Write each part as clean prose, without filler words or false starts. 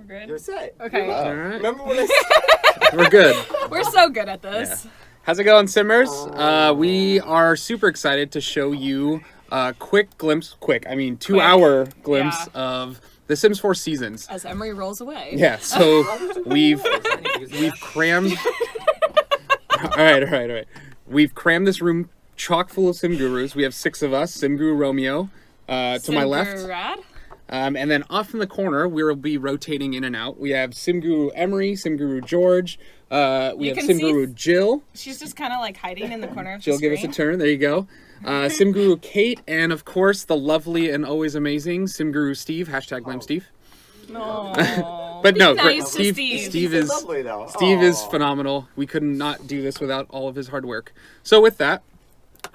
good? You're set. Okay. All right. Remember what I said? We're good. We're so good at this. Yeah. How's it going, Simmers? We are super excited to show you a quick glimpse, I mean 2-hour glimpse of The Sims 4 Seasons. As Emery rolls away. Yeah, so we've crammed... All right. We've crammed this room chock full of Sim Gurus. We have 6 of us. Sim Guru Romeo to my left. Rad. And then off in the corner, we'll be rotating in and out. We have Sim Guru Emery, Sim Guru George. We have Sim Guru Jill. She's just kind of like hiding in the corner of Jill, the screen. give us a turn. There you go. Sim Guru Kate, and of course, the lovely and always amazing Sim Guru Steve. Hashtag blame Steve. No. But no, nice Steve. Steve. Steve is lovely, though. Steve is phenomenal. We could not do this without all of his hard work. So with that,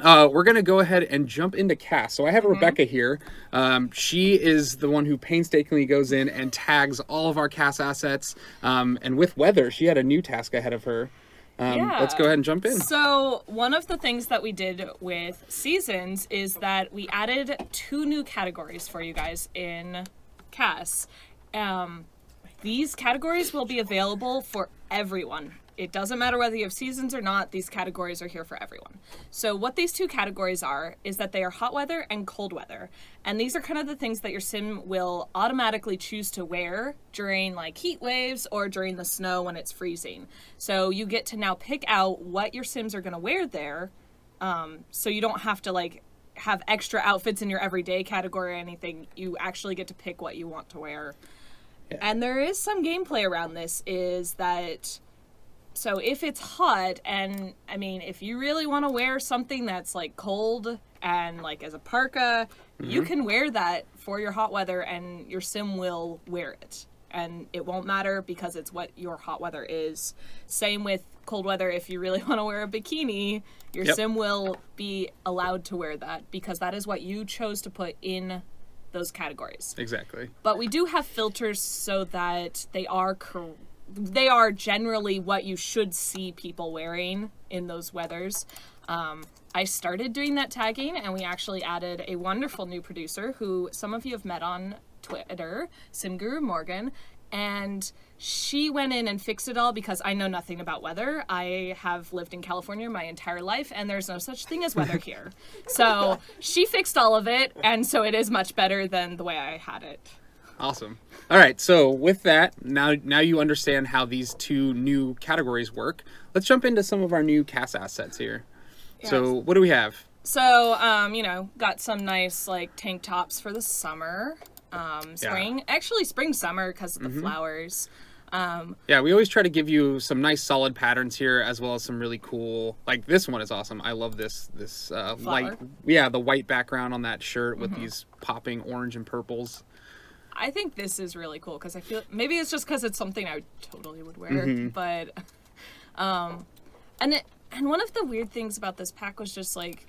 we're going to go ahead and jump into cast. So I have Rebecca here. She is the one who painstakingly goes in and tags all of our cast assets. And with weather, she had a new task ahead of her. Let's go ahead and jump in. So one of the things that we did with Seasons is that we added 2 new categories for you guys in CAS. These categories will be available for everyone. It doesn't matter whether you have Seasons or not, these categories are here for everyone. So what these 2 categories are is that they are hot weather and cold weather. And these are kind of the things that your sim will automatically choose to wear during like heat waves or during the snow when it's freezing. So you get to now pick out what your sims are going to wear there. So you don't have to like have extra outfits in your everyday category or anything. You actually get to pick what you want to wear. Yeah. And there is some gameplay around this is that... So if it's hot, and I mean, if you really want to wear something that's like cold and like as a parka, you can wear that for your hot weather and your sim will wear it. And it won't matter because it's what your hot weather is. Same with cold weather. If you really want to wear a bikini, your sim will be allowed to wear that because that is what you chose to put in those categories. Exactly. But we do have filters so that they are generally what you should see people wearing in those weathers. I started doing that tagging, and we actually added a wonderful new producer who some of you have met on Twitter, Simguru Morgan, and she went in and fixed it all because I know nothing about weather. I have lived in California my entire life, and there's no such thing as weather here. So she fixed all of it, and so it is much better than the way I had it. Awesome. All right, so with that, now you understand how these 2 new categories work. Let's jump into some of our new cast assets here. Yes. So what do we have? So, got some nice like tank tops for the summer, spring. Yeah. Actually, summer because of the flowers. Yeah, we always try to give you some nice solid patterns here, as well as some really cool, like this one is awesome. I love this light, the white background on that shirt with these popping orange and purples. I think this is really cool because I feel maybe it's just because it's something I totally would wear, but and one of the weird things about this pack was just like,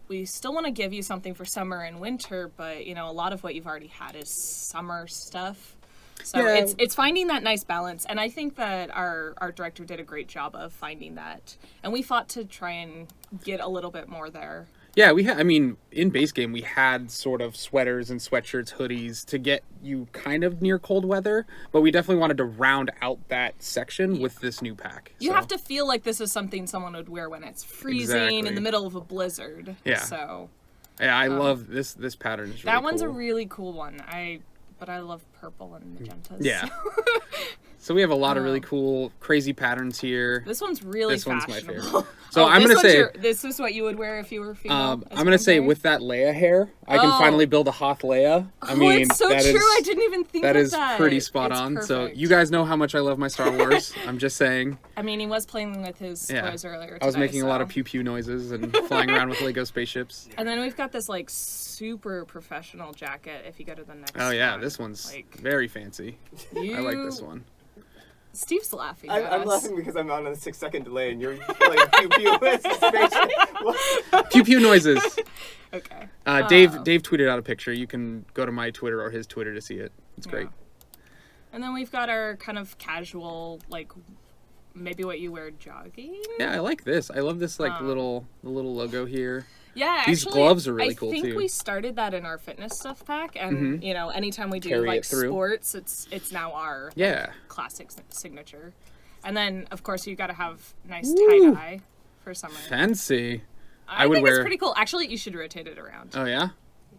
we still want to give you something for summer and winter, but a lot of what you've already had is summer stuff. So it's finding that nice balance, and I think that our art director did a great job of finding that, and we fought to try and get a little bit more there. Yeah, in base game, we had sort of sweaters and sweatshirts, hoodies to get you kind of near cold weather, but we definitely wanted to round out that section with this new pack. You have to feel like this is something someone would wear when it's freezing in the middle of a blizzard. Yeah. So. Yeah, I love this pattern. Is really that one's cool. a really cool one. But I love purple and magentas. Yeah. So we have a lot of really cool, crazy patterns here. This one's really fashionable. One's my favorite. So I'm going to say... this is what you would wear if you were female? I'm going to say with that Leia hair, I can finally build a Hoth Leia. It's so true. I didn't even think of that. That is pretty spot on. Perfect. So you guys know how much I love my Star Wars. I'm just saying. I mean, he was playing with his toys earlier today. I was making a lot of pew-pew noises and flying around with Lego spaceships. And then we've got this, like, super professional jacket if you go to the next one. This one's very fancy. I like this one. Steve's laughing. I'm laughing because I'm on a 6-second delay and you're playing pew-pew pew-pew noises. Okay. Dave tweeted out a picture. You can go to my Twitter or his Twitter to see it. It's great. And then we've got our kind of casual, like, maybe what you wear jogging. Yeah, I like this. I love this, like, the little logo here. Yeah, These actually, gloves are really I cool think too. we started that in our fitness stuff pack, and you know, anytime we do Carry like it through. sports, it's now our Yeah. classic signature. And then of course you got to have nice tie dye for summer. Fancy. I would think wear- it's pretty cool. Actually, you should rotate it around. Oh yeah.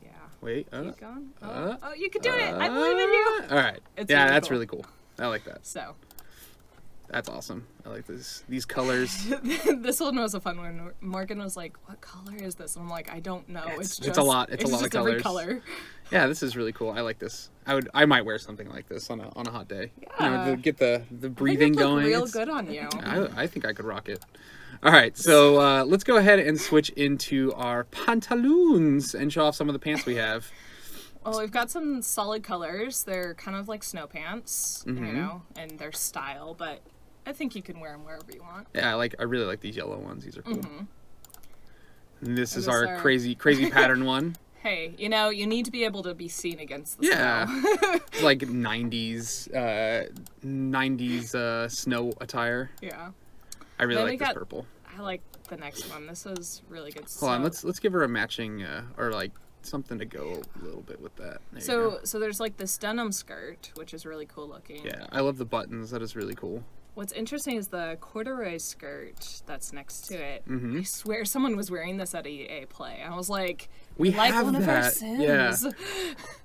Yeah. Wait. Keep going. Oh, you can do it. I believe in you. All right. It's Yeah, really that's cool. really cool. I like that. So That's awesome. I like these colors. this one was a fun one. Morgan was like, "What color is this?" And I'm like, "I don't know. It's a lot. It's a lot of just every colors. color." Yeah, this is really cool. I like this. I might wear something like this on a hot day. You know, Yeah. to get the breathing I think it'd look going. real It's- good on you. I think I could rock it. All right, so let's go ahead and switch into our pantaloons and show off some of the pants we have. Well, we've got some solid colors. They're kind of like snow pants, Mm-hmm. you know, and they're style, but I think you can wear them wherever you want. Yeah, I really like these yellow ones. These are cool. And this is this our are- crazy pattern one. Hey, you know, you need to be able to be seen against the Yeah. snow. It's like 90s snow attire. Yeah. I really Then we like this got- purple. I like the next one. This is really good. Hold on, let's give her a matching or like something to go a little bit with that. There you go. So there's like this denim skirt, which is really cool looking. Yeah, I love the buttons. That is really cool. What's interesting is the corduroy skirt that's next to it. Mm-hmm. I swear someone was wearing this at EA Play. I was like, We like have one of our that. Sims. Yeah.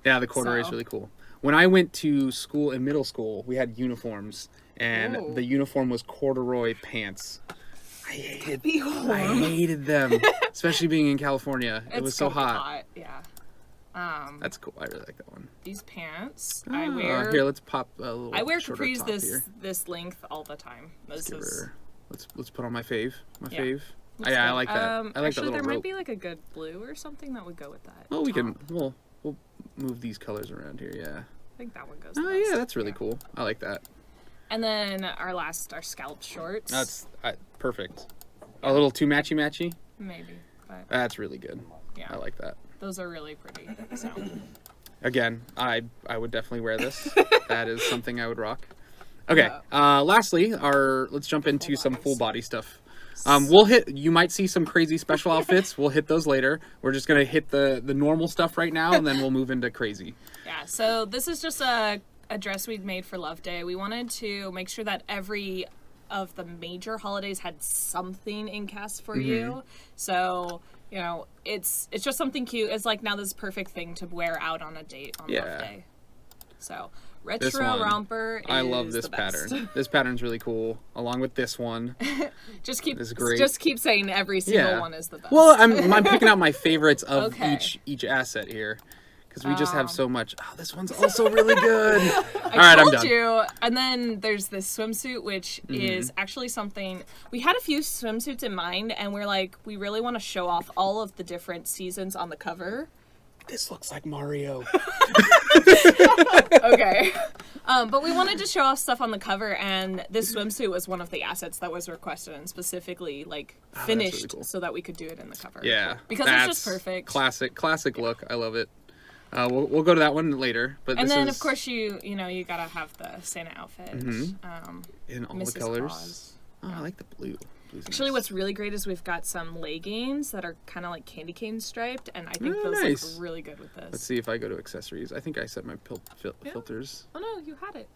Yeah, the corduroy is So- really cool. When I went to school in middle school, we had uniforms, and Ooh. the uniform was corduroy pants. I Be hated them, especially being in California. It was so gonna be hot. Yeah. That's cool. I really like that one. These pants, Ah, I wear. Here, let's pop a little. I wear shorter capris top here. this length all the time. This Give is. her- let's put on my fave. My Yeah. fave. looks Yeah, I good. like that. I like actually, that little there rope. might be like a good blue or something that would go with that. Well, we can. top. We'll move these colors around here. Yeah. I think that one goes. the Oh best. yeah, that's really cool. I like that. And then our scalp shorts. That's perfect. A little too matchy. maybe, but That's really good. yeah, I like that. those are really pretty. So Again, I would definitely wear this. That is something I would rock. Okay. Lastly, let's jump into some full body stuff. You might see some crazy special outfits. We'll hit those later. We're just gonna hit the normal stuff right now, and then we'll move into crazy. yeah, so this is just a dress we'd made for Love Day. We wanted to make sure that every of the major holidays had something in cast for you. So, you know, it's just something cute. It's like now this perfect thing to wear out on a date on Yeah. Love Day. So This retro one, romper. I love is this the best. pattern. This pattern's really cool, along with this one. Just keep This is great. just keep saying every single Yeah. one is the best. Well, I'm picking out my favorites of Okay. each asset here, because we just have so much. Oh, this one's also really good. All I right, I'm told done. you. And then there's this swimsuit, which Mm-hmm. is actually something we had a few swimsuits in mind, and we're like, we really want to show off all of the different seasons on the cover. This looks like Mario. Okay. But we wanted to show off stuff on the cover, and this swimsuit was one of the assets that was requested and specifically finished really cool. so that we could do it in the cover. Yeah, Because that's it's just perfect. Classic look. I love it. We'll go to that one later, but And this then, is of course, you gotta have the Santa outfit. in all Mrs. the colors. Claus. Oh, I like the blue. Blue's Actually, nice. what's really great is we've got some leggings that are kind of like candy cane striped, and I think Oh, those nice. look really good with this. Let's see if I go to accessories. I think I set my filters. Oh no, you had it.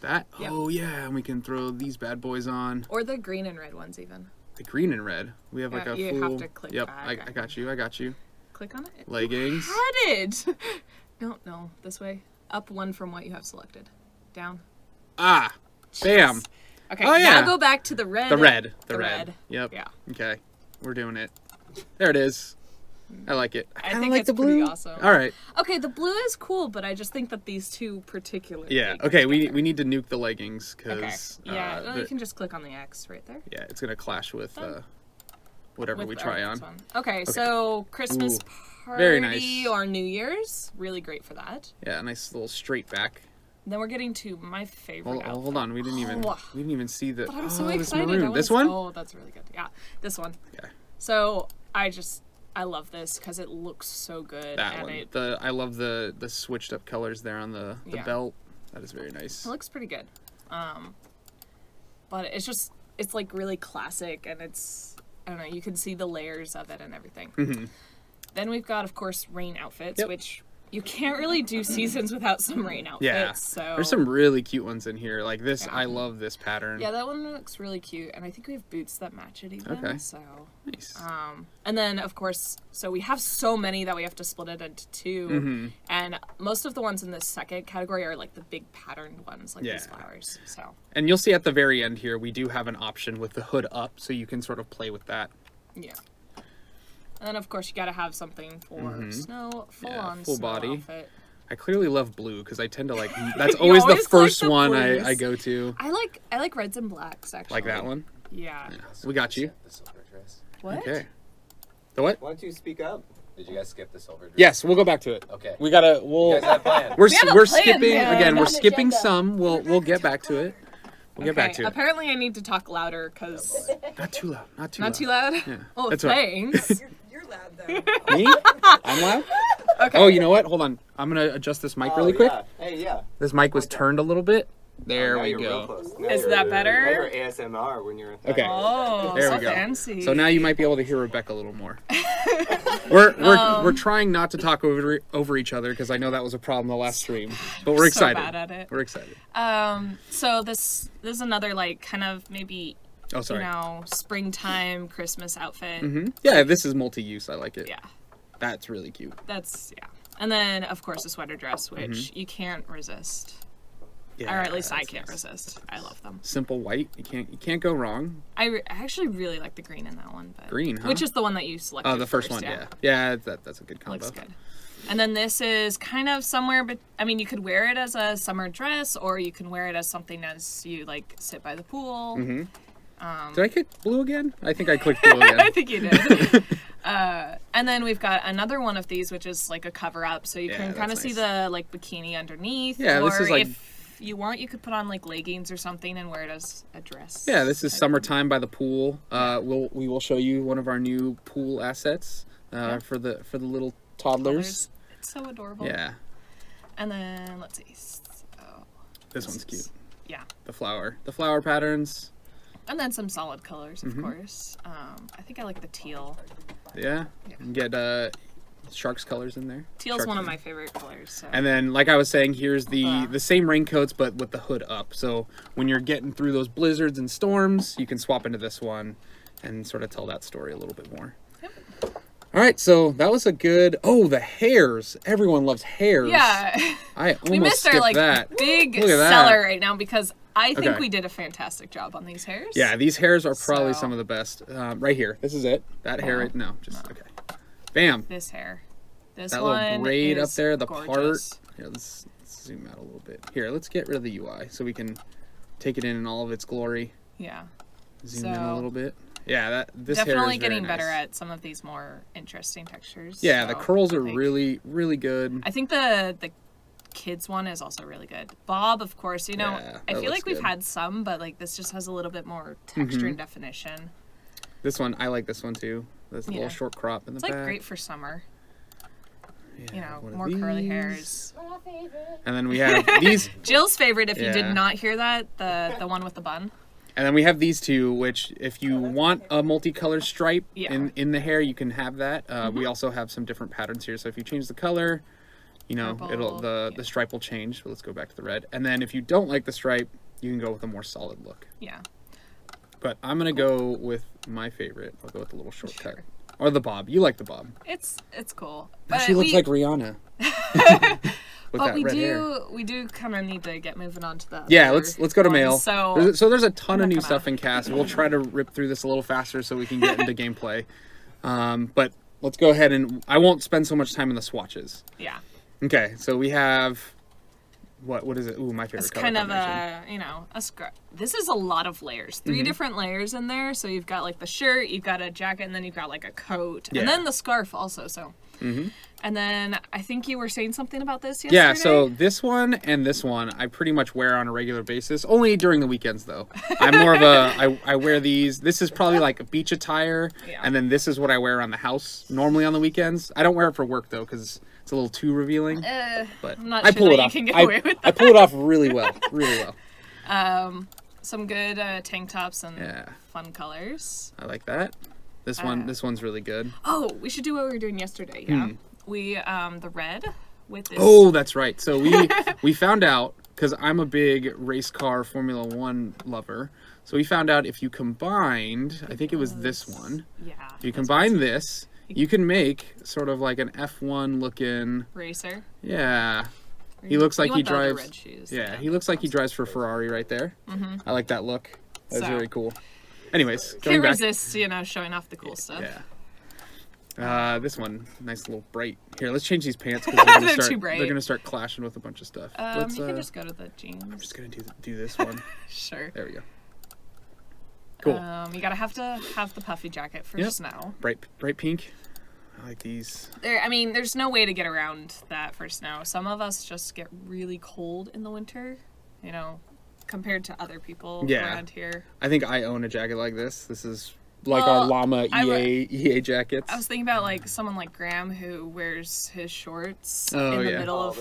That? Yep. Oh yeah, and we can throw these bad boys on. Or the green and red ones even. The green and red. We have like Yeah, a you full. have to click Yep, back. I got you. Click on it. Leggings. Had it. No, this way. Up one from what you have selected. Down. Ah, bam. Okay. Oh, yeah. Now go back to the red. The red. The red. Yep. Yeah. Okay, we're doing it. There it is. I like it. I kinda think like it's the pretty blue. awesome. All right. Okay, the blue is cool, but I just think that these two particularly. Yeah. go Okay. together. We need to nuke the leggings Okay. because Yeah. Well, you can just click on the X right there. yeah, it's gonna clash with Done. whatever With we our try next on. one. Okay, so Christmas Ooh, party very nice. or New Year's, really great for that. Yeah, a nice little straight back. Then we're getting to my favorite outfit. Hold on, we didn't even Oh, see the. But I'm so this excited. maroon. This one? Oh, that's really good. Yeah, this one. Yeah. So I love this because it looks so good. That and one. I love the switched up colors there on the Yeah. belt. That is very nice. It looks pretty good. But it's like really classic, and it's I don't know, you can see the layers of it and everything. Mm-hmm. Then we've got, of course, rain outfits, Yep. which you can't really do seasons without some rain outfits. Yeah. So There's some really cute ones in here. Like this, Yeah. I love this pattern. Yeah, that one looks really cute, and I think we have boots that match it even. Okay. So, Nice. and then of course, so we have so many that we have to split it into two, Mm-hmm. and most of the ones in the second category are like the big patterned ones, like Yeah. these flowers. So And you'll see at the very end here, we do have an option with the hood up, so you can sort of play with that. yeah. And then of course you got to have something for snow, full Yeah, on full snow body. outfit. I clearly love blue because I tend to like. That's You always the always first like the one blues. I go to. I like reds and blacks actually. Like that one. Yeah. We got you. The silver dress. What? Okay. The what? Why don't you speak up? Did you guys skip the silver dress? Yes, we'll go back to it. Okay. We gotta. You We'll. guys have a plan. We're have a we're plan, skipping man. again. We're On skipping agenda. some. We'll get back to it. We'll get back Okay, to it. apparently I need to talk louder because Not too loud. Not too not loud. too loud. Yeah. Oh, That's right. thanks. You're loud though. Me? I'm loud. Okay. Oh, you know what? Hold on. I'm gonna adjust this mic really quick. Yeah. Hey, yeah. This mic was turned a little bit. There Now we you're real go. close. Now Is you're- that Now better? you're ASMR when you're. Okay. Oh, There so we go. fancy. So now you might be able to hear Rebecca a little more. We're trying not to talk over each other because I know that was a problem the last stream, but we're so excited. bad at it. We're excited. So this is another like kind of maybe Oh, you sorry. know springtime Christmas outfit. Yeah, this is multi-use. I like it. Yeah, That's really cute. that's yeah. And then of course a sweater dress, which Mm-hmm. you can't resist, Yeah, or at least I that's can't nice. resist. I love them. Simple white. You can't go wrong. I actually really like the green in that one. But, Green, huh? Which is the one that you selected. Oh, the first one. Yeah. Yeah, that's a good combo. Looks good. And then this is kind of somewhere, but I mean, you could wear it as a summer dress, or you can wear it as something as you like sit by the pool. Did I click blue again? I think I clicked blue again. I think you did. And then we've got another one of these, which is like a cover up, so you Yeah, can kind of that's see nice. the like bikini underneath. Yeah, or this is like- if you want, you could put on like leggings or something and wear it as a dress. Yeah, this is type. summertime by the pool. We will show you one of our new pool assets for the little toddlers. It's so adorable. Yeah, And then let's see. So, this one's cute. yeah. The flower patterns. And then some solid colors, of Mm-hmm. course. I think I like the teal. Yeah, you can get sharks colors in there. Teal's Shark one of color. my favorite colors. So. And then, like I was saying, here's Uh-huh. the same raincoats, but with the hood up. So when you're getting through those blizzards and storms, you can swap into this one and sort of tell that story a little bit more. All right, so that was a good. Oh, the hairs! Everyone loves hairs. yeah. I almost We missed our skipped like that. big Look at that. seller right now because I think Okay. we did a fantastic job on these hairs. Yeah, these hairs are probably So- some of the best. Right here, this is it. That hair, right? No, just okay. Bam. This hair. This That one little braid up is there, the gorgeous. part. Here, let's zoom out a little bit. Here, let's get rid of the UI so we can take it in all of its glory. Yeah. Zoom in a So- little bit. Yeah, this hair Definitely is very getting better nice. at some of these more interesting textures. Yeah, the So, curls are like, really, really good. I think the kids one is also really good. Bob, of course, you know, Yeah, I that feel looks like we've good. had some, but like this just has a little bit more texture and definition. This one, I like this one too. This Yeah. little short crop in the It's like back. great for summer. Yeah, You know, one of more curly these. hairs. And then we have these. Jill's favorite, if you Yeah. did not hear that, the one with the bun. And then we have these two, which if you want a multicolored stripe Yeah. Mm-hmm. in the hair, you can have that. We also have some different patterns here. So if you change the color, you know, Purple, the yeah. stripe will change. But let's go back to the red. And then if you don't like the stripe, you can go with a more solid look. Yeah. But I'm gonna go with my favorite. I'll go with the little shortcut. Or the bob. You like the bob. It's cool. She looks we- like Rihanna. With But that we red hair. do kind of need to get moving on to the Yeah, other let's go to ones. mail. So There's a ton of I'm new not gonna- stuff in cast. We'll try to rip through this a little faster so we can get into gameplay. But let's go ahead and I won't spend so much time in the swatches. yeah, Okay, so we have what is it? Ooh, my favorite it's color kind of combination. a scrub. This is a lot of layers. 3 Mm-hmm. different layers in there. So you've got like the shirt, you've got a jacket, and then you've got like a coat, Yeah. and then the scarf also. So. And then I think you were saying something about this yesterday. Yeah, so this one and this one I pretty much wear on a regular basis. Only during the weekends though. I'm more of I wear these. This is probably like a beach attire, Yeah. and then this is what I wear around the house normally on the weekends. I don't wear it for work though because it's a little too revealing. But I'm not I sure pull that it you off. can get I, away with I pull it off really well, really well. some good tank tops and Yeah, fun colors. I like that. This one's really good. Oh, we should do what we were doing yesterday. Yeah, we the red with this. Oh, that's right. So we found out, because I'm a big race car Formula One lover. So we found out if you combined, I think it was this one. Yeah. If you combine this, you can make sort of like an F1 looking racer. Yeah. He looks like he drives. Red shoes. Yeah, he looks like he drives for Ferrari right there. I like that look. That's very cool. Anyways, going can't back. resist, showing off the cool stuff. Yeah. This one, nice little bright. Here, let's change these pants because Too bright. they're gonna start clashing with a bunch of stuff. You can just go to the jeans. I'm just gonna do this one. Sure. There we go. Cool. You gotta have the puffy jacket for snow. Bright pink. I like these. There's no way to get around that for snow. Some of us just get really cold in the winter, compared to other people around here. I think I own a jacket like this. This is like our llama EA jackets. I was thinking about like someone like Graham who wears his shorts in the middle of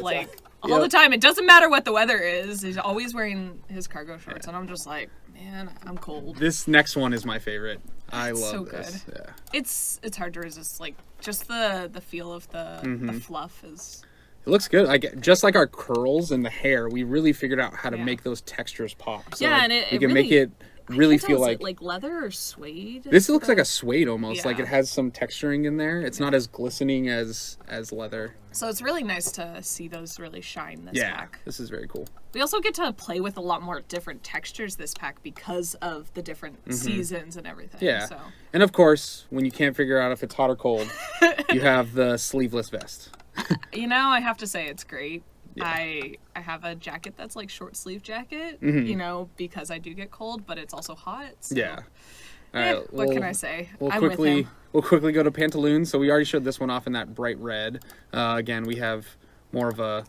all the time. It doesn't matter what the weather is. He's always wearing his cargo shorts, and I'm just like, man, I'm cold. This next one is my favorite. I love so this. good. Yeah. It's hard to resist. Like just the feel of the fluff is. It looks good. Just like our curls and the hair, we really figured out how to make those textures pop. So and we can make it really feel like leather or suede. This looks like a suede almost. Like it has some texturing in there. It's not as glistening as leather. So it's really nice to see those really shine this pack. This is very cool. We also get to play with a lot more different textures this pack because of the different seasons and everything. Yeah. So. And of course, when you can't figure out if it's hot or cold, you have the sleeveless vest. I have to say it's great. Yeah. I have a jacket that's like short sleeve jacket, because I do get cold, but it's also hot. So. Yeah. All right. What can I say? We'll quickly go to pantaloons. So we already showed this one off in that bright red. Again, we have more of a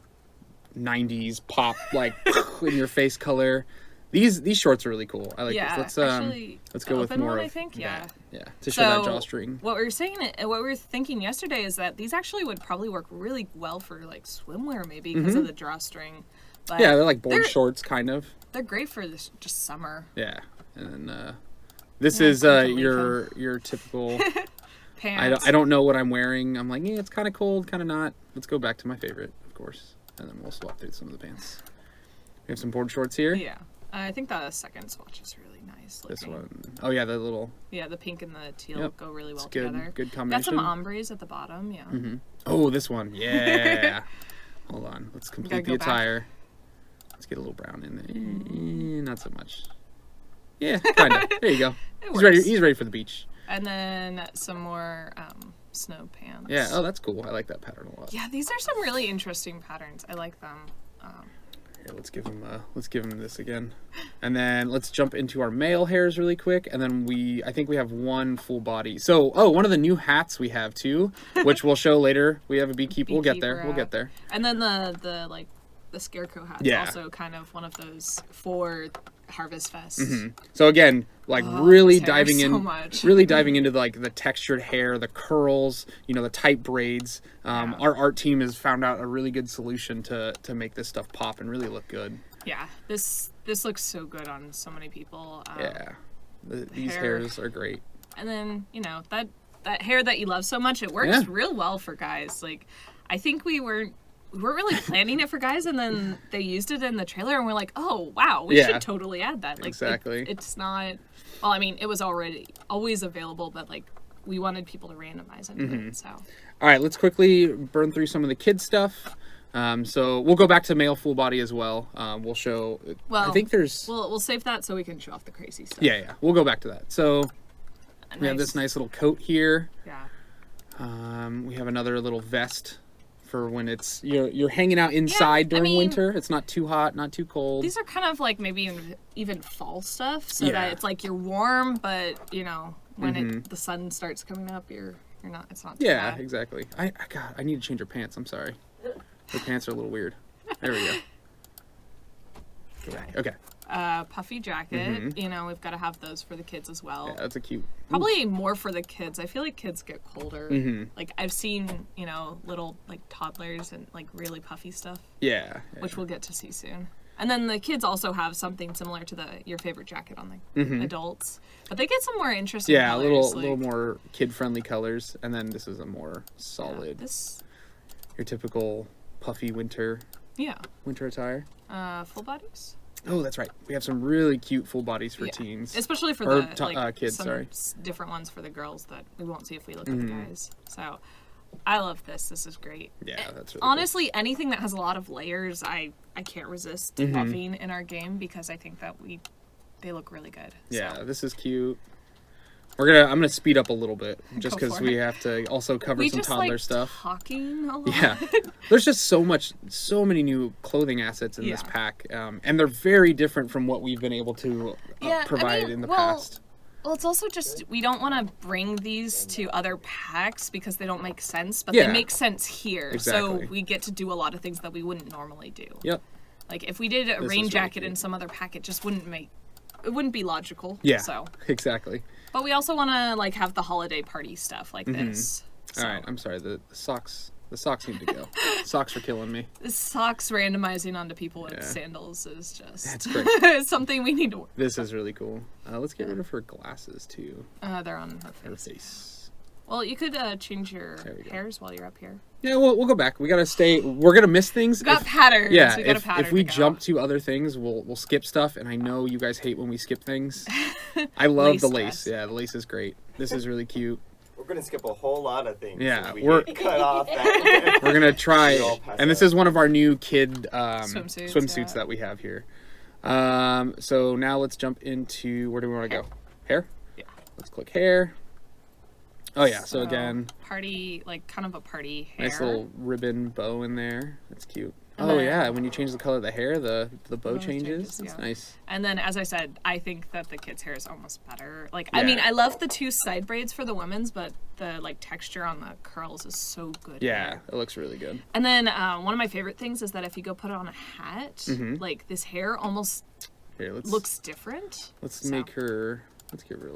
90s pop, like in your face color. These shorts are really cool. I like this. Let's go with more one, of I think. that. Yeah. To show that drawstring. What we were thinking yesterday is that these actually would probably work really well for like swimwear, maybe because of the drawstring. But they're like board shorts, kind of. They're great for this just summer. Yeah, and then this is your typical pants. I don't know what I'm wearing. I'm like, it's kind of cold, kind of not. Let's go back to my favorite, of course, and then we'll swap through some of the pants. We have some board shorts here. Yeah. I think the second swatch is really nice looking. This one. Oh, yeah, the little... Yeah, the pink and the teal go really well together. Good combination. Got some ombres at the bottom, yeah. Oh, this one. Yeah. Hold on. Let's complete the attire. Let's get a little brown in there. Not so much. Yeah, kind of. There you go. He's ready for the beach. And then some more snow pants. Yeah. Oh, that's cool. I like that pattern a lot. Yeah, these are some really interesting patterns. I like them. Here, let's give him this again, and then let's jump into our male hairs really quick, and then I think we have one full body. So, one of the new hats we have too, which we'll show later. We have a beekeeper. We'll get there. We'll get there. And then the scarecrow hat's also kind of one of those for Harvest Fest. So again, like really diving into like the textured hair, the curls, the tight braids. Our art team has found out a really good solution to make this stuff pop and really look good. Yeah, this looks so good on so many people. These hairs are great. And then that hair that you love so much, it works real well for guys. Like, I think we weren't really planning it for guys, and then they used it in the trailer, and we're like, oh wow, we should totally add that. Like, exactly. It's not. Well, I mean, it was always available, but like we wanted people to randomize into it. So. All right, let's quickly burn through some of the kids stuff. So we'll go back to male full body as well. We'll show. Well, I think there's. We'll save that so we can show off the crazy stuff. Yeah. We'll go back to that. So we have this nice little coat here. Yeah. We have another little vest for when it's you're hanging out inside during winter. It's not too hot, not too cold. These are kind of like maybe even fall stuff, so that it's like you're warm, but when the sun starts coming up, you're not. It's not too bad. Exactly. I need to change your pants. I'm sorry. The pants are a little weird. There we go. Okay. Puffy jacket. We've got to have those for the kids as well. Yeah, that's a cute. Probably more for the kids. I feel like kids get colder. Like I've seen, little like toddlers and like really puffy stuff. Yeah. Which we'll get to see soon. And then the kids also have something similar to your favorite jacket on the adults. But they get some more interesting Yeah, colors. a little more kid-friendly colors. And then this is a more solid, your typical puffy winter attire. Full bodies? Oh, that's right. We have some really cute full bodies for teens. Especially for kids, some different ones for the girls that we won't see if we look at the guys. So I love this. This is great. Yeah, that's really honestly cool. Anything that has a lot of layers, I can't resist loving in our game because I think that they look really good. Yeah, so. This is cute. I'm gonna speed up a little bit just because we have to also cover some toddler stuff. Talking a lot. Yeah, there's just so many new clothing assets in this pack, and they're very different from what we've been able to provide in the past. Well, it's also just we don't want to bring these to other packs because they don't make sense, but they make sense here. Exactly. So we get to do a lot of things that we wouldn't normally do. Yep. Like if we did a rain jacket in some other pack, it just wouldn't be logical. Yeah. So exactly. But we also want to have the holiday party stuff like this. So. All right, I'm sorry. The socks need to go. Socks are killing me. The socks randomizing onto people with sandals is just that's great. something we need to work. This is really cool. Let's get rid of her glasses too. They're on her face. Well, you could change your hairs while you're up here. Yeah, we'll go back. We gotta stay. We're gonna miss things. We got patterns. Yeah, we got a pattern if we to jump to other things, we'll skip stuff. And I know you guys hate when we skip things. I love the lace. Yeah, the lace is great. This is really cute. We're gonna skip a whole lot of things. Yeah, we're cut off. We're gonna try, and this is one of our new kid swimsuits that we have here. So now let's jump into where do we want to go? Hair. Yeah. Let's click hair. Oh yeah. So again, party, kind of a party hair. Nice little ribbon bow in there. That's cute. Oh yeah, when you change the color of the hair, the bow changes. That's nice. And then, as I said, I think that the kids' hair is almost better. I mean, I love the 2 side braids for the women's, but the texture on the curls is so good. Yeah, it looks really good. And then one of my favorite things is that if you go put it on a hat, this hair almost looks different. Let's give her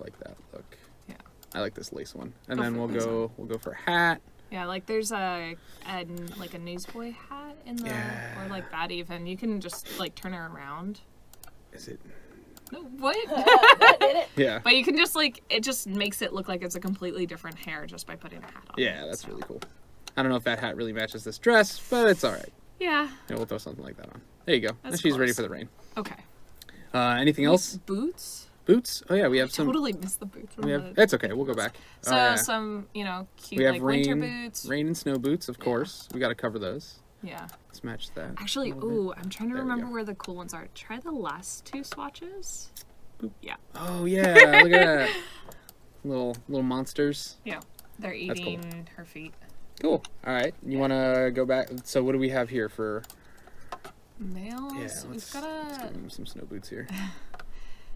like that look. Yeah, I like this lace one. And then we'll go for hat. Yeah, there's a newsboy hat in the or that even. You can just turn it around. Is it? No, what? That did it. Yeah. But you can just it just makes it look like it's a completely different hair just by putting a hat on. Yeah, that's really cool. I don't know if that hat really matches this dress, but it's all right. Yeah. We'll throw something like that on. There you go. She's ready for the rain. Okay. Anything else? Boots. Boots? Oh yeah, we have some. Totally missed the boots. It's okay. We'll go back. So some, cute we have winter boots. Rain and snow boots, of course. We got to cover those. Yeah. Let's match that. Actually, I'm trying to remember where the cool ones are. Try the last 2 swatches. Boop. Yeah. Oh yeah, look at that. Little monsters. Yeah. They're eating her feet. Cool. All right. You want to go back? So what do we have here for males? Yeah, let's give them some snow boots here.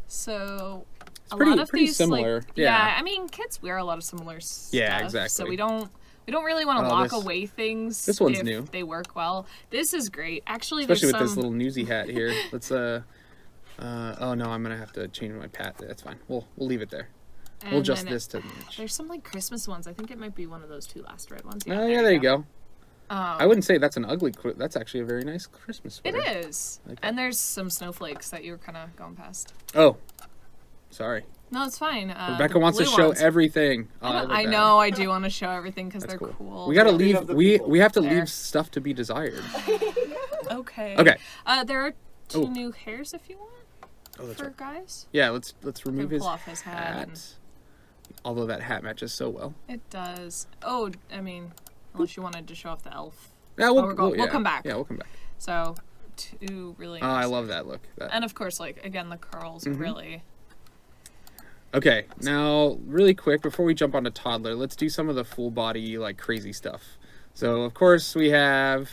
So it's pretty these similar. I mean, kids wear a lot of similar stuff. Yeah, exactly. So we don't really want to lock away things. This one's if new. They work well. This is great. Actually, especially with this little newsy hat here. Let's oh no, I'm gonna have to change my pat. That's fine. We'll leave it there. We'll adjust this to match. There's some Christmas ones. I think it might be one of those 2 last red ones. Oh yeah, there you go. I wouldn't say that's an ugly. That's actually a very nice Christmas sweater. It is. And there's some snowflakes that you were kind of going past. Oh, sorry. No, it's fine. Rebecca wants to show everything. I know I do want to show everything because they're cool. We gotta leave. We have to leave stuff to be desired. Okay. Okay. There are 2 new hairs if you want. Oh, that's for guys. Yeah, let's remove his pull off his hat. Although that hat matches so well. It does. Oh, I mean. Unless you wanted to show off the elf. Yeah, we'll come back. Yeah, we'll come back. So, 2 really. I love that look. And of course, again, the curls are really. Okay, now really quick before we jump onto toddler, let's do some of the full body crazy stuff. So of course we have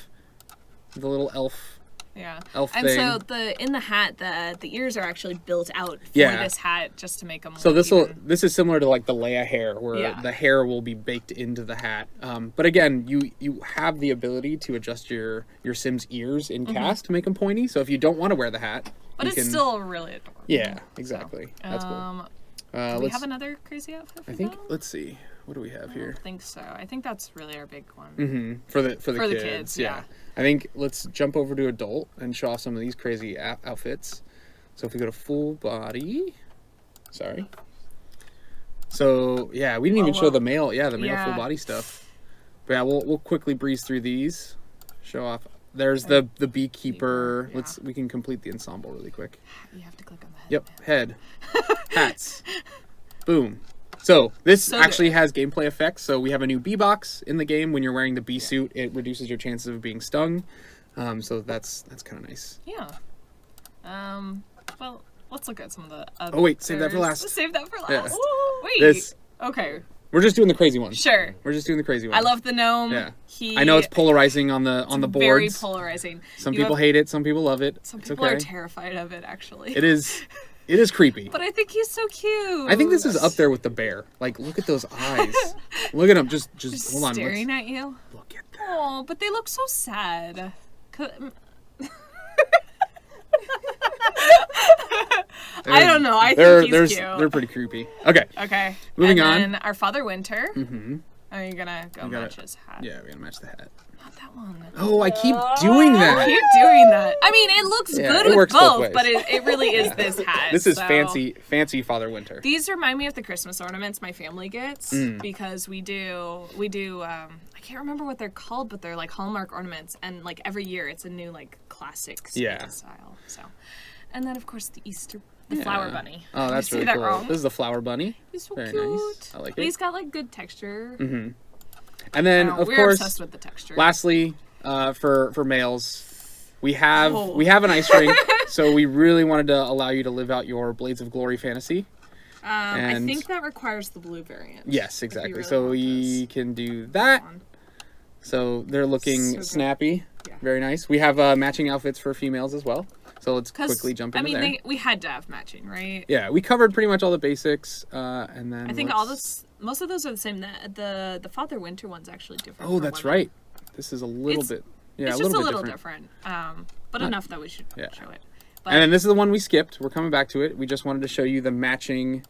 the little elf. Yeah. Elf and thing. So in the hat the ears are actually built out for this hat just to make them. So this is similar to the Leia hair where the hair will be baked into the hat. But again, you have the ability to adjust your Sim's ears in cast to make them pointy. So if you don't want to wear the hat, but it's still really adorable. Yeah, exactly. So, that's cool. Do we have another crazy outfit for let's see. What do we have I here? don't think so. I think that's really our big one. Mm-hmm. For the For the kids, yeah. I think let's jump over to adult and show off some of these crazy outfits. So if we go to full body, sorry. So yeah, we didn't even show the male. Yeah, the male full body stuff. But yeah, we'll quickly breeze through these. Show off. There's the beekeeper. Yeah. We can complete the ensemble really quick. You have to click on the head. Yep, head, hats, boom. So this actually has gameplay effects. So we have a new bee box in the game. When you're wearing the bee suit, it reduces your chances of being stung. So that's kind of nice. Yeah. Well, let's look at some of the other. Oh wait, save that for last. Save that for last. Yeah. Wait. This. Okay. We're just doing the crazy ones. Sure. We're just doing the crazy ones. I love the gnome. Yeah. I know it's polarizing on the boards. Very polarizing. Some people hate it. Some people love it. Some it's people okay. are terrified of it, actually. It is creepy. But I think he's so cute. I think this is up there with the bear. Like, look at those eyes. Look at him. Just hold on. Staring at you. Look at that. Oh, but they look so sad. I don't know. I think he's cute. They're pretty creepy. Okay. Okay. Moving on. on. And then our Father Winter. Mm-hmm. Are you gonna match his hat? Yeah, we're gonna match the hat. Not that one. Oh, I keep doing that. Keep doing that. I mean, it looks good it with works both both, ways. but it really is this hat. This is so. fancy Father Winter. These remind me of the Christmas ornaments my family gets because we do I can't remember what they're called, but they're like Hallmark ornaments, and like every year it's a new like classic style. So, and then of course the flower bunny. Oh, that's really cool. Wrong. This is the flower bunny. He's so Very cute. nice. I like But it. he's got like good texture. Mm-hmm. And then of we're course, obsessed with the texture. lastly, for males, we have an ice rink. So we really wanted to allow you to live out your Blades of Glory fantasy. I think that requires the blue variant. Yes, exactly. Really so we can do that. So they're looking So snappy. Yeah. Very nice. We have matching outfits for females as well. So let's quickly jump into there. we had to have matching, right? Yeah, we covered pretty much all the basics, and then I think most of those are the same. The Father Winter one's actually different. Oh, that's right. This is a little bit. Yeah, it's a just little a bit little different. but enough that we should show it. But, And then this is the one we skipped. We're coming back to it. We just wanted to show you the matching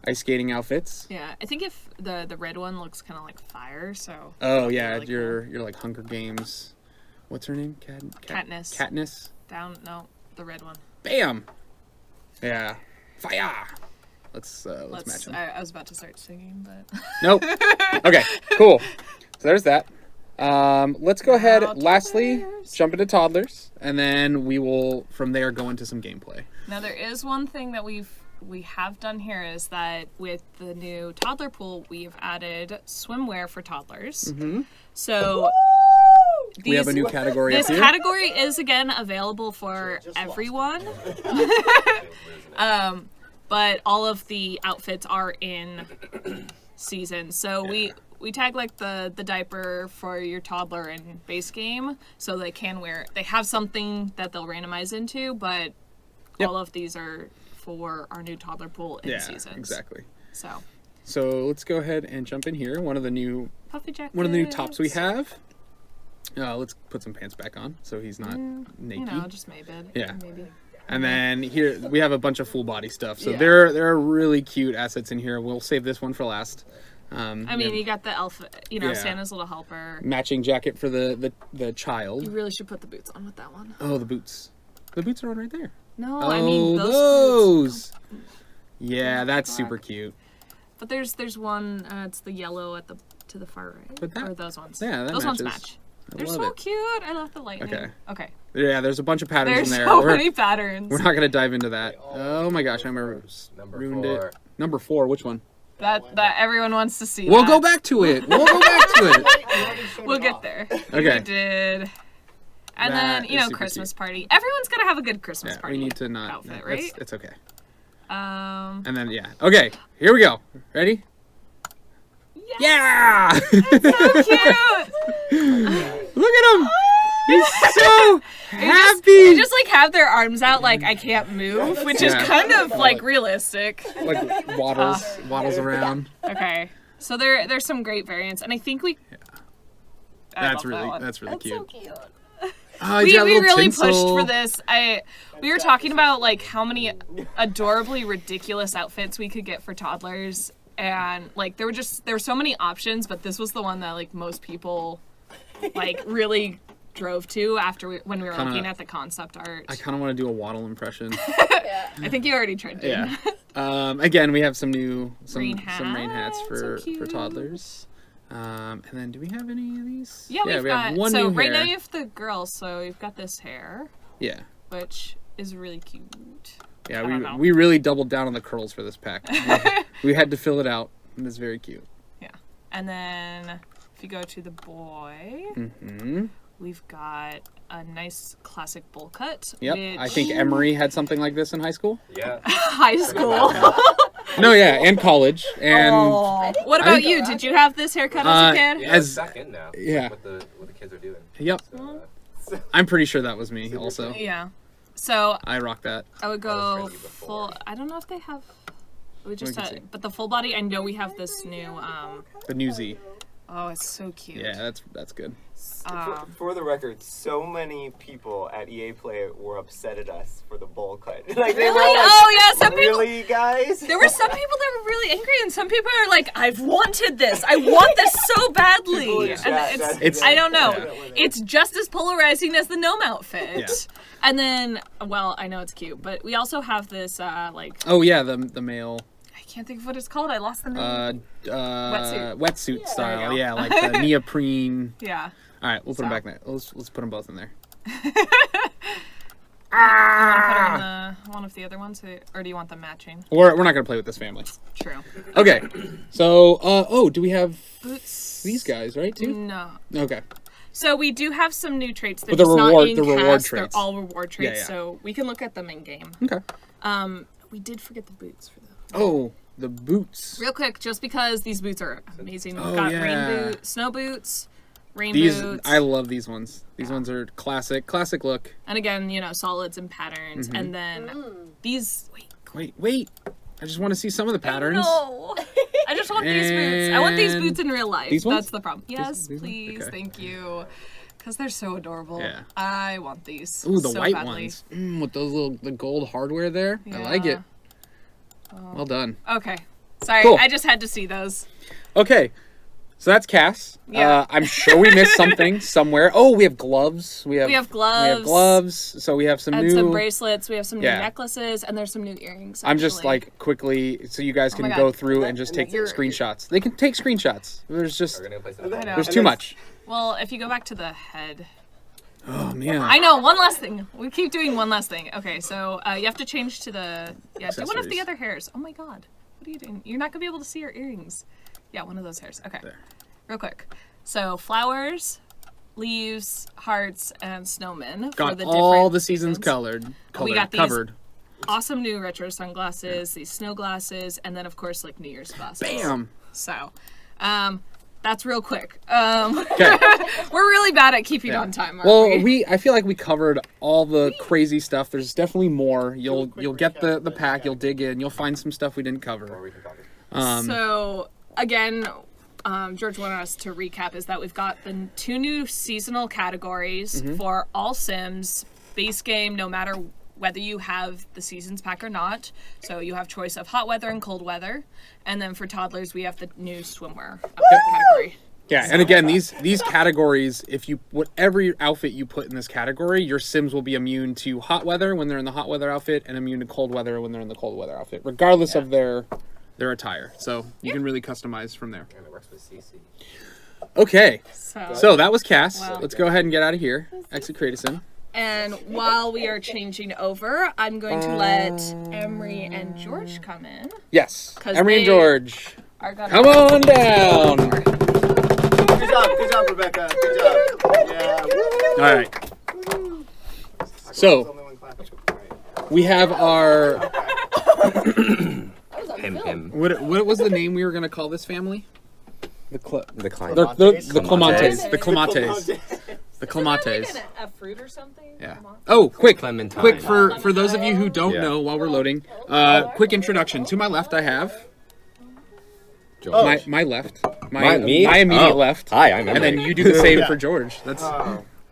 ice skating outfits. yeah, I think if the red one looks kind of like fire, so. Oh yeah, really you're like Hunger Games. What's her name? Katniss. Katniss. No, the red one. Bam. Yeah. Fire. Let's match them. I was about to start singing, but. Nope. Okay. Cool. So there's that. Let's go ahead. Lastly, jump into toddlers, and then we will from there go into some gameplay. Now there is one thing that we have done here is that with the new toddler pool, we've added swimwear for toddlers. Mm-hmm. So We have a new category This up here. category is again available for everyone. But all of the outfits are in season. So we tag like the diaper for your toddler in base game, so they can wear. They have something that they'll randomize into, but all of these are for our new toddler pool in seasons. Exactly. So let's go ahead and jump in here. One of the new tops we have. Let's put some pants back on so he's not naked. Just maybe. Yeah. Maybe. And then here we have a bunch of full body stuff. So there are really cute assets in here. We'll save this one for last. I mean, you got the elf, Santa's little helper. Matching jacket for the child. You really should put the boots on with that one. Oh, the boots. The boots are on right there. No, Oh, I mean those boots. Yeah, that's super cute. But there's one. It's the yellow to the far right. But that, or those ones. Yeah, those matches. ones match. I They're love so it. cute. I love the lightning. Okay. Yeah, there's a bunch of patterns There's in there. so many patterns. We're not gonna dive into that. Oh my gosh, I remember ruined it. Number 4. Which one? That everyone wants to see. We'll go back to it. We'll get there. Okay. We did. And That then, is super Christmas cute. party. Everyone's gonna have a good Christmas Yeah, party. we need to not. outfit, no, right? It's okay. And And then okay, here we go. Ready? yes! Yeah! So cute. Look at him. He's so happy. They just like have their arms out like I can't move, which is kind of like realistic. Like waddles around. Okay. So there's some great variants, and I think we. That's really cute. So cute. Oh, We really pushed for this. We were talking about like how many adorably ridiculous outfits we could get for toddlers and like there were so many options, but this was the one that like most people like really drove to when we were looking at the concept art. I kind of want to do a Waddle impression. Yeah. I think you already tried to. Yeah. Again, we have some Rain rain hats for cute. toddlers. And then do we have any of these? Yeah, we have got one so new right hair. now you have the girls, so you've got this hair, Yeah. which is really cute. Yeah, I don't know. we really doubled down on the curls for this pack. we had to fill it out, and it's very cute. Yeah. And then if you go to the boy, Mm-hmm. we've got a nice classic bowl cut. Yep. Which... I think Emery had something like this in high school. Yeah. high school. No, yeah, and college. And What about you? Did you have this haircut as a kid? Yeah, it's back in now. Yeah. What the kids are doing. Yep. So, I'm pretty sure that was me also. Yeah. So I rock that. I would I was go trying to get the full. I don't know if they have. We just can see. had, but the full body. I know we have this new. The new Z. Oh, it's so cute. Yeah, that's good. for the record, so many people at EA Play were upset at us for the bowl cut. Like they were Really? like, Oh yeah. Some people. really, guys? There were some people that were really angry, and some people are like, "I've wanted this. I want this so badly." People in And chat, it's that's- I don't know. Yeah. It's just as polarizing as the gnome outfit. Yeah. And then, well, I know it's cute, but we also have this like Oh yeah, the male I can't think of what it's called. I lost the name. wetsuit style. There you go. Yeah, like the neoprene. Yeah. All right, we'll put them So. back in there. Let's put them both in there. You want to put her in one of the other ones, or do you want them matching? We're not gonna play with this family. True. Okay, so do we have Boots. these guys right too? No. Okay. So we do have some new traits. They're But the just not reward- in the reward cast. traits. They're all reward traits, yeah. so we can look at them in game. Okay. We did forget the boots for them. Oh, the boots. Real quick, just because these boots are amazing. We've Oh, got yeah. snow boots, rain These boots. I love these ones. These ones are classic look. And again, solids and patterns. Mm-hmm. And then these. Wait. I just want to see some of the patterns. No. I just want these boots. I want these And boots in real life. these ones? That's the problem. Yes, these ones? please. Okay. Thank you. Because they're so adorable. Yeah. I want these. Ooh, the so white badly. ones. With those the gold hardware there. I like it. Well done. Okay. Sorry, Cool. I just had to see those. Okay. So that's Cass. Yeah. I'm sure we missed something somewhere. Oh, we have gloves. We have gloves. We have gloves. So we have some And new some bracelets. We have some new Yeah. necklaces, and there's some new earrings. I'm just actually. like quickly so you guys can my go God. through and just take screenshots. They can take screenshots. There's just We're gonna place it I know. there's too much. Well, if you go back to the head. Oh man. I know, one last thing. We keep doing one last thing. Okay, so you have to change to the... Yeah, do one of the Accessories. other hairs. Oh my god. What are you doing? You're not going to be able to see your earrings. Yeah, one of those hairs. Okay. There. Real quick. So, flowers, leaves, hearts, and snowmen. for Got the all different the seasons seasons. got these covered. Awesome new retro sunglasses, these snow glasses, and then, of course, like New Year's glasses. Bam. So, that's real quick. Okay. We're really bad at keeping on time, aren't Well, we? I feel like we covered all the crazy stuff. There's definitely more. You'll get the pack. You'll dig in. You'll find some stuff we didn't cover. So again, George wanted us to recap is that we've got the two new seasonal categories for all Sims base game, no matter whether you have the seasons pack or not. So you have choice of hot weather and cold weather, and then for toddlers we have the new swimwear category. Yeah, and again, these categories, if you whatever outfit you put in this category, your Sims will be immune to hot weather when they're in the hot weather outfit, and immune to cold weather when they're in the cold weather outfit, regardless of their attire. So you can really customize from there. And it works with CC. Okay, So so that was Cass. Wow. Let's go ahead and get out of here. Exit Kratos. and while we are changing over, I'm going to let Emery and George come in. Yes, 'Cause Emery and they- George, Are gonna come on down. Good job, Rebecca. Good job. Yeah. All right. So we have our Him. what was the name we were gonna call this family? The client. The Clemantes. The Clemantes. The Is Clemantes. it a fruit or something? Yeah. Oh, quick, Clementine. quick for those of you who don't Yeah. know while we're loading. Quick introduction. To my left, I have George. my left, my me? immediate Oh. left. Hi, I'm And then Emery. you do the same Yeah. for George. That's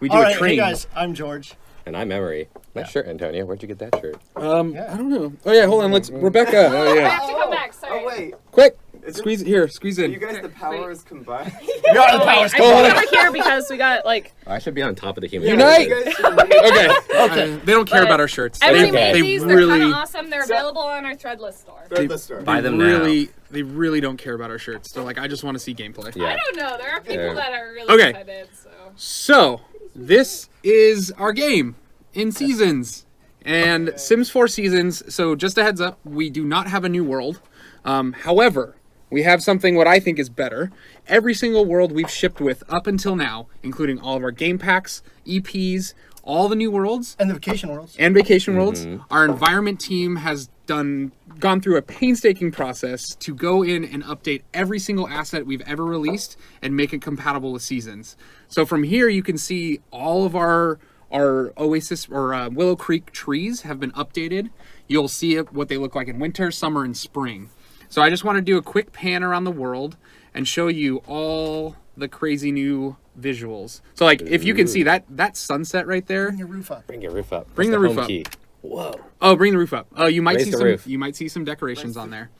we do All a right, train. hey guys, I'm George. And I'm Emery. Nice shirt, Antonio. Where'd you get that shirt? I don't know. Oh yeah, hold on. Let's Rebecca. Oh I yeah. have to come back. Sorry. Oh wait. Quick, Squeeze in. You guys, the powers combined. Yeah, the power's I put over here because we got like I should be on top of the human. Unite! You guys should make Okay. They don't care But about our shirts. Emily Okay. made They these. They're really- kind of awesome. They're available on our Threadless store. Threadless store. Buy them They really don't care about our shirts. They're like, I just want to see gameplay. Yeah. I don't know. There are people Yeah. that are really Okay. excited. So So, this is our game in Seasons. And Sims 4 Seasons, so just a heads up, we do not have a new world. However, we have something what I think is better. Every single world we've shipped with up until now, including all of our game packs, EPs, all the new worlds, And the vacation worlds. and vacation worlds, our environment team has gone through a painstaking process to go in and update every single asset we've ever released and make it compatible with Seasons. So from here you can see all of our Oasis or Willow Creek trees have been updated. You'll see what they look like in winter, summer, and spring. So I just want to do a quick pan around the world and show you all the crazy new visuals. So like if you can see that sunset right there. Bring your roof up. Bring your roof up. Bring That's the roof home up. Key. Whoa. Oh, bring the roof up. Oh, you might Raise see the some. roof. You might see some decorations on there.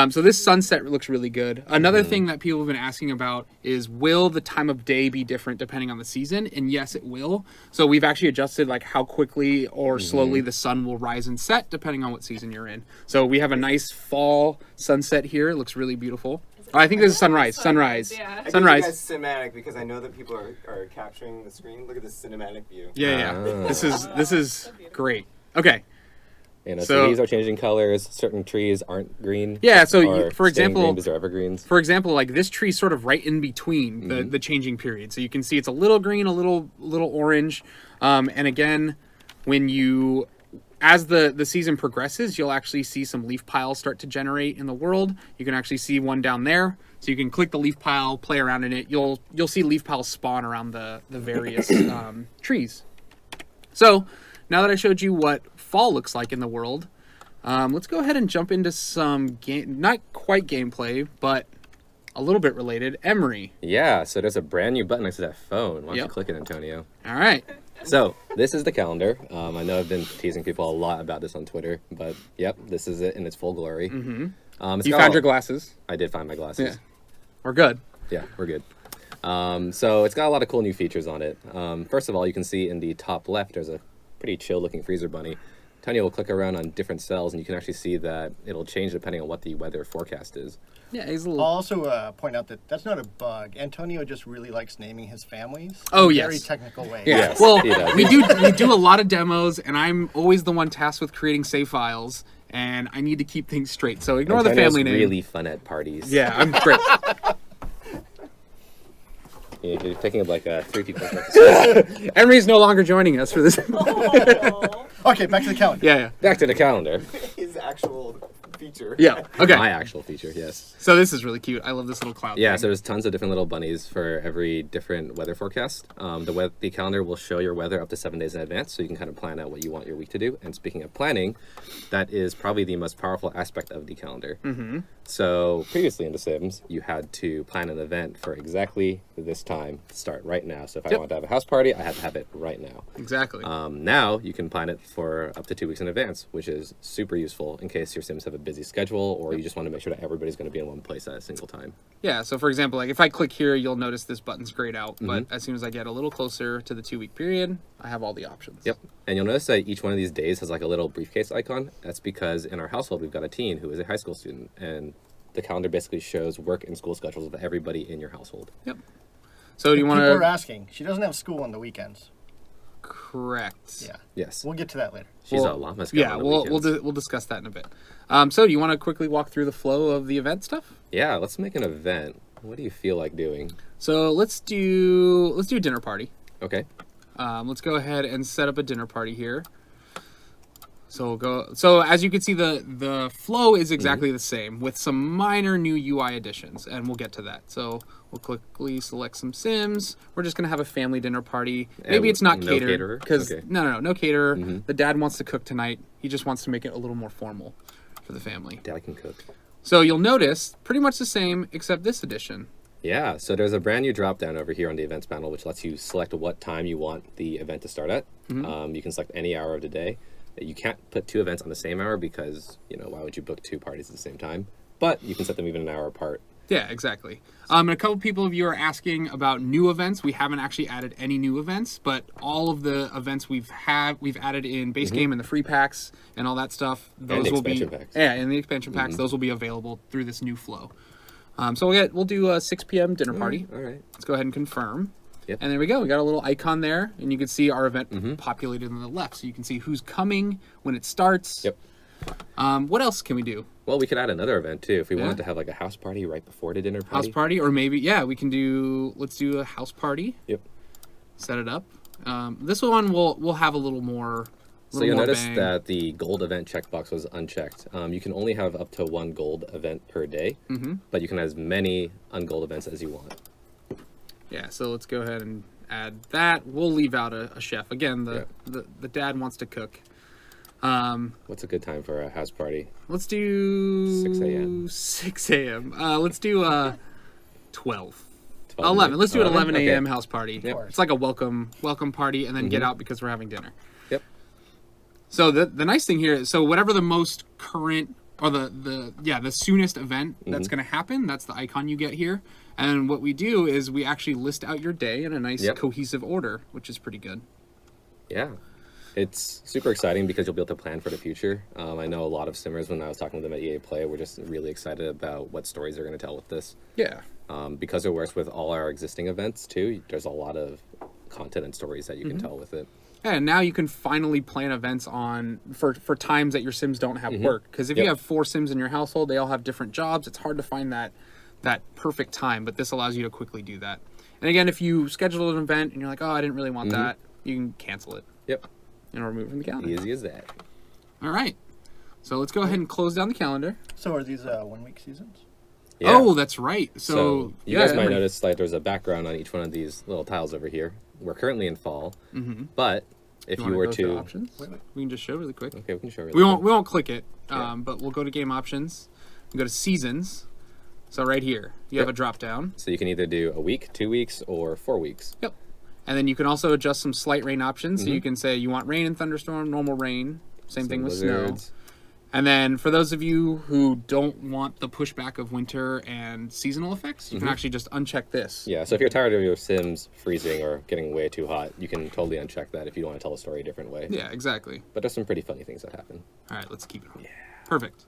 So this sunset looks really good. Another thing that people have been asking about is, will the time of day be different depending on the season? And yes, it will. So we've actually adjusted like how quickly or slowly the sun will rise and set depending on what season you're in. So we have a nice fall sunset here. It looks really beautiful. Oh, I think this is sunrise. Sunrise. Yeah. I Sunrise. give you guys cinematic because I know that people are capturing the screen. Look at this cinematic view. Yeah. Ah. This is great. Okay. You know, So- so these are changing colors. Certain trees aren't green. Yeah, so or for staying example- green because they're evergreens. For example, like this tree's sort of right in between the changing period. So you can see it's a little green, a little orange. And again, as the season progresses, you'll actually see some leaf piles start to generate in the world. You can actually see one down there. So you can click the leaf pile, play around in it. You'll see leaf piles spawn around the various trees. So now that I showed you what fall looks like in the world, let's go ahead and jump into some not quite gameplay, but a little bit related. Emery. Yeah, so there's a brand new button next to that phone. Why don't Yep. you click it, Antonio? All right. So this is the calendar. I know I've been teasing people a lot about this on Twitter, but yep, this is it in its full glory. It's You got found all- your glasses. I did find my glasses. Yeah. We're good. Yeah, we're good. So it's got a lot of cool new features on it. First of all, you can see in the top left, there's a pretty chill looking freezer bunny. Tanya will click around on different cells and you can actually see that it'll change depending on what the weather forecast is. Yeah, he's a I'll little. also point out that that's not a bug. Antonio just really likes naming his families. Oh, in yes. Very technical ways. Yeah. Yes, Well, he does. we do a lot of demos, and I'm always the one tasked with creating save files, and I need to keep things straight. So ignore the Antonio's family name. really fun at parties. Yeah, I'm great. You're taking up like 3 people. Emery's no longer joining us for this. Okay, back to the calendar. Yeah. Back to the calendar. His actual feature. Yeah. Okay. My actual feature, yes. So this is really cute. I love this little cloud. Yeah, thing. so there's tons of different little bunnies for every different weather forecast. The calendar will show your weather up to 7 days in advance, so you can kind of plan out what you want your week to do. And speaking of planning, that is probably the most powerful aspect of the calendar. Mm-hmm. So previously in The Sims, you had to plan an event for exactly this time to start right now. So if I Yep. wanted to have a house party, I had to have it right now. Exactly. Now you can plan it for up to 2 weeks in advance, which is super useful in case your Sims have a busy schedule or you just want to make sure that everybody's going to be in one place at a single time. Yeah, so for example, like if I click here, you'll notice this button's grayed out, but as soon as I get a little closer to the 2-week period, I have all the options. Yep. And you'll notice that each one of these days has like a little briefcase icon. That's because in our household, we've got a teen who is a high school student, and the calendar basically shows work and school schedules of everybody in your household. Yep. So do you want People are to... asking. She doesn't have school on the weekends. Correct. Yeah. Yes. We'll get to that later. She's Well, a llama scout Yeah, on the we'll weekends. we'll discuss that in a bit. So do you want to quickly walk through the flow of the event stuff? Yeah, let's make an event. What do you feel like doing? So let's do a dinner party. Okay. Let's go ahead and set up a dinner party here. So we'll go. So as you can see, the flow is exactly the same with some minor new UI additions, and we'll get to that. So we'll quickly select some Sims. We're just gonna have a family dinner party. Maybe it's not no catered caterer? because Okay. no caterer. The dad wants to cook tonight. He just wants to make it a little more formal for the family. Dad can cook. So you'll notice pretty much the same except this edition. Yeah, so there's a brand new drop down over here on the events panel, which lets you select what time you want the event to start at. You can select any hour of the day. You can't put 2 events on the same hour because, why would you book 2 parties at the same time? but you can set them even an hour apart. Yeah, exactly. And a couple people of you are asking about new events. We haven't actually added any new events, but all of the events we've added in base game and the free packs and all that stuff. Those will be packs. Yeah, and the expansion packs. Those will be available through this new flow. So we'll do a 6 p.m. dinner party. All right. Let's go ahead and confirm. Yep. And there we go. We got a little icon there, and you can see our event populated on the left, so you can see who's coming when it starts. Yep. What else can we do? Well, we could add another event too if we wanted to have like a house party right before the dinner party. House party, or maybe we can do. Let's do a house party. Yep. Set it up. This one we'll have a little more. So you'll notice that the gold event checkbox was unchecked. You can only have up to 1 gold event per day, but you can have as many ungold events as you want. Yeah, so let's go ahead and add that. We'll leave out a chef. Again, the dad wants to cook. What's a good time for a house party? Let's do 6 a.m. 6 a.m. Let's do 12. 12 11. Let's do an 11 Okay. a.m. house party. Yep. It's like a welcome party, and then get out because we're having dinner. Yep. So the nice thing here is, so whatever the most current or the soonest event that's going to happen, that's the icon you get here. And what we do is we actually list out your day in a nice cohesive order, which is pretty good. Yeah. It's super exciting because you'll be able to plan for the future. I know a lot of simmers, when I was talking with them at EA Play, were just really excited about what stories they're going to tell with this. Yeah. Because it works with all our existing events too, there's a lot of content and stories that you can tell with it. Yeah, and now you can finally plan events for times that your Sims don't have work. Because if you have 4 Sims in your household, they all have different jobs. It's hard to find that perfect time, but this allows you to quickly do that. And again, if you schedule an event and you're like, oh, I didn't really want that, you can cancel it. Yep. And remove it from the calendar. Easy as that. All right. So let's go ahead and close down the calendar. So are these 1-week seasons? Yeah. Oh, that's right. So you guys might notice like there's a background on each one of these little tiles over here. We're currently in fall, but if you were to options, we can just show really quick. Okay, we can show really We quick. won't click it, but we'll go to game options and go to seasons. So right here, you have a drop down. So you can either do a week, 2 weeks, or 4 weeks. Yep. And then you can also adjust some slight rain options. So you can say you want rain and thunderstorm, normal rain. Same thing with snow. And then for those of you who don't want the pushback of winter and seasonal effects, you can actually just uncheck this. Yeah, so if you're tired of your Sims freezing or getting way too hot, you can totally uncheck that if you want to tell a story a different way. Yeah, exactly. But there's some pretty funny things that happen. All right, let's keep it on. Yeah. Perfect.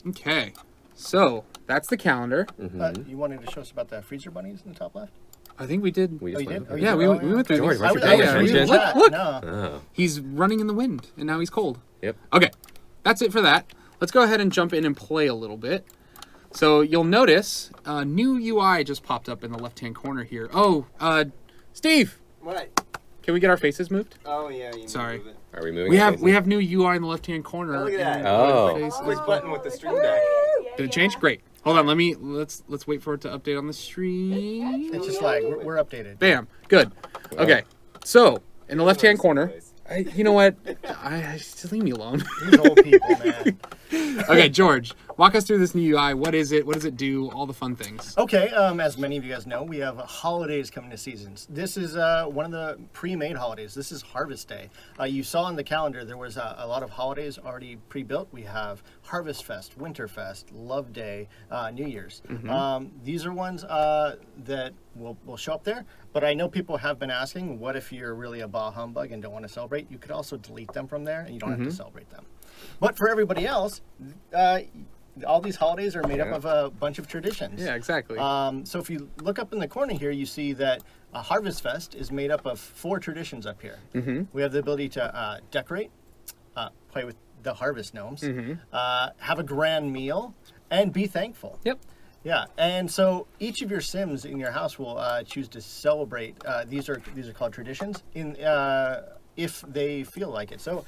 Okay. So that's the calendar. You wanted to show us about the freezer bunnies in the top left? I think we did. We Oh, just you did? went- Oh, you Yeah, did? we Oh, went through George, these. why'd you I do was that? reading Look, that. look. No. Oh, He's running in the wind, and now he's cold. yep. Okay, that's it for that. Let's go ahead and jump in and play a little bit. So you'll notice a new UI just popped up in the left-hand corner here. Oh, Steve, What? can we get our faces moved? Oh yeah. You Sorry. move it. Are we moving? We our have faces? new UI in the left-hand corner. Oh, look at that. and Oh. faces. Quick button with the stream deck. Did it change? Great. Hold on. Let's wait for it to update on the stream. It's just like we're updated. Bam. Good. Okay. So in the left-hand corner, you know what? Just leave me alone. These old people, man. Okay, George, walk us through this new UI. What is it? What does it do? All the fun things. Okay, as many of you guys know, we have holidays coming to seasons. This is one of the pre-made holidays. This is Harvest Day. You saw in the calendar there was a lot of holidays already pre-built. We have Harvest Fest, Winter Fest, Love Day, New Year's. These are ones that will show up there. But I know people have been asking, what if you're really a bah humbug and don't want to celebrate? You could also delete them from there, and you don't have to celebrate them. But for everybody else, all these holidays are made up of a bunch of traditions. Yeah, exactly. So if you look up in the corner here, you see that Harvest Fest is made up of 4 traditions up here. We have the ability to decorate, play with the harvest gnomes, have a grand meal, and be thankful. Yep. Yeah, and so each of your Sims in your house will choose to celebrate. These are called traditions if they feel like it. So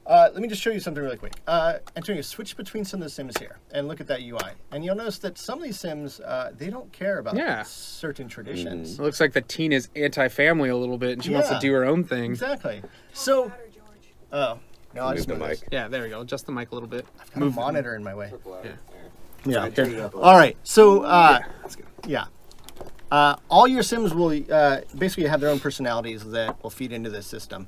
let me just show you something really quick. Antonio, switch between some of the Sims here and look at that UI. And you'll notice that some of these Sims, they don't care about certain traditions. It looks like the teen is anti-family a little bit, and she wants to do her own thing. Exactly. So, oh, no, I'll just Move move the this. mic. Yeah, there we go. Adjust the mic a little bit. I've got a monitor in my way. Yeah. Yeah. Turn it up a little. All right. So, yeah. All your Sims will basically have their own personalities that will feed into this system.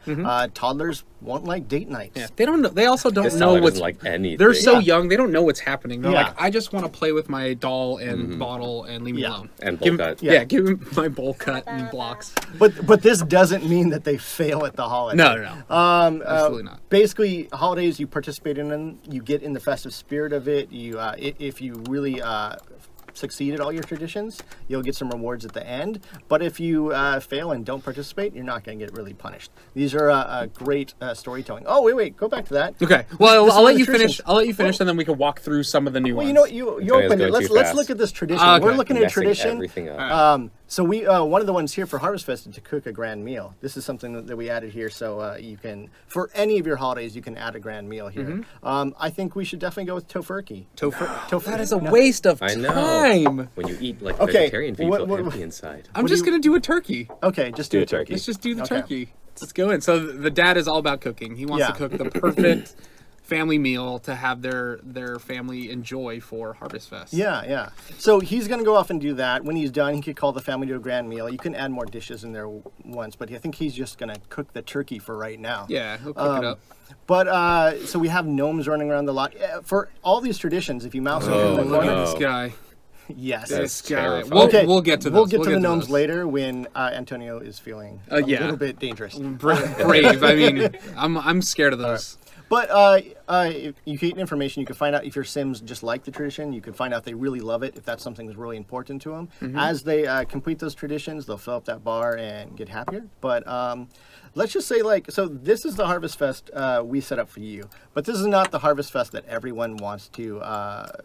Toddlers won't like date nights. Yeah, they don't know. They also don't This know toddler what's doesn't like anything. They're so Yeah. young. They don't know what's happening. They're Yeah. like, I just want to play with my doll and bottle and leave me Yeah. alone. And Give bowl him- cut. Yeah, give him my bowl cut and blocks. But this doesn't mean that they fail at the holiday. No. Absolutely not. Basically, holidays you participate in them, you get in the festive spirit of it. You, if you really succeed at all your traditions, you'll get some rewards at the end. But if you fail and don't participate, you're not going to get really punished. These are great storytelling. Oh, wait, go back to that. Okay. Well, This is I'll one let of you the finish. traditions. I'll let you finish, and then we can walk through some of the new Well, ones. you know what? You Antonio's opened it. going too Let's fast. look at this tradition. Okay. We're looking at a Messing tradition. everything up. So we one of the ones here for Harvest Fest is to cook a grand meal. This is something that we added here, so you can, for any of your holidays, you can add a grand meal here. I think we should definitely go with tofurkey. That is a waste of I know. time. When you eat like Okay, vegetarian food, you what- feel empty inside. I'm just gonna do a turkey. Okay, just do Do a a turkey. turkey. Let's just do the Okay. turkey. Let's go in. So the dad is all about cooking. He wants Yeah. to cook the perfect family meal to have their family enjoy for Harvest Fest. Yeah. So he's going to go off and do that. When he's done, he could call the family to a grand meal. You can add more dishes in there once, but I think he's just going to cook the turkey for right now. Yeah, he'll cook it up. But so we have gnomes running around the lot. For all these traditions, if you mouse over in the Look corner, at this guy. yes. This guy. terrifying. We'll get to those. We'll get to the gnomes those. later when Antonio is feeling Yeah. a little bit dangerous. Brave. I mean, I'm scared of those. But if you get information, you can find out if your Sims just like the tradition. You can find out if they really love it, if that's something that's really important to them. As they complete those traditions, they'll fill up that bar and get happier. But let's just say, so this is the Harvest Fest we set up for you. But this is not the Harvest Fest that everyone wants to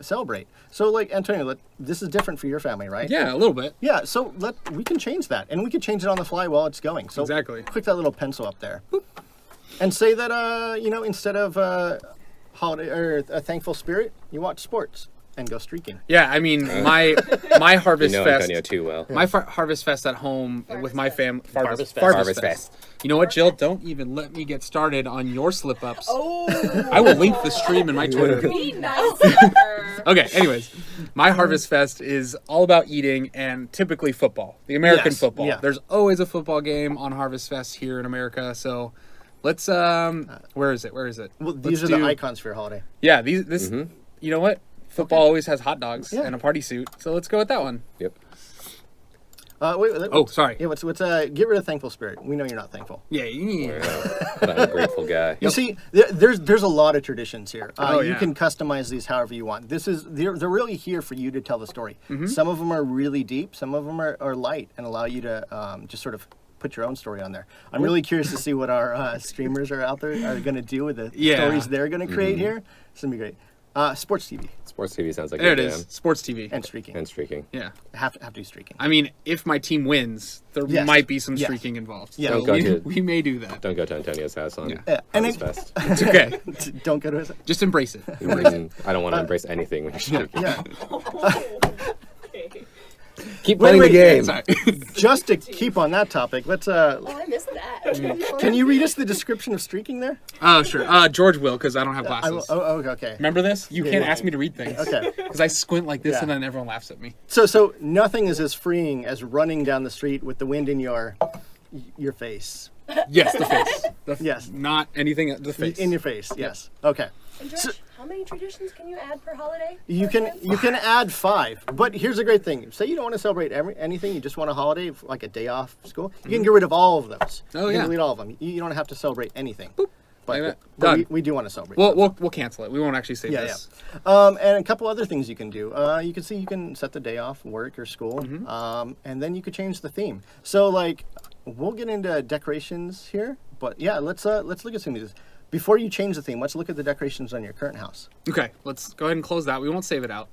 celebrate. So, Antonio, this is different for your family, right? Yeah, a little bit. Yeah, so we can change that. And we can change it on the fly while it's going. So Exactly. click that little pencil up there. Boop. And say that, instead of holiday or a thankful spirit, you watch sports and go streaking. Yeah, I mean, my You Harvest know Fest. Antonio too well. My Harvest Fest at home with my family. Harvest Fest. Harvest Fest. You know what, Jill? Don't even let me get started on your slip ups. Oh, I will link the stream in my Twitter. be nice. Okay, anyways, my Harvest Fest is all about eating and typically football, the American Yes, football. yeah. There's always a football game on Harvest Fest here in America. So let's, where is it? Well, these Let's are do- the icons for your holiday. Yeah, you know what? Football always has hot dogs Yeah. and a party suit. So let's go with that one. Yep. Wait. Oh, sorry. Yeah, what's get rid of thankful spirit. We know you're not thankful. Yeah. What an ungrateful guy. You see, there's a lot of traditions here. You yeah. can customize these however you want. They're really here for you to tell the story. Mm-hmm. Some of them are really deep. Some of them are light and allow you to just sort of put your own story on there. I'm really curious to see what our streamers are out there are going to do with the Yeah. stories they're going to create here. It's going to be great. Sports TV Sports TV sounds like There a it jam. is. Sports TV. and streaking. And streaking. Yeah. Have to do streaking. I mean, if my team wins, there Yes. might be some Yes. streaking involved. Yeah. So Don't go to- we may do that. Don't go to Antonio's house on Yeah. And Harvest Fest. It's okay. don't go to his. Just embrace it. I don't want to embrace anything when you're streaking. Yeah. Keep Wait, playing the game. Sorry. Just to keep on that topic, let's. Oh, I missed that. Can you read us the description of streaking there? Oh, sure. George will, because I don't have I will, glasses. okay. Remember this? You Yeah, can't yeah. ask me to read things. Okay. Because I squint like this Yeah. and then everyone laughs at me. So nothing is as freeing as running down the street with the wind in your face. Yes, the face. Yes. Not anything. The face. In your face. Yes. Okay. And George, how many traditions can you add per holiday? You can add 5, but here's a great thing. Say you don't want to celebrate anything, you just want a holiday like a day off school. You can get rid of all of those. Oh, you yeah. can delete all of them. You don't have to celebrate anything. Like But, that. but Done. we do want to celebrate. We'll cancel it. We won't actually save Yeah, this. and a couple other things you can do. You can set the day off work or school, Mm-hmm. and then you could change the theme. So we'll get into decorations here, but yeah, let's look at some of these. Before you change the theme, let's look at the decorations on your current house. Okay, let's go ahead and close that. We won't save it out.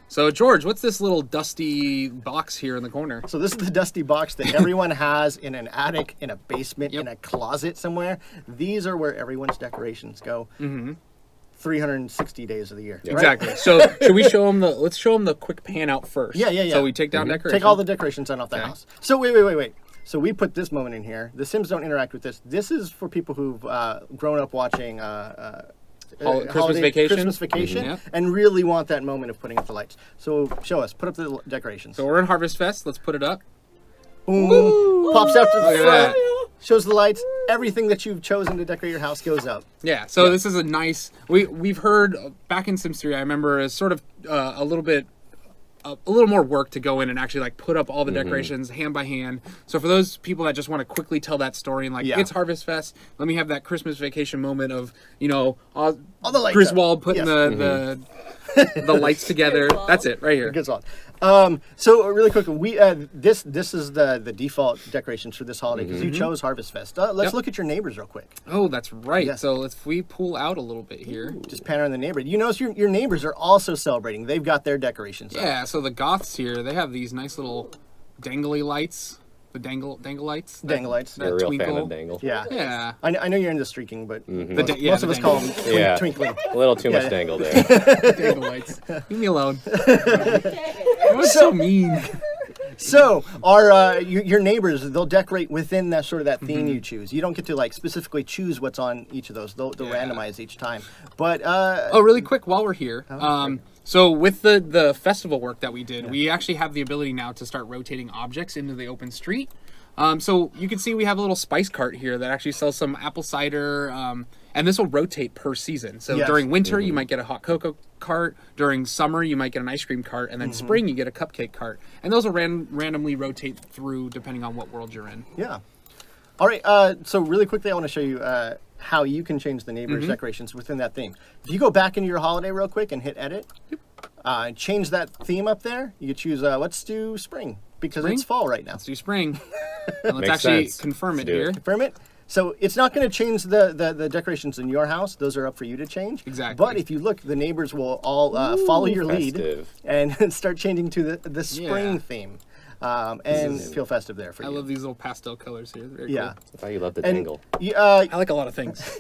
So, George, what's this little dusty box here in the corner? So this is the dusty box that everyone has in an attic, in a basement, Yep. in a closet somewhere. These are where everyone's decorations go. 360 days of the year. right? Exactly. So, should we show them let's show them the quick pan out first. Yeah. So we take down decorations. Take all the decorations out of the Okay. house. So wait. So we put this moment in here. The Sims don't interact with this. This is for people who've grown up watching Christmas Vacation? Christmas Vacation, Yep. and really want that moment of putting up the lights. So show us. Put up the decorations. So we're in Harvest Fest. Let's put it up. Boom. Pops out to the Look at front. that. Shows the lights. Everything that you've chosen to decorate your house goes up. Yeah, so this is a nice. We've heard back in Sims 3. I remember is sort of a little more work to go in and actually like put up all the decorations hand by hand. So for those people that just want to quickly tell that story and like it's Harvest Fest, let me have that Christmas vacation moment of all the lights Griswold up. putting Yes. the lights together. Griswold. That's it right here. Good song. So really quick, we this is the default decorations for this holiday because you chose Harvest Fest. Let's look at your neighbors real quick. Oh, that's right. Yes. So if we pull out a little bit here. Just pan around the neighborhood. You notice your neighbors are also celebrating. They've got their decorations. up. Yeah, so the goths here, they have these nice little dangly lights. The dangle lights. Dangle lights. That You're a real twinkle. fan of dangle. Yeah. Yeah. I know you're into streaking, but The da- yeah, most the of us dangle. call them Yeah. twinkling. A little too much Yeah. dangle there. Dangle lights. Leave me alone. That was so mean. So our your neighbors, they'll decorate within that sort of that theme you choose. You don't get to like specifically choose what's on each of those. They'll Yeah. randomize each time. But Oh, really quick while we're here. So with the festival work that we did, we actually have the ability now to start rotating objects into the open street. So you can see we have a little spice cart here that actually sells some apple cider, and this will rotate per season. So Yes. during winter, you might get a hot cocoa cart. During summer, you might get an ice cream cart. And then spring, you get a cupcake cart. And those will randomly rotate through depending on what world you're in. yeah. All right. So really quickly, I want to show you how you can change the neighbors' decorations within that theme. If you go back into your holiday real quick and hit edit, change that theme up there. You could choose. Let's do spring because Spring? it's fall right now. Let's do spring. And let's Makes actually sense. confirm Let's it do it. here. Confirm it. So it's not going to change the decorations in your house. Those are up for you to change. Exactly. But if you look, the neighbors will all follow your lead festive. and start changing to the spring Yeah. theme, and feel festive there for I you. love these little pastel colors here. Very Yeah. cool. I thought you loved the And dangle. I like a lot of things.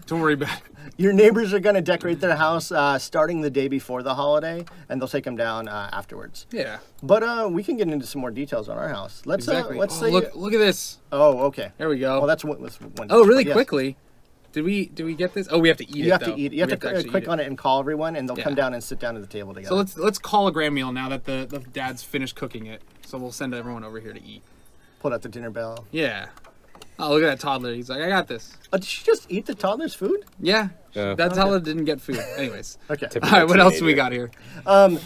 Don't worry about it. your neighbors are going to decorate their house starting the day before the holiday, and they'll take them down afterwards. Yeah, But we can get into some more details on our house. Let's exactly. let's Oh, say. look at this. Oh, okay. There we go. Well, that's one. Oh, really yes. quickly. Did we get this? Oh, we have to eat it. You have though. to eat. You have to actually click eat on it and call everyone, and they'll come Yeah. down and sit down at the table together. So let's call a grand meal now that the dad's finished cooking it. So we'll send everyone over here to eat. pull out the dinner bell. Yeah. Oh, look at that toddler. He's like, I got this. Oh, did she just eat the toddler's food? Yeah. Yeah. That toddler didn't get food. Anyways. Okay. All right. What else do we got here?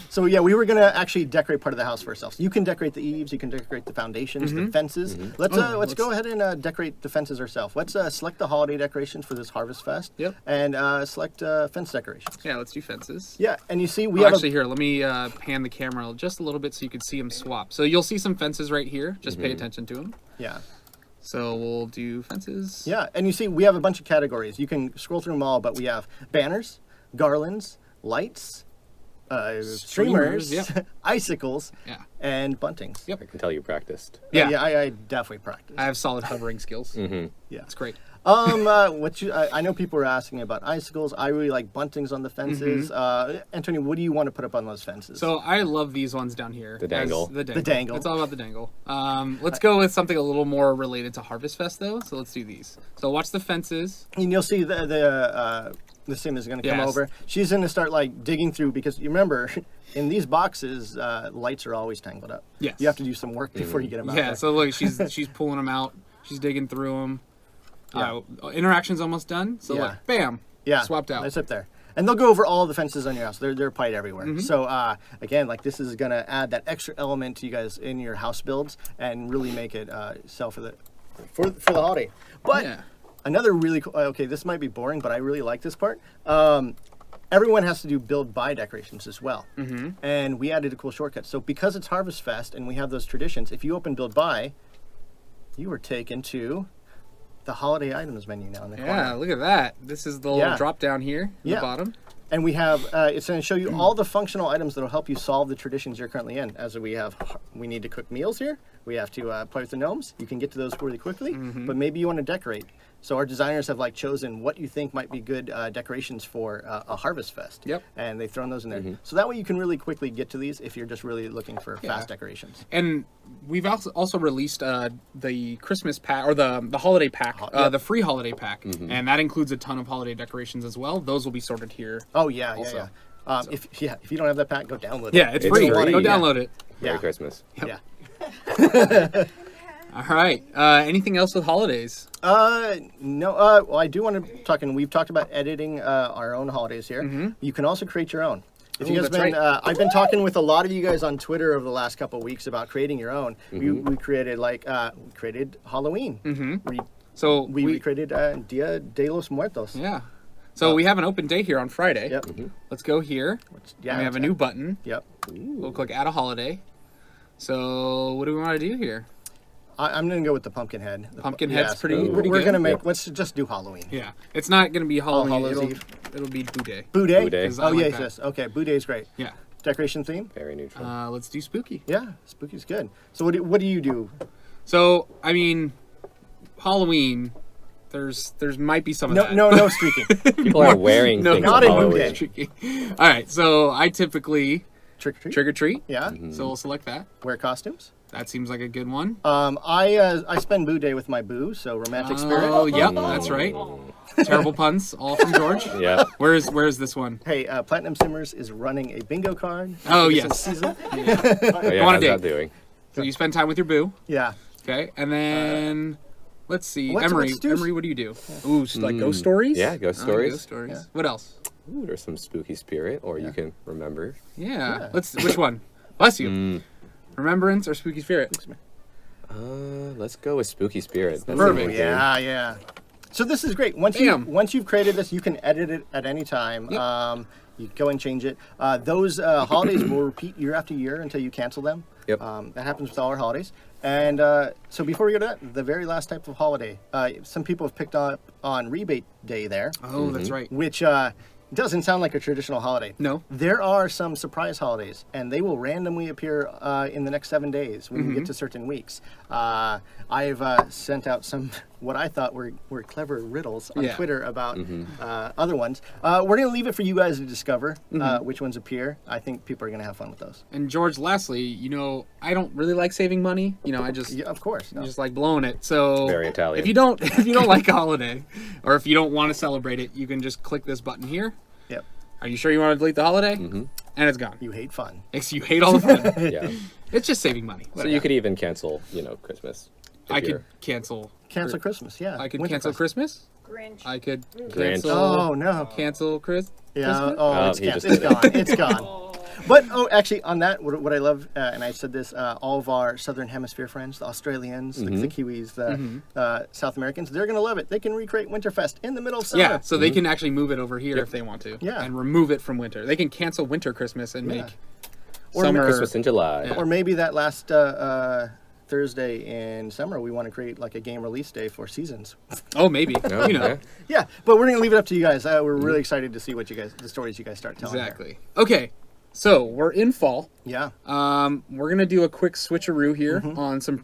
So yeah, we were gonna actually decorate part of the house for ourselves. You can decorate the eaves, you can decorate the foundations, the fences. Let's let's- go ahead and decorate the fences ourselves. Let's select the holiday decorations for this Harvest Fest. Yep. And select fence decorations. Yeah. Let's do fences. Yeah, and you see we Oh, have actually, here, let me pan the camera just a little bit so you can see them swap. So you'll see some fences right here. Just pay attention to them. yeah. So we'll do fences. Yeah, and you see we have a bunch of categories. You can scroll through them all, but we have banners, garlands, lights, streamers, yep. icicles, Yeah. and buntings. Yep. I can tell you practiced. Yeah. Yeah, I definitely practice. I have solid hovering skills. Yeah. It's great. I know people were asking about icicles. I really like buntings on the fences. Anthony, what do you want to put up on those fences? So I love these ones down here. The dangle. The dangle. The dangle. It's all about the dangle. Let's go with something a little more related to Harvest Fest, though. So let's do these. So watch the fences. and you'll see the sim is going to come Yes. over. She's going to start like digging through because you remember in these boxes, lights are always tangled up. Yes. You have to do some work before you get them out Yeah. there. So look, she's pulling them out. She's digging through them. Yeah. Interaction's almost done. So Yeah. look, bam. Yeah, Swapped out. It's up there. And they'll go over all the fences on your house. They're pied everywhere. Mm-hmm. So again, like this is gonna add that extra element to you guys in your house builds and really make it sell for the holiday. But Yeah. another really cool. Okay, this might be boring, but I really like this part. Everyone has to do build buy decorations as well. Mm-hmm. And we added a cool shortcut. So because it's Harvest Fest and we have those traditions, if you open build buy, you were taken to the holiday items menu now in the corner. Yeah. Look at that. This is the little Yeah. drop down here at Yeah. the bottom. And we have, it's going to show you all the functional items that will help you solve the traditions you're currently in. As we need to cook meals here. We have to play with the gnomes. You can get to those really quickly, but maybe you want to decorate. So our designers have like chosen what you think might be good decorations for a Harvest Fest. Yep. And they've thrown those in there. So that way you can really quickly get to these if you're just really looking for fast decorations. And we've also released the Christmas pack or the holiday pack, the free holiday pack, and that includes a ton of holiday decorations as well. Those will be sorted here. Oh yeah, Also. yeah. If you don't have that pack, go download it. Yeah, it's It's free. free. Go Yeah. download it. Merry Yeah. Christmas. Yeah. All right. Anything else with holidays? No. Well, I do want to talk, and we've talked about editing our own holidays here. You can also create your own. If you Ooh, guys that's been, right. I've been talking with a lot of you guys on Twitter over the last couple of weeks about creating your own. We created we created Halloween. So We created Dia de los Muertos. yeah. So we have an open day here on Friday. Yep. Let's go here. Yeah. And we have a new button. Yep. We'll click Add a Holiday. So what do we want to do here? I'm gonna go with the pumpkin head. Pumpkinhead's pretty We're good. gonna make. Let's just do Halloween. Yeah. It's not going to be Halloween. Hallows Eve. It'll be Boo Day. Boo Day. Boo Day. Because I Oh like yes, that. yes. Okay, Boo Day is great. Yeah. Decoration theme. Very neutral. Let's do Spooky. Yeah, spooky's good. So what do you do? So, I mean, Halloween, there's might be some of that. No streaking. People are wearing No, things not on in Boo Halloween. Day. Tricky. All right, so I typically Trick or treat. trick or treat. Yeah. So we'll select that. Wear costumes. That seems like a good one. I spend Boo Day with my boo, so romantic spirit. Oh, yep, that's right. Terrible puns, all from George. Yeah. Where's this one? Hey, Platinum Simmers is running a bingo card. Oh, This yes. season. Oh, yeah. Go on a How's date. that doing? So you spend time with your boo. Yeah. Okay, and then let's see, Let's Emery. do- Emery, what do you do? Ooh, just like ghost stories. Yeah, ghost Oh, stories. ghost stories. Yeah. What else? Ooh, there's some spooky spirit, or you can remember. Yeah. Which one? Bless you. Remembrance or spooky spirit? Let's go with spooky spirit. That's Perfect. the main thing. Yeah. So this is great. Once you've created this, you can edit it at any time. Yep. You go and change it. Those holidays will repeat year after year until you cancel them. Yep. That happens with all our holidays. And so before we go to that, the very last type of holiday, some people have picked up on rebate day there, Oh, that's right. which doesn't sound like a traditional holiday. No. There are some surprise holidays, and they will randomly appear in the next 7 days when we get to certain weeks. I've sent out some what I thought were clever riddles on Yeah. Twitter about other ones. We're going to leave it for you guys to discover which ones appear. I think people are going to have fun with those. And George, lastly, I don't really like saving money. I just Yeah, of course. No. just like blowing it. So Very Italian. If you don't like a holiday, or if you don't want to celebrate it, you can just click this button here. Yep. Are you sure you want to delete the holiday? And it's gone. You hate fun. You hate all the fun. Yeah. It's just saving money. So you could even cancel, Christmas. if I could you're- cancel. Cancel Christmas, yeah. I could Winter cancel Christmas. Christmas. Grinch. I could Grinch. cancel. Oh, no. Cancel Chris. Yeah. Christmas? Oh, it's he gone. just It's did it. gone. It's gone. But actually, on that, what I love, and I said this, all of our Southern Hemisphere friends, the Australians, the Kiwis, the South Americans, they're gonna love it. They can recreate Winterfest in the middle of summer. Yeah, so they can actually move it over here if they want to. Yeah. And remove it from winter. They can cancel winter Christmas and make Or summer. Christmas in July. Yeah. Or maybe that last Thursday in summer, we want to create like a game release day for Seasons. Oh, maybe. Oh, yeah. Yeah, but we're gonna leave it up to you guys. We're really excited to see the stories you guys start telling. here. Exactly. Okay, so we're in fall. Yeah. We're gonna do a quick switcheroo here on some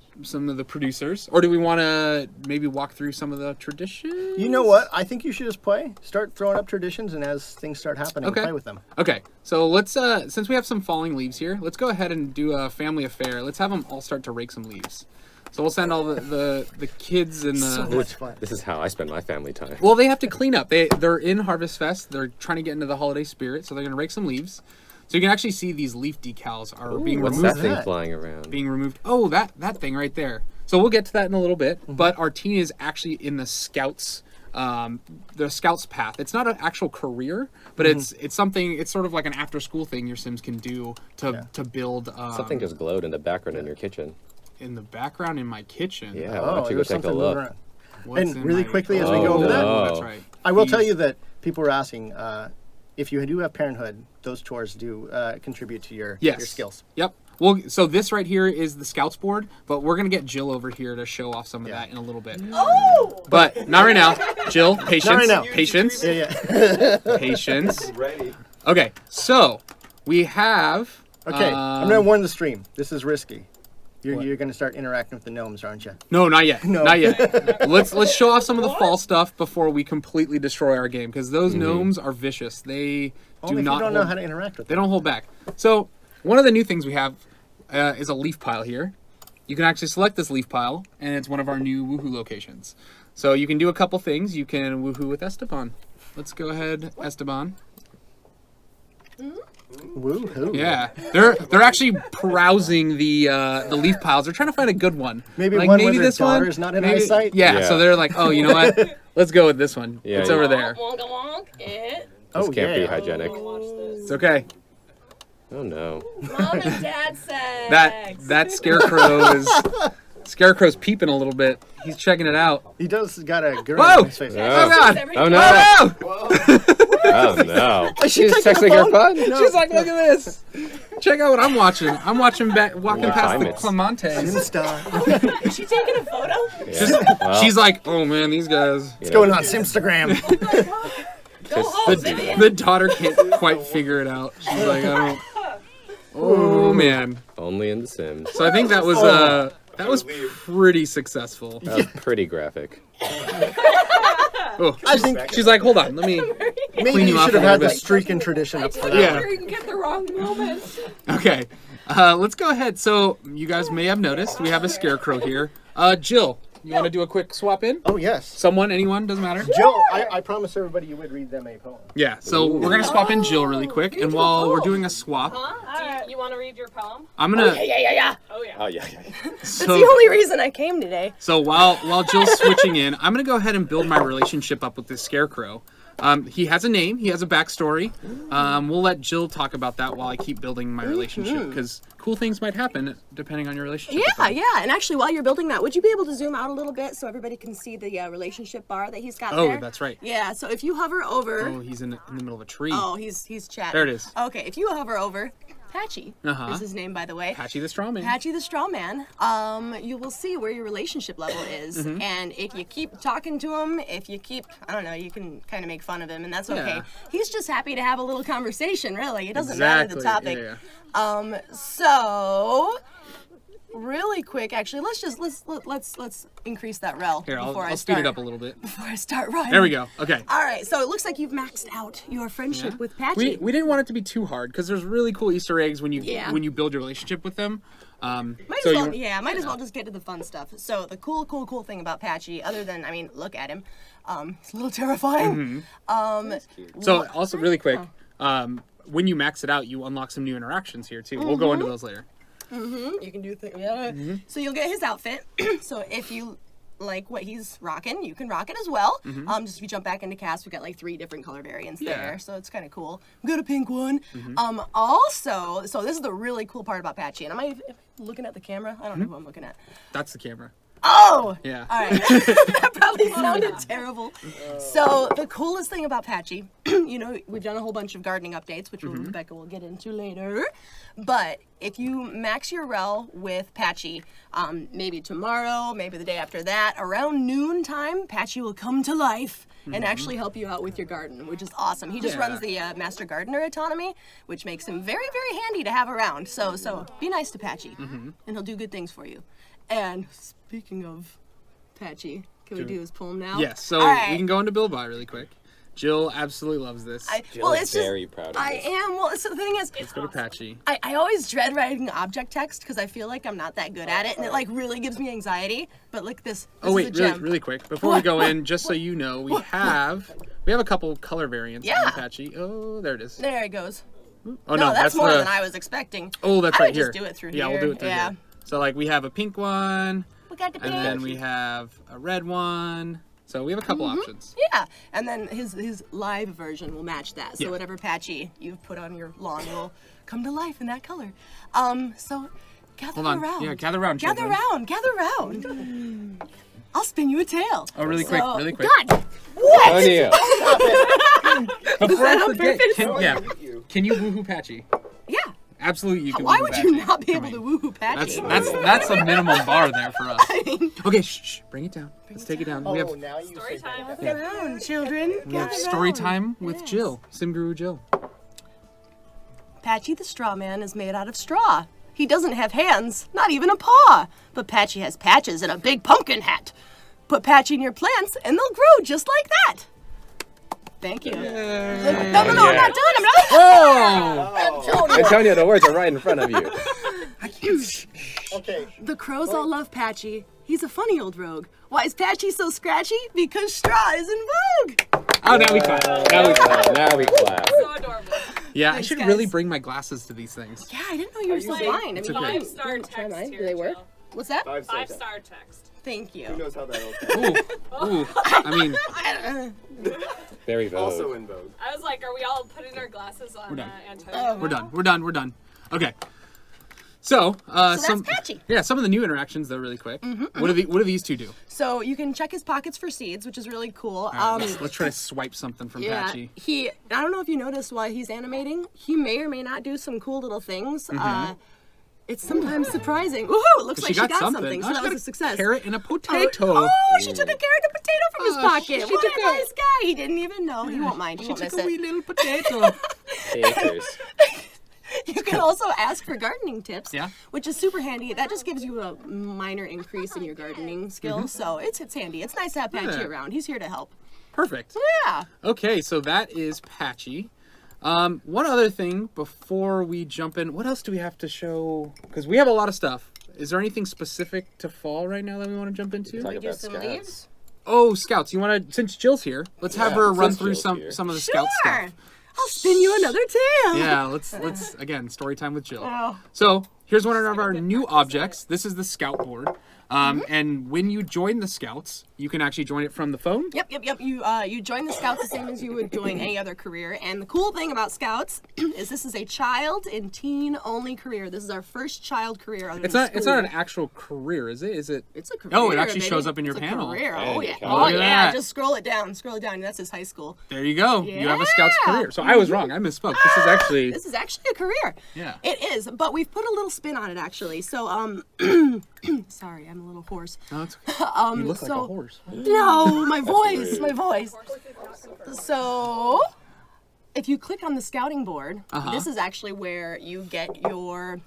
of the producers, or do we want to maybe walk through some of the traditions? You know what? I think you should just start throwing up traditions, and as things start happening, Okay. play with them. Okay, so let's since we have some falling leaves here, let's go ahead and do a family affair. Let's have them all start to rake some leaves. So we'll send all the kids and the. So much fun. This is how I spend my family time. Well, they have to clean up. They're in Harvest Fest. They're trying to get into the holiday spirit, so they're gonna rake some leaves. So you can actually see these leaf decals are being What's removed. that thing that? flying around? Being removed. Oh, that thing right there. So we'll get to that in a little bit. But our teen is actually in the scouts path. It's not an actual career, but it's something. It's sort of like an after school thing your Sims can do to build. Something just glowed in the background in your kitchen. in the background in my kitchen. Yeah, why don't you go there's take a something moving look? around. What's And in really my- quickly as we go over that, Oh, that's right. I will tell These- you that people were asking if you do have parenthood, those chores do contribute to your skills. Yep. Well, so this right here is the scouts board, but we're gonna get Jill over here to show off some of that in a little bit. Oh! But not right now. Jill, patience. Not right now. Patience. Yeah. Patience. Ready? Okay, so we have. Okay, I'm gonna warn the stream. This is risky. You're gonna start interacting with the gnomes, aren't you? No, not yet. No. Not yet. Let's show off some of the fall stuff before we completely destroy our game, because those gnomes are vicious. They Only if not you don't hold, know how to interact with They them. don't hold back. So one of the new things we have is a leaf pile here. You can actually select this leaf pile, and it's one of our new woohoo locations. So you can do a couple things. You can woohoo with Esteban. Let's go ahead, Esteban. Woo-hoo. Yeah, they're actually browsing the leaf piles. They're trying to find a good one. Maybe like one maybe where their this one. daughter's not in maybe, eyesight? Yeah, Yeah. so they're like, oh, you know what? Let's go with this one. Yeah, it's yeah. over there. Wonka wonk it. This Oh, can't be yeah. hygienic. It's okay. Oh no. Mom and Dad sex. That scarecrow's peeping a little bit. He's checking it out. He does got a girl Whoa! on his face. Oh God! Oh no. Oh no! Oh no. Is she She's taking texting a her phone? phone? She's like, look at this. Check out what I'm watching. I'm watching walking Ooh, past the primates. Clemontes. Insta. Is she taking a photo? Yeah. Well, She's like, oh man, these guys. What's going on Simstagram? Go home, The, Vivian. the daughter can't quite figure it out. She's like, I don't. Oh man. Only in The Sims. So I think that was pretty successful. That was pretty graphic. Oh, I think she's like, hold on, let me. maybe clean you you off should a have had little the bit. streak and tradition up for that. Yeah. You can get the wrong moment. Okay, let's go ahead. So you guys may have noticed we have a scarecrow here. Jill, you want to do a quick swap in? Oh, yes. Someone, anyone, doesn't matter. Jill, I promised everybody you would read them a poem. Yeah, so we're gonna swap in Jill really quick, and while we're doing a swap, You want to read your poem? I'm gonna. Yeah. Oh yeah. Oh yeah. That's the only reason I came today. So while Jill's switching in, I'm gonna go ahead and build my relationship up with this scarecrow. He has a name, he has a backstory. We'll let Jill talk about that while I keep building my relationship, because cool things might happen depending on your relationship. with them. Yeah. And actually, while you're building that, would you be able to zoom out a little bit so everybody can see the relationship bar that he's got there? Oh, that's right. Yeah. So if you hover over, Oh, he's in the middle of a tree. oh, he's chatting. There it is. Okay, if you hover over, Patchy is his name, by the way. Patchy the Strawman. Patchy the Straw Man, you will see where your relationship level is. Mm-hmm. And if you keep talking to him, if you keep, I don't know, you can kind of make fun of him, and that's okay. Yeah. He's just happy to have a little conversation, really. It doesn't matter the topic. Yeah. So, really quick, actually, let's increase that rel Here, before I I'll speed start. it up a little bit. Before I start running. There we go. Okay. All right, so it looks like you've maxed out your friendship with Patchy. We didn't want it to be too hard because there's really cool Easter eggs when you Yeah. when you build your relationship with them. Might so as well, you- might as well just get to the fun stuff. So the cool thing about Patchy, other than, I mean, look at him, he's a little terrifying. So also really quick, when you max it out, you unlock some new interactions here too. We'll go into those later. You can do things. Yeah. So you'll get his outfit. So if you like what he's rocking, you can rock it as well. Just if you jump back into cast, we've got like 3 different color variants Yeah. there, so it's kind of cool. We got a pink one. Also, so this is the really cool part about Patchy, and am I looking at the camera? I don't know who I'm looking at. That's the camera. Oh! Yeah. All right. That probably sounded terrible. So the coolest thing about Patchy, you know, we've done a whole bunch of gardening updates, which Rebecca will get into later. But if you max your rel with Patchy, maybe tomorrow, maybe the day after that, around noon time, Patchy will come to life and actually help you out with your garden, which is awesome. He just Yeah. runs the Master Gardener autonomy, which makes him very, very handy to have around. So be nice to Patchy, and he'll do good things for you. And speaking of Patchy, can we do his poem now? Yes. So All right. we can go into Build By really quick. Jill absolutely loves this. Well, it's just, very proud of I this. am. Well, so the thing is, Let's go to Patchy. I always dread writing object text because I feel like I'm not that good at it, and it like really gives me anxiety. But look, this Oh is wait, a gem. really quick. Before we go in, just so you know, we have a couple color variants Yeah. on Patchy. Oh, there it is. There it goes. Oh No, that's more the, than I was expecting. Oh, that's I right would here. just do it through yeah, here. we'll do it through Yeah. here. So like we have a pink one, We got the and pink. then we have a red one. So we have a couple options. Yeah, and then his live version will match that. So Yeah. whatever Patchy you've put on your lawn will come to life in that color. So gather Hold on. around. Yeah, gather around, Gather children. round. I'll spin you a tale. Oh, really quick, really quick. God, what? On you. Before I on forget, purpose? can you woohoo Patchy? Yeah. Absolutely, you can. Why woohoo would you Patchy. not be Come able on. to woohoo Patchy? That's a minimum bar there for us. Okay, shh, bring it down. Let's take it down. We have now you say that. Gather round, children. we have Gather story round. time with Yes. Jill, Sim Guru Jill. Patchy the Straw Man is made out of straw. He doesn't have hands, not even a paw. But Patchy has patches and a big pumpkin hat. Put Patchy near plants and they'll grow just like that. Thank you. No, I'm not done. I'm not. Oh! Antonio, the words are right in front of you. Okay. The crows all love Patchy. He's a funny old rogue. Why is Patchy so scratchy? Because straw is in vogue. Oh, now we clap. Now we clap. Now we clap. So adorable. Yeah, I Thanks, should guys. really bring my glasses to these things. Yeah, I didn't know you were so Are you blind. I mean, It's you okay. can 5-star try text mine. here, Do they work? Jill. What's that? 5-star text. Thank you. Who knows how that'll Ooh, I mean, Very vogue. Also in vogue. I was like, are we all putting our glasses on? We're done. Antonio? we're done. Okay. So, that's some Patchy. Yeah, some of the new interactions though, really quick. What do these two do? So you can check his pockets for seeds, which is really cool. All right, let's try to swipe something from Yeah, Patchy. I don't know if you noticed while he's animating, he may or may not do some cool little things. It's sometimes surprising. Woohoo! It looks like she got something, so Oh, that she was got a success. Carrot and a Oh, potato. oh, she took a carrot and potato from his Oh, pocket. she What took a a- nice guy. He didn't even know. He won't mind. He She won't took miss a wee it. little potato. Takers. You can also ask for gardening tips, Yeah. which is super handy. That just gives you a minor increase in your gardening skills, so it's handy. It's nice to have Patchy Yeah. around. He's here to help. Perfect. Yeah. Okay, so that is Patchy. One other thing before we jump in, what else do we have to show? Because we have a lot of stuff. Is there anything specific to fall right now that we want to jump into? Talk Do about some scouts. leaves. Oh, scouts. You want to, since Jill's here, let's have her run since through Jill's some here. of the Sure. scout stuff. I'll spin you another tale. Yeah, let's again, story time with Jill. Oh. So here's one of our new objects. This is the scout board. And when you join the scouts, you can actually join it from the phone. Yep. You join the scouts the same as you would join any other career. And the cool thing about scouts is this is a child and teen only career. This is our first child career. Other It's than not it's school. not an actual career, is it? Is it? It's a career. Oh, it actually baby. shows up in your It's a panel. Career. Oh, Oh your yeah. calendar. Oh Look at yeah. that. Just scroll it down. That's his high school. There you go. You have a scout's Yeah. career. So I was wrong. I misspoke. This is actually This is actually a career. Yeah. It is, but we've put a little spin on it actually. So sorry, I'm a little hoarse. No, it's okay. You look like so- a horse. No, my voice, rude. my voice. So, if you click on the scouting board, this is actually where you get your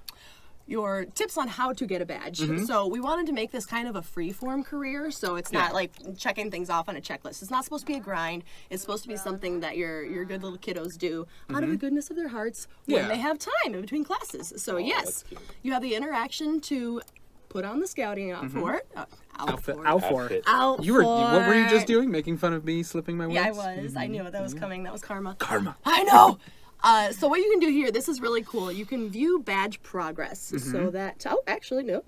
tips on how to get a badge. So we wanted to make this kind of a free-form career, so it's not like checking things off on a checklist. It's not supposed to be a grind. It's supposed to be something that your good little kiddos do out of the goodness of their hearts when Yeah. they have time in between classes. So yes, you have the interaction to put on the scouting outfit. Outfit. Outfit. You were what were you just doing? Making fun of me slipping my words? Yeah, I was. I knew it. That was coming. That was karma. Karma. I know. So what you can do here, this is really cool. You can view badge progress. So that actually no.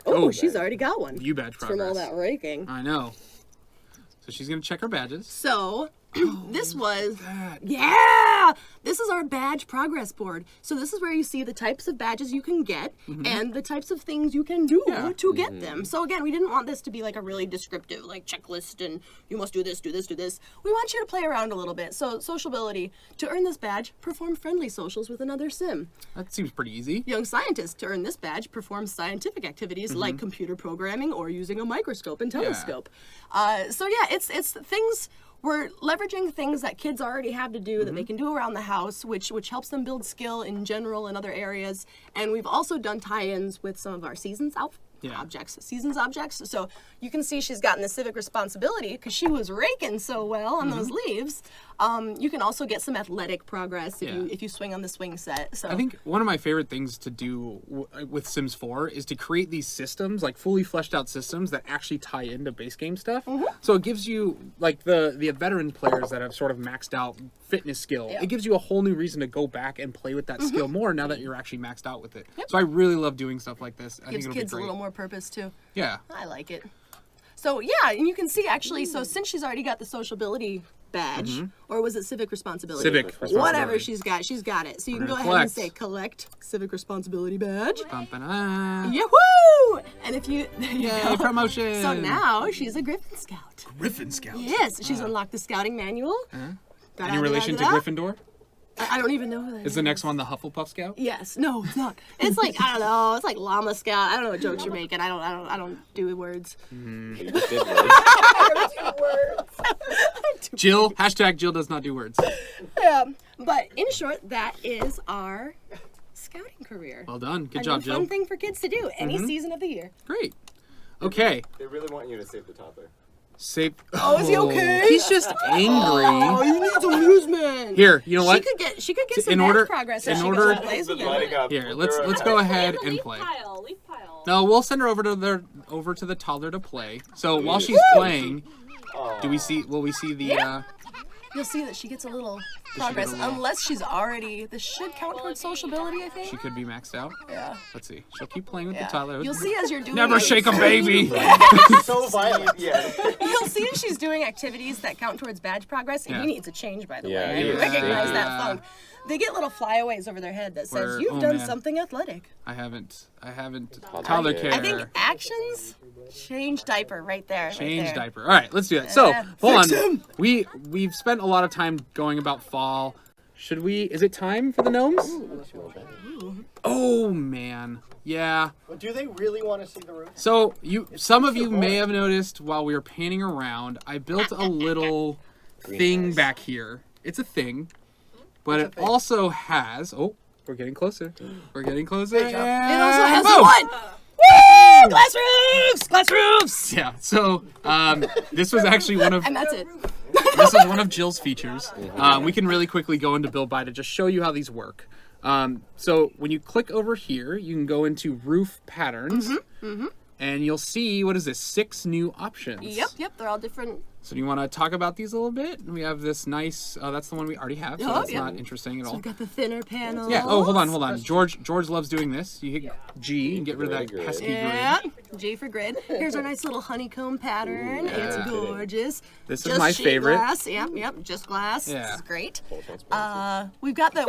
Oh, she's already got one. View badge From all progress. that raking. I know. So she's gonna check her badges. So this was That. this is our badge progress board. So this is where you see the types of badges you can get and the types of things you can do Yeah. to get them. So again, we didn't want this to be like a really descriptive like checklist and you must do this, do this, do this. We want you to play around a little bit. So sociability, to earn this badge, perform friendly socials with another sim. That seems pretty easy. Young scientist, to earn this badge, perform scientific activities like computer programming or using a microscope and telescope. So yeah, it's things. We're leveraging things that kids already have to do that they can do around the house, which helps them build skill in general in other areas. And we've also done tie-ins with some of our seasons objects. So you can see she's gotten the civic responsibility because she was raking so well on those leaves. You can also get some athletic progress if you swing on the swing set. So I think one of my favorite things to do with Sims 4 is to create these systems, like fully fleshed out systems that actually tie into base game stuff. So it gives you, like the veteran players that have sort of maxed out fitness skill, it gives you a whole new reason to go back and play with that skill more now that you're actually maxed out with it. So I really love doing stuff like this. I gives think it'll kids be a great. little more purpose too. Yeah. I like it. So yeah, and you can see actually, so since she's already got the sociability badge, or was it civic responsibility? Civic responsibility. Whatever she's got it. So you can go We're ahead gonna and say collect civic responsibility badge. Ba-ba-da. Yahoo! And if you, there you Yay, go. promotion. So now she's a Griffin Scout. Griffin Scout. Yes, she's unlocked the scouting manual. Any relation to Gryffindor? I don't even know who that Is the next one the Hufflepuff Scout? Yes, no, it's not. It's like I don't know. It's like llama scout. I don't know what jokes you're making. I don't do words. Jill, hashtag Jill does not do words. Yeah, but in short, that is our scouting career. Well done. Good A job, new Jill. fun thing for kids to do any season of the year. Great. Okay. They really want you to save the toddler. Save. Oh, is he okay? He's just angry. Oh, you need amusement. Here, you know what? She could get some In badge order- progress in if she order- goes and plays with Lighting him. up. Here, let's go ahead and Leaf play. pile, leaf pile. No, we'll send her over to the toddler to play. So while she's playing, will we see the You'll see that she gets a little progress, get a little- unless she's already. This should count towards sociability, I think. She could be maxed out. Yeah. Let's see. She'll keep playing with Yeah. the toddler. You'll see as you're doing. Never shake a baby. So violent. Yeah. You'll see as she's doing activities that count towards badge progress, and Yeah. he needs a change, by the Yeah, way. I he is. recognize Yeah. that funk. They get little flyaways over their head that says, Where- "You've oh, done man. something athletic." I haven't. Toddler Toddler care. care. I think actions, change diaper, right there. right Change there. diaper. All right, let's do that. So, Yeah. hold Fix on. We've spent a lot of time going about fall. Should we? Is it time for the gnomes? Oh man, yeah. Well, do they really want to see the roof? So some of you may have noticed while we were painting around, I built a little thing back here. It's a thing, but it also has. Oh, we're getting closer. We're getting closer. It also has Boom! one. Woo! Glass roofs! Glass roofs! Yeah. So this was actually one of And that's it. this is one of Jill's features. We can really quickly go into Build By to just show you how these work. So when you click over here, you can go into roof patterns, and you'll see, what is this, 6 new options. Yep, they're all different. So do you want to talk about these a little bit? We have this nice, that's the one we already have, so Oh, that's yeah. not interesting at So all. we've got the thinner panels. Yeah, oh, hold on. George loves doing this. You hit G and get rid of that Grid. pesky Yeah, grid. G for grid. Here's our nice little honeycomb pattern. It's yeah. gorgeous. This is Just my sheet favorite. Glass. Yep, just glass. Yeah. This is great. Full transparency. We've got the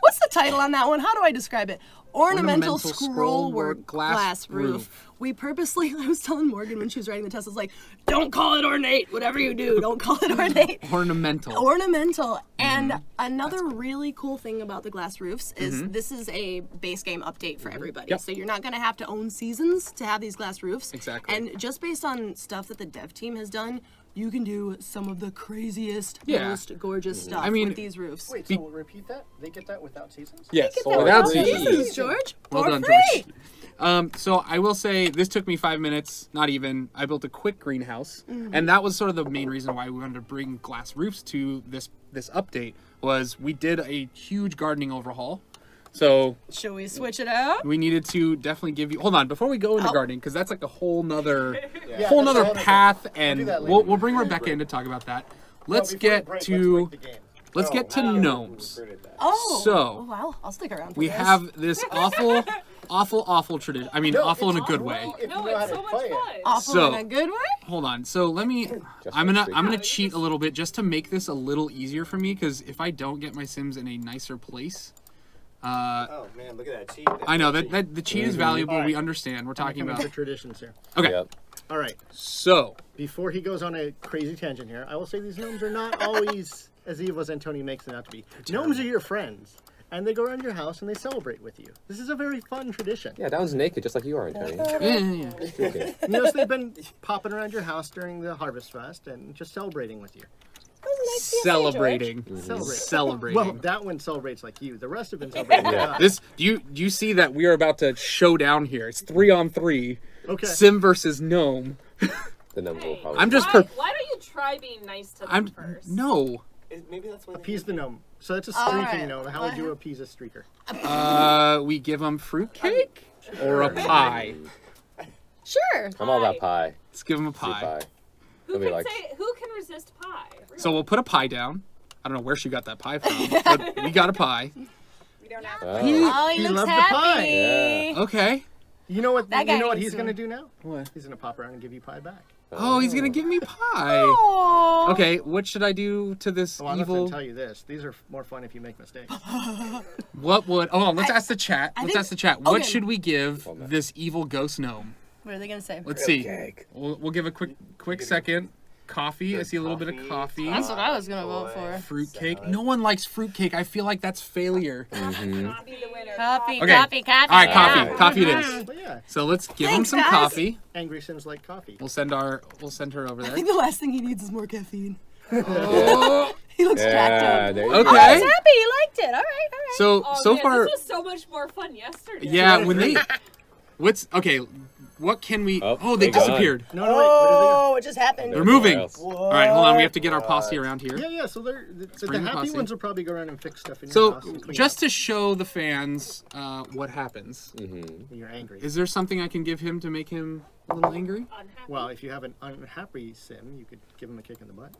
what's the title on that one? How do I describe it? Ornamental scrollwork glass roof. We purposely, I was telling Morgan when she was writing the test, I was like, don't call it ornate. Whatever you do, don't call it ornate. Ornamental. Ornamental. And another really cool thing about the glass roofs is this is a base game update for everybody. Yep. So you're not going to have to own seasons to have these glass roofs. Exactly. And just based on stuff that the dev team has done, you can do some of the craziest, Yeah. most gorgeous stuff I mean- with these roofs. Wait, so repeat that? They get that without seasons? Yes, Get that without without seasons. seasons, George. Well For done, free. George. So I will say this took me 5 minutes, not even. I built a quick greenhouse, and that was sort of the main reason why we wanted to bring glass roofs to this update. Was we did a huge gardening overhaul, so Should we switch it out? we needed to definitely give you. Hold on, before we go into gardening, because that's like a whole nother Yeah, whole that's nother another path, thing. and do that we'll later. bring Rebecca in to talk about that. Let's No, before get the break, to let's break the game. let's get to gnomes. Oh. So- Oh, wow. I'll stick around for We this. have this awful tradition. I mean, awful in a good way. If No, you know how it's to so much play fun. it. awful So- in a good way. Hold on. So let me. I'm gonna cheat a little bit just to make this a little easier for me, because if I don't get my Sims in a nicer place, Oh man, look at that cheat. I know that the cheat is valuable. Alright. We understand. We're talking Coming about. to traditions here. Okay. Yep. All right. So Before he goes on a crazy tangent here, I will say these gnomes are not always as evil as Antonio makes them out to be. Gnomes are your friends, and they go around your house and they celebrate with you. This is a very fun tradition. Yeah, that one's naked, just like you are, Antonio. yeah. Okay. You notice they've been popping around your house during the Harvest Fest and just celebrating with you. Celebrating. Celebrate. Celebrating. Well, that one celebrates like you. The rest of them celebrate like Yeah. us. This do you see that we are about to show down here? It's 3-on-3. Okay. Sim versus gnome. The numbers will probably. I'm just Why, per- why don't you try being nice to them I'm first? no. Maybe that's why. Appease the gnome. So that's a All streaking right. gnome. How would you appease a streaker? We give them fruitcake or a pie. Sure. I'm all about pie. Let's give them a See pie. Who Nobody can likes- say? Who can resist pie? So we'll put a pie down. I don't know where she got that pie from, but we got a pie. We don't have. Oh. Oh, he He looks loved the happy. pie. Yeah. Okay. You know what? That guy You know what needs he's some- gonna do now? What? He's gonna pop around and give you pie back. Oh, he's gonna give me pie. Aw. Okay, what should I do to this Well, I'm not evil? gonna tell you this. These are more fun if you make mistakes. What would? Oh, let's ask the chat. Let's think- ask the chat. What okay. should we give Hold on. this evil ghost gnome? What are they gonna say? Let's see. We'll give a quick second. Coffee. I see a little bit of coffee. That's what I was gonna vote for. Fruitcake. No one likes fruitcake. I feel like that's failure. Coffee, Okay. coffee, coffee. All right, coffee. Yeah. Coffee it is. But yeah, So let's give him Thanks, some guys. coffee. angry Sims like coffee. We'll send her over I there. think the last thing he needs is more caffeine. Oh. He looks jacked Yeah, up. there you Okay. go. Oh, he's happy. He liked it. All right, all right. So Oh, so man, far, this was so much more fun yesterday. yeah. When they, what's okay? What can we? Oh, Oh, they they're gone. disappeared. No, no, wait. What Oh, it just happened. They're moving. Else. All right, hold on. We have to get our posse around here. did they? Yeah. So they're the bring the happy posse. ones will probably go around and fix stuff in your So house. and clean just to show the fans what happens, up when you're angry. is there something I can give him to make him a little angry? Well, if you have an unhappy Sim, you could give him a kick in the butt.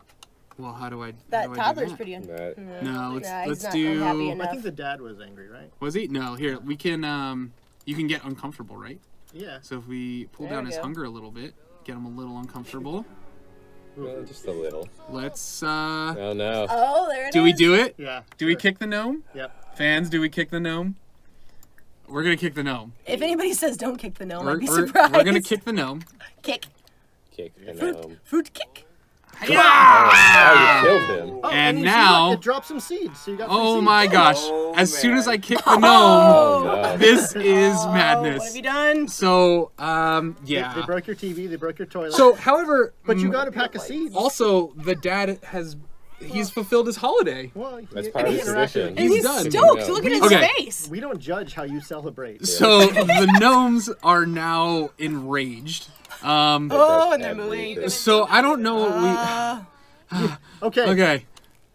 Well, how do I? That how do I do toddler's that? pretty. Right. No, Nah, let's he's not do. unhappy I enough. think the dad was angry, right? Was he? No. Here we can. You can get uncomfortable, right? Yeah. So if we pull There down we his go. hunger a little bit, get him a little uncomfortable. Just a little. Let's. Oh no. Oh, there it is. Do we do it? Yeah. Do we sure. kick the gnome? Yep. Fans, do we kick the gnome? We're gonna kick the gnome. If anybody says don't kick the gnome, We're, I'd be we're- surprised. we're gonna kick the gnome. Kick. Kick the Fruit, gnome. fruit kick. Oh, you killed him. Oh, And you see, now- look, it dropped some seeds. So you got free Oh seeds. my gosh! Oh, As soon as man. I kick the gnome, Oh no. this is Oh, madness. what have you done? So, They yeah. broke your TV. They broke your toilet. So, however, but you got a pack of seeds. also the dad he's fulfilled his holiday. Well, That's you- part of you the interacted. tradition. And He's he's done. stoked. Look at his Okay. face. We don't judge how you celebrate. So the gnomes are now enraged. Oh, and they're Everything. moving. So I don't know what Okay. we. Okay.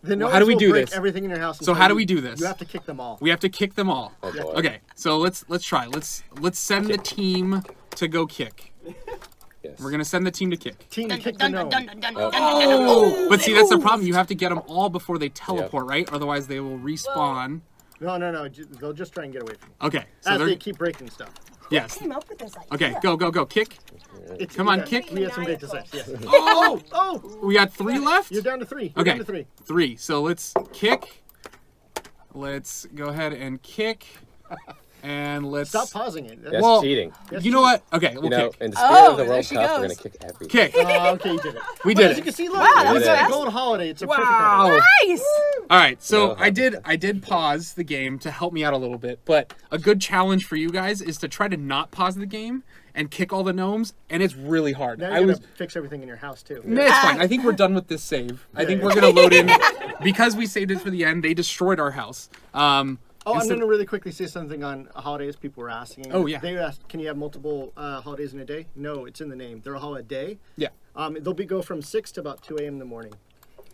The Well, how do we gnomes do will break this? Everything in your house. So until how do you- we do this? You have to kick them all. We have to kick them all. Oh, boy. Okay. So let's try. Let's send the team to go kick. Yes. We're gonna send the team to kick. Team, kick the gnome. Oh, but see, that's the problem. You have to get them all before they teleport, right? Otherwise, they will respawn. No. They'll just try and get away from you. Okay, so As they're they keep breaking stuff. yes. Came up with this idea. Okay, go, kick. Come on, kick. We had some great designs. Yes. Oh, Oh, we got 3 left. you're down to 3. You're Okay, down to 3. 3. So let's kick. Let's go ahead and kick, and let's. Stop pausing it. That's Well, cheating. That's You know what? Okay, You we'll know, kick. in the spirit Oh, of the there World she Cup, we're goes. gonna kick everything. Kick. Okay, you did it. We As did you it. can see, look, Wow, that it's was a fast. golden holiday. It's a perfect Wow. holiday. Nice. All right, so No, I did pause the game to help me out a little bit, but a good challenge for you guys is to try to not pause the game and kick all the gnomes, and it's really hard. Now I you're was gonna fix everything in your house too. Nah, it's fine. I think we're done with this save. I think yeah. we're gonna load in because we saved it for the end. They destroyed our house. Oh, I'm instead- going to really quickly say something on holidays. People were asking. Oh, yeah. They asked, can you have multiple holidays in a day? No, it's in the name. They're all a day. Yeah, They'll go from 6 to about 2 a.m. in the morning.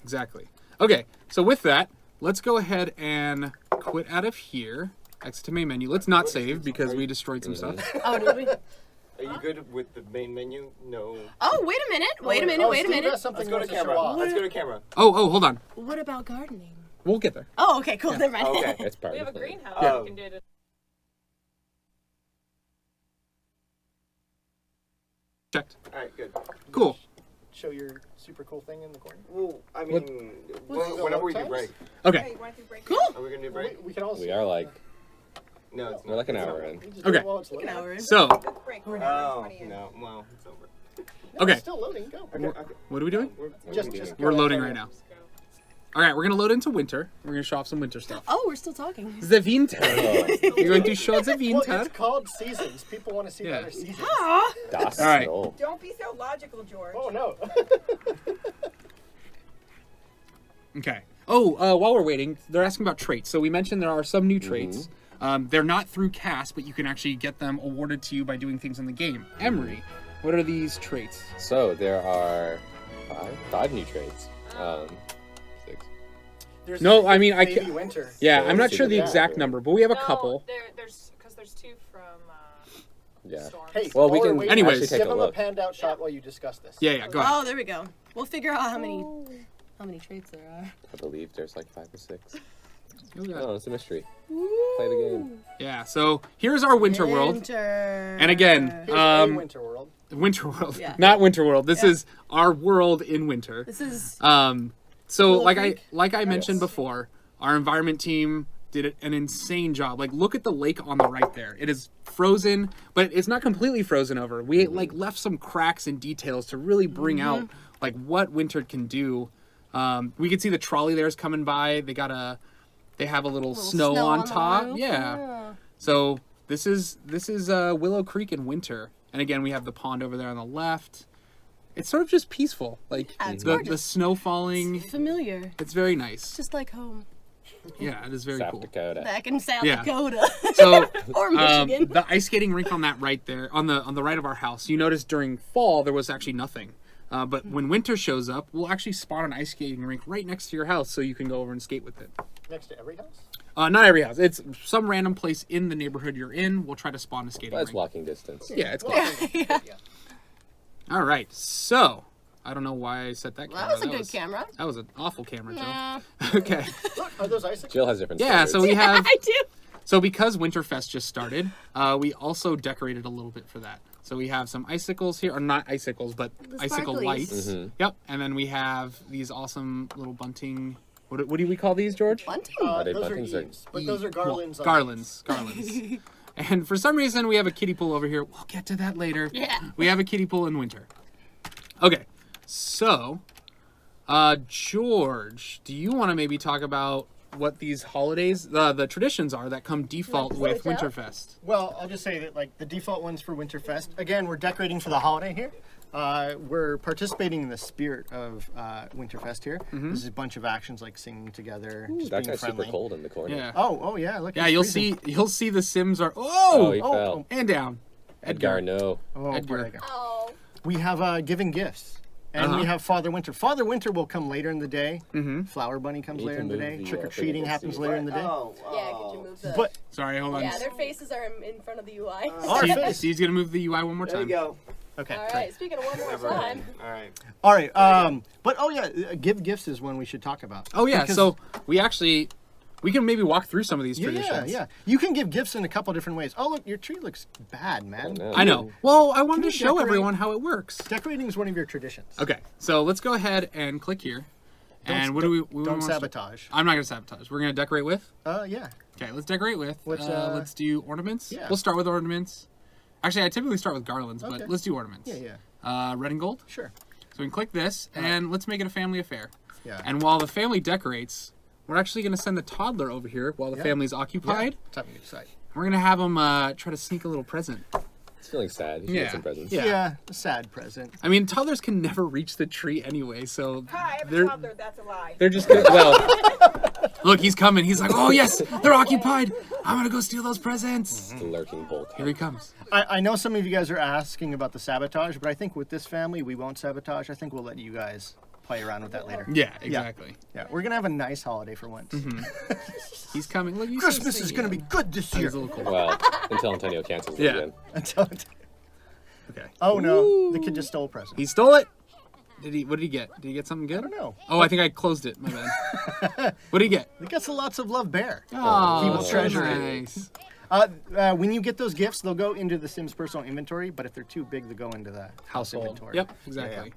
exactly. Okay, so with that, let's go ahead and quit out of here. Exit to main menu. Let's not save because we destroyed some stuff. Oh, did we? Are you good with the main menu? No. Oh, wait a minute. Wait a minute. Oh, Wait a Steve minute. has something Let's go to he wants camera. show off. Let's go to camera. Oh, hold on. What about gardening? We'll get there. Oh, okay, cool. Never mind. Okay. That's part We of have a the thing. greenhouse. Oh. We can do it. Checked. All right, good. Cool. Show your super cool thing in the corner. Well, I What- mean, What's the whenever we do times? break. Okay. Cool. Are we gonna do break? We can also. We are like, No, it's we're not. like an hour in. We just do Okay. it while it's An loading. hour in. So, Oh, no. Well, it's over. No, Okay. It's still loading. Go. Okay, okay. what are we doing? Just We're go loading ahead. right now. All right, we're gonna load into winter. We're gonna show off some winter stuff. Oh, we're still talking. The winter. We're going to show the Well, winter. it's called seasons. People want to see Yeah. other seasons. Das All right. Snow. Don't be so logical, George. Oh no. Okay. Oh, while we're waiting, they're asking about traits. So we mentioned there are some new traits. They're not through cast, but you can actually get them awarded to you by doing things in the game. Emery, what are these traits? So there are five new traits. 6. There's No, I mean, I baby ca- winter. Yeah, So I'm not let's sure see the the exact back. number, but we have a No, couple. There's because there's 2 from Yeah. Storms. Hey, Well, we while we're can waiting, Anyways. actually take give a them a look. panned out shot while you discuss this. Yeah, go ahead. Oh, there we go. We'll figure out how many traits there are. I believe there's like 5 or 6. Yeah. Oh, it's a mystery. Play the game. Yeah, so here's our winter world. Winter. And again, Here's a winter world. winter world. Yeah. Not winter world. This is our world in winter. This is So Willow like Creek? I mentioned before, our environment team did an insane job. Like look at the lake on the right there. It is frozen, but it's not completely frozen over. We like left some cracks and details to really bring out like what winter can do. We can see the trolley there is coming by. They have a little snow on the top. roof. Yeah. So this is Willow Creek in winter. And again, we have the pond over there on the left. It's sort of just peaceful. Like Yeah, it's the gorgeous. snow falling. familiar. It's very nice. Just like home. Yeah, it is very South cool. Dakota. Back in South Yeah. Dakota. So or Michigan. the ice skating rink on that right there, on the right of our house. You notice during fall there was actually nothing. But when winter shows up, we'll actually spot an ice skating rink right next to your house, so you can go over and skate with it. Next to every house? Not every house. It's some random place in the neighborhood you're in. We'll try to spawn a skating But it's rink. walking distance. Yeah, it's cool. yeah. All right, so I don't know why I set that camera. That was a good camera. That was an awful camera, Jill. Yeah. Okay. Look, are those icicles? Jill has different Yeah, so standards. we have... I do. So because Winterfest just started, we also decorated a little bit for that. So we have some icicles here, or not icicles, but The icicle sparklies. lights. Yep, and then we have these awesome little bunting... What do we call these, George? Bunting. Are they Those are buttons or- eaves, but those are garlands. on- Garlands. And for some reason, we have a kiddie pool over here. We'll get to that later. Yeah. We have a kiddie pool in winter. Okay, so, George, do you want to maybe talk about what these holidays, the traditions are that come default Like with switch up? Winterfest? Well, I'll just say that like the default ones for Winterfest. Again, we're decorating for the holiday here. We're participating in the spirit of Winterfest here. This is a bunch of actions like singing together, just That being guy's friendly. super cold in the corner. Yeah. Oh yeah, look. Yeah, he's you'll freezing. see the Sims are... Oh, he Oh! fell. And down. Edgar, no. Oh, Edgar. poor Edgar. Oh. We have giving gifts. And we have Father Winter. Father Winter will come later in the day. Flower Bunny comes You later in can the move day. the, Trick or thing treating against happens you. later in the day. Yeah, could you move the... But Sorry, hold on. yeah, their faces are in front of the UI. our face. Steve's gonna move the UI one more There time. you go. Okay. All great. right, speaking of one more Never time. mind. All right. All right. But oh yeah, give gifts is one we should talk about. Oh yeah, Because- so we can maybe walk through some of these traditions. Yeah. You can give gifts in a couple different ways. Oh look, your tree looks bad, man. Oh, no. I know. Well, I wanted Can to you show decorate- everyone how it works. Decorating is one of your traditions. Okay, so let's go ahead and click here. And what do we Don't want to start? sabotage. I'm not gonna sabotage. We're gonna decorate with. Yeah. Okay, let's decorate with. What's, let's do ornaments. yeah. We'll start with ornaments. Actually, I typically start with garlands, but Okay. let's do ornaments. Yeah. Red and gold. Sure. So we can click this, and let's make it a family affair. Yeah. And while the family decorates, we're actually gonna send the toddler over here while the Yeah. family's occupied. Time to decide. We're gonna have him try to sneak a little present. He's feeling sad. He should Yeah. get some presents. Yeah. A sad present. I mean, toddlers can never reach the tree anyway, so Hi, I'm they're a toddler. That's a lie. they're just gonna, well. Look, he's coming. He's like, oh yes, they're occupied. I'm gonna go steal those presents. The lurking bolt. Here he comes. I know some of you guys are asking about the sabotage, but I think with this family we won't sabotage. I think we'll let you guys play around with that later. Yeah, exactly. Yeah, we're gonna have a nice holiday for once. He's coming. Look, he's so Christmas is gonna be good this year. He's a little cool. Well, until Antonio cancels it Yeah. again. Until it- Okay. oh no, the kid just stole a present. He stole it. Did he? What did he get? Did he get something good? I don't know. Oh, I think I closed it. My bad. What did he get? He gets a lots of love bear. Oh, He will so treasure it. nice. When you get those gifts, they'll go into the Sims personal inventory, but if they're too big, they go into the house Household. inventory. Yep, exactly.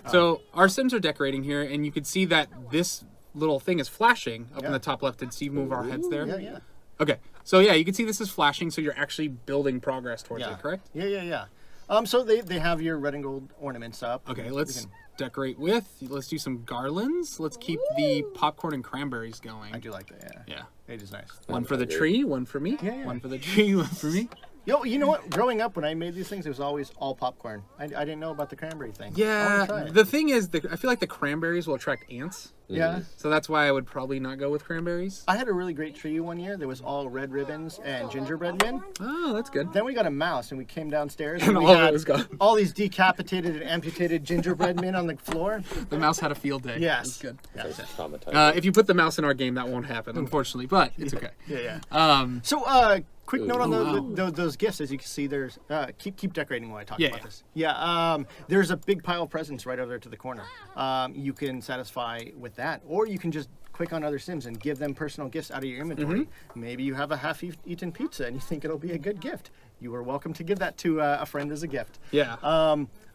So our Sims are decorating here, and you can see that this little thing is flashing up in Yeah. the top left. Did Steve move our heads there? Yeah. Okay. So yeah, you can see this is flashing, so you're actually building progress towards Yeah. it, correct? Yeah. So they have your red and gold ornaments up. Okay, let's decorate with. Let's do some garlands. Let's keep the popcorn and cranberries going. I do like that. Yeah. Yeah. It is nice. One for the hungry. tree, one for me. Yeah. One for the tree, one for me. Yo, you know what? Growing up, when I made these things, it was always all popcorn. I didn't know about the cranberry thing. I wanna try Yeah, it. the thing is, I feel like the cranberries will attract ants, Yeah. so that's why I would probably not go with cranberries. I had a really great tree one year. There was all red ribbons and gingerbread men. Oh, that's good. Then we got a mouse, and we came downstairs, And and we all of it had was gone. all these decapitated and amputated gingerbread men on the floor. The mouse had a field day. Yes. It's good. Sounds traumatizing. If you put the mouse in our game, that won't happen, unfortunately, but it's okay. Yeah. Um, So, quick note on wow. those gifts. As you can see, there's keep decorating while I talk Yeah, about yeah. this. Yeah. There's a big pile of presents right over there to the corner. You can satisfy with that, or you can just click on other Sims and give them personal gifts out of your inventory. Mm-hmm. Maybe you have a half-eaten pizza and you think it'll be a good gift. You are welcome to give that to a friend as a gift. yeah.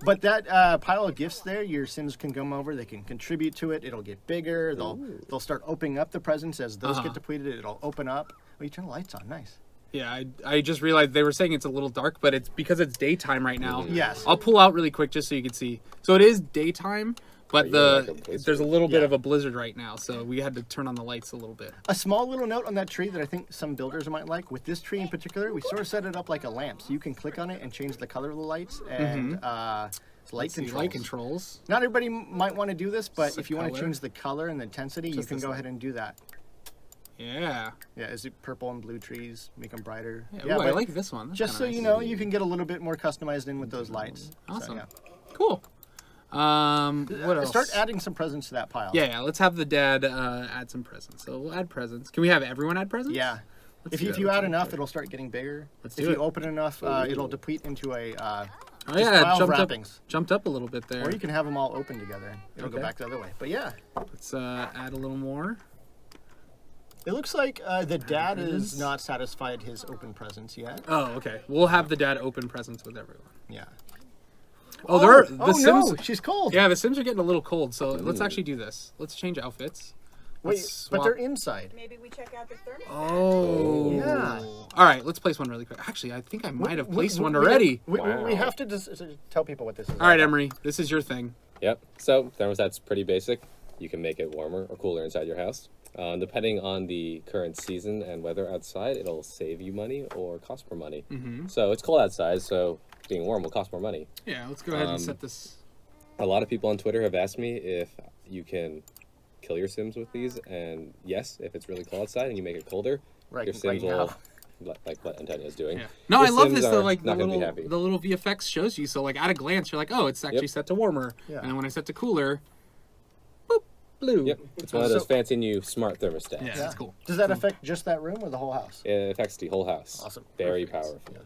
But that pile of gifts there, your Sims can come over. They can contribute to it. It'll get bigger. They'll start opening up the presents as those get depleted. It'll open up. Oh, you turn the lights on. Nice. Yeah, I just realized they were saying it's a little dark, but it's because it's daytime right now. Yes. I'll pull out really quick just so you can see. So it is daytime, but you like a blizzard. there's a little bit Yeah. of a blizzard right now, so we had to turn on the lights a little bit. A small little note on that tree that I think some builders might like. With this tree in particular, we sort of set it up like a lamp. So you can click on it and change the color of the lights and light See, controls. light controls. Not everybody might want to do this, but Just the if you want to color. change the color and the intensity, you Just can this go one. ahead and do that. Yeah. Yeah, is it purple and blue trees? Make them brighter. Yeah, ooh, I but like this one. That's just so kinda you nice. know, you can get a little bit more customized in with those lights. So, Awesome. yeah. Cool. What else? Start adding some presents to that pile. Yeah, let's have the dad add some presents. So we'll add presents. Can we have everyone add presents? Yeah. Let's If do you, that. if you Let's add do enough, that. it'll start getting bigger. Let's if do you it. open enough, it'll deplete into a Oh yeah, file it wrappings. jumped up a little bit there. Or you can have them all open together. It'll go Okay. back the other way. But yeah, Let's add a little more. it looks like the dad Ribbons. is not satisfied his open presents yet. Oh, okay. We'll have the dad open presents with everyone. Yeah. Oh, the Sims. no, she's cold. Yeah, the Sims are getting a little cold, so let's actually do this. Let's change outfits. Wait, Let's but swap- they're inside. Maybe we check out the thermostat. Oh. Yeah. All right, let's place one really quick. Actually, I think I might have placed one already. We Wow. have to just tell people what this is. All right, Emery, this is your thing. Yep. So thermostat's pretty basic. You can make it warmer or cooler inside your house. Depending on the current season and weather outside, it'll save you money or cost more money. So it's cold outside, so being warm will cost more money. Yeah, let's go ahead and set this. A lot of people on Twitter have asked me if you can kill your Sims with these, and yes, if it's really cold outside and you make it colder, Right- your Sims right will, now. like what Antonio's doing. Yeah. No, Your I love Sims this though. are Like not gonna be happy. the little VFX shows you. So like at a glance, you're like, oh, it's actually Yep. set to warmer. Yeah. And then when I set to cooler, boop, blue. Yep, it's one of those fancy new smart thermostats. Yeah, that's cool. Does that affect just that room or the whole house? It affects the whole house. Awesome. Very Perfect. powerful.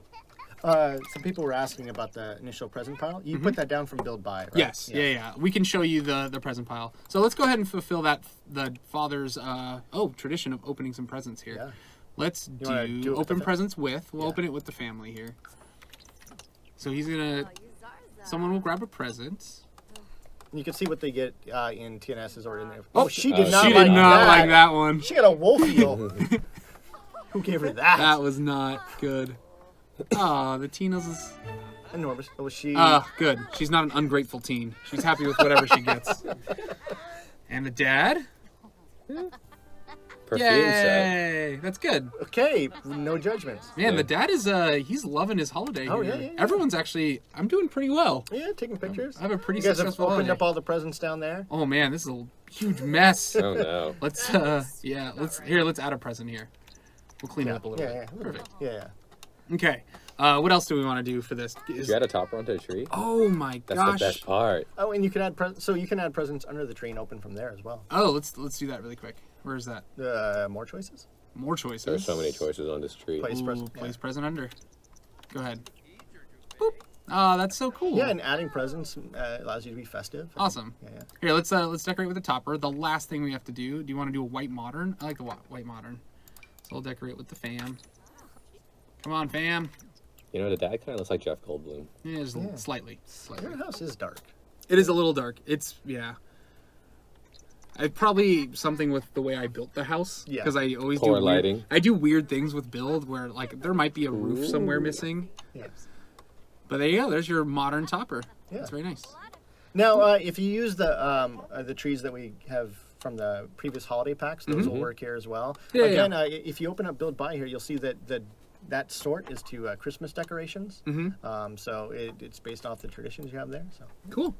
Some people were asking about the initial present pile. You put that down from build by, right? Yes, yeah. We can show you the present pile. So let's go ahead and fulfill the father's tradition of opening some presents here. Yeah. Let's You wanna do it with open the presents with. We'll Yeah. open it with the family here. So he's gonna. Someone will grab a present. You can see what they get in TNS's or in there. Oh, Oh, she did not She like did not that. like that one. She got a wolf eel. Who gave her that? That was not good. Oh, the Tina's is. Enormous. Was she? Good. She's not an ungrateful teen. She's happy with whatever she gets. And the dad? Perfume set. Yay! That's good. Okay, no judgments. Man, Yeah. the dad is he's loving his holiday Oh, here. yeah, yeah, yeah. Everyone's actually I'm doing pretty well. Yeah, taking pictures. I have a pretty You guys have successful opened holiday. up all the presents down there. Oh man, this is a huge mess. Oh no. Let's let's add a present here. We'll clean it up a little Yeah, bit. yeah. Perfect. Yeah. Okay. What else do we want to do for this? Did you add a topper onto a tree? Oh my That's gosh. the best part. Oh, and you can add you can add presents under the tree and open from there as well. Oh, let's do that really quick. Where is that? More choices. More choices. There's so many choices on this tree. Place Ooh, present. place present under. Go ahead. Boop. Oh, that's so cool. Yeah, and adding presents allows you to be festive. Awesome. Yeah, yeah. Here, let's decorate with the topper. The last thing we have to do. Do you want to do a white modern? I like the white modern. So I'll decorate with the fam. Come on, fam. You know, the dad kind of looks like Jeff Goldblum. Yeah, just Yeah. slightly. Your house is dark. It is a little dark. It's I probably something with the way I built the house Yeah. because I always Poor do lighting. I do weird things with build where like there might be a roof somewhere missing. Yeah. But there you go. There's your modern topper. Yeah. That's very nice. Now, if you use the trees that we have from the previous holiday packs, those will work here as well. Mm-hmm. Yeah, Again, if you open up Build By here, you'll see that that sort is to Christmas decorations. So it's based off the traditions you have there. So Cool.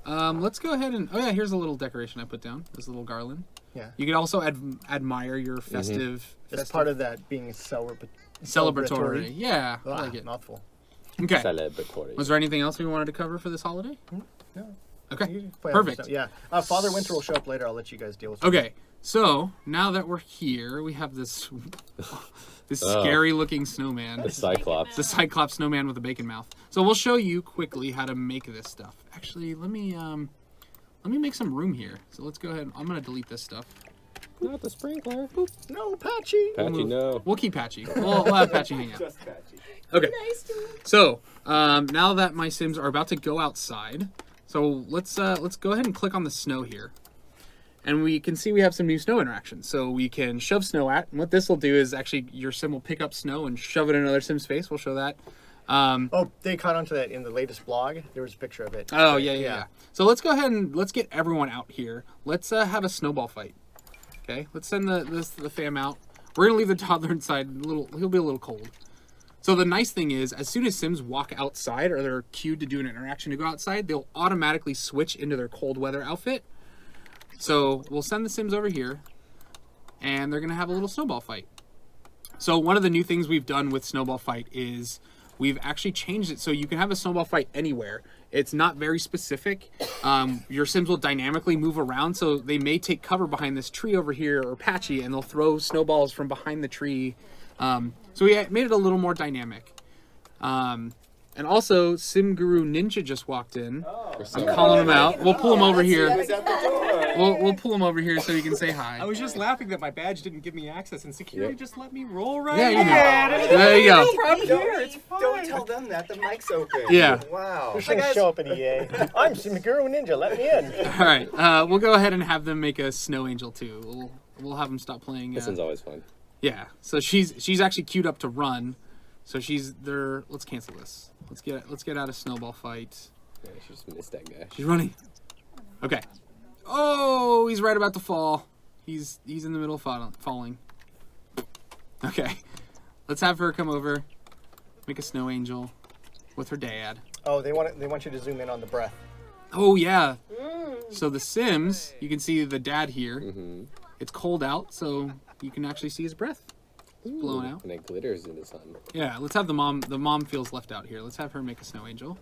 Let's go ahead and here's a little decoration I put down. This little garland. yeah, You could also admire your festive. it's part of that being celebratory. Yeah, I like it. Mouthful. Okay. Celebratory. Was there anything else we wanted to cover for this holiday? No. Okay. You can play other Perfect. stuff. Yeah. Father Winter will show up later. I'll let you guys deal with it. Okay. So now that we're here, we have this scary looking snowman. The Cyclops. The Cyclops snowman with a bacon mouth. So we'll show you quickly how to make this stuff. Actually, let me make some room here. So let's go ahead. I'm gonna delete this stuff. Not the sprinkler. No, Patchy. Patchy, no. We'll keep Patchy. We'll have Patchy hang out. Just patchy. Okay. So now that my Sims are about to go outside, so let's go ahead and click on the snow here, and we can see we have some new snow interactions. So we can shove snow at, and what this will do is actually your Sim will pick up snow and shove it in another Sim's face. We'll show that. Oh, they caught onto that in the latest blog. There was a picture of it. Oh yeah. So let's go ahead and let's get everyone out here. Let's have a snowball fight. Okay. Let's send the fam out. We're gonna leave the toddler inside. He'll be a little cold. So the nice thing is, as soon as Sims walk outside or they're cued to do an interaction to go outside, they'll automatically switch into their cold weather outfit. So we'll send the Sims over here, and they're gonna have a little snowball fight. So one of the new things we've done with snowball fight is we've actually changed it so you can have a snowball fight anywhere. It's not very specific. Your Sims will dynamically move around, so they may take cover behind this tree over here or Patchy, and they'll throw snowballs from behind the tree. So we made it a little more dynamic. And also, Sim Guru Ninja just walked in. Oh. I'm calling him out. We'll pull him over He here. was at the door. We'll pull him over here so he can say hi. I was just laughing that my badge didn't give me access, and security just let me roll right Yeah, you in. know. There you go. Don't tell them that. The mic's open. Yeah. Wow. You're going to show up at EA. I'm Guru Ninja. Let me in. All right, we'll go ahead and have them make a snow angel too. We'll have them stop playing. This one's always fun. Yeah. So she's actually queued up to run. So she's there. Let's cancel this. Let's get out of snowball fight. Yeah, she just missed that guy. She's running. Okay. Oh, he's right about to fall. He's in the middle of falling. Okay. Let's have her come over, make a snow angel with her dad. Oh, they want you to zoom in on the breath. Oh yeah. So the Sims, you can see the dad here. Mm-hmm. It's cold out, so you can actually see his breath. It's blowing out. And it glitters in the sun. Yeah, let's have the mom. The mom feels left out here. Let's have her make a snow angel.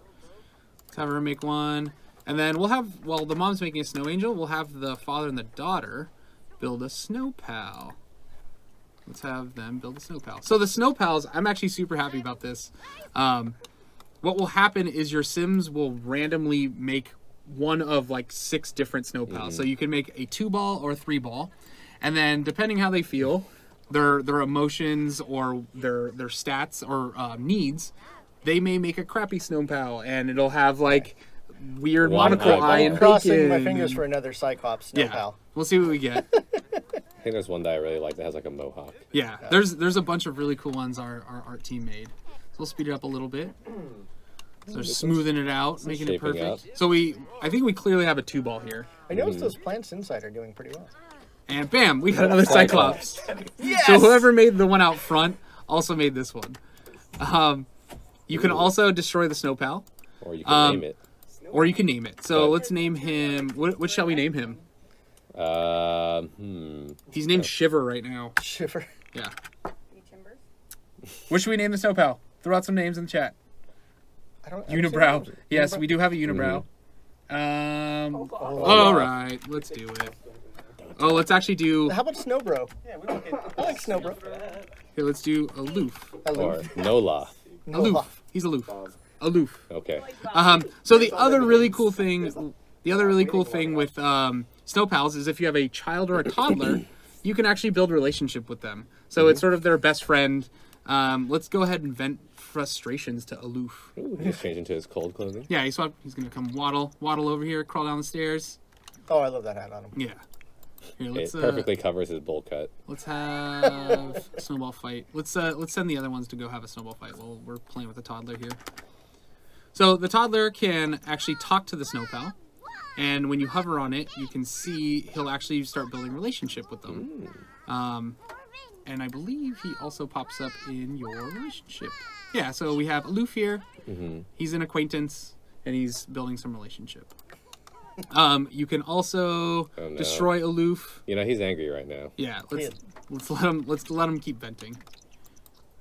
Let's have her make one. And then we'll have, while the mom's making a snow angel, we'll have the father and the daughter build a snow pal. Let's have them build a snow pal. So the snow pals, I'm actually super happy about this. What will happen is your Sims will randomly make one of like 6 different snow pals. So you can make a 2-ball or a 3-ball. And then depending how they feel, their emotions or their stats or needs, they may make a crappy snow pal, and it'll have like weird One monocle eyeball. eye and Crossing my bacon fingers and- for another Cyclops snow yeah. pal. We'll see what we get. I think there's one that I really like that has like a mohawk. Yeah, there's a bunch of really cool ones our art team made. So we'll speed it up a little bit. So they're smoothing it out, making it shaping perfect. up. So I think we clearly have a 2-ball here. I noticed those plants inside are doing pretty well. And bam, we got another Cyclops. Cyclops. So whoever made the one out front also made this one. You can also destroy the snow pal, Or you can name it. or you can name it. So But- let's name him. What shall we name him? Hmm. He's named Shiver right now. Shiver. Yeah. What should we name the snow pal? Throw out some names in the chat. I don't. Unibrow. Yes, we do have a unibrow. All right, let's do it. Oh, let's actually do. How about Snowbro? Yeah, we I like Snowbro. Here, let's do aloof. Or Aloof. Nola. Aloof. He's aloof. Aloof. Okay. So the other really cool thing with snow pals is if you have a child or a toddler, you can actually build a relationship with them. So it's sort of their best friend. Let's go ahead and vent frustrations to aloof. Ooh, he's changed into his cold clothing. Yeah, he's gonna come waddle over here, crawl down the stairs. Oh, I love that hat on him. Yeah. Here, It let's perfectly covers his bowl cut. let's have a snowball fight. Let's send the other ones to go have a snowball fight while we're playing with the toddler here. So the toddler can actually talk to the snow pal, and when you hover on it, you can see he'll actually start building a relationship with them. And I believe he also pops up in your relationship. Yeah, so we have Aloof here. He's an acquaintance, and he's building some relationship. You can also Oh, no. destroy Aloof. You know, he's angry right now. Yeah, let's let him keep venting.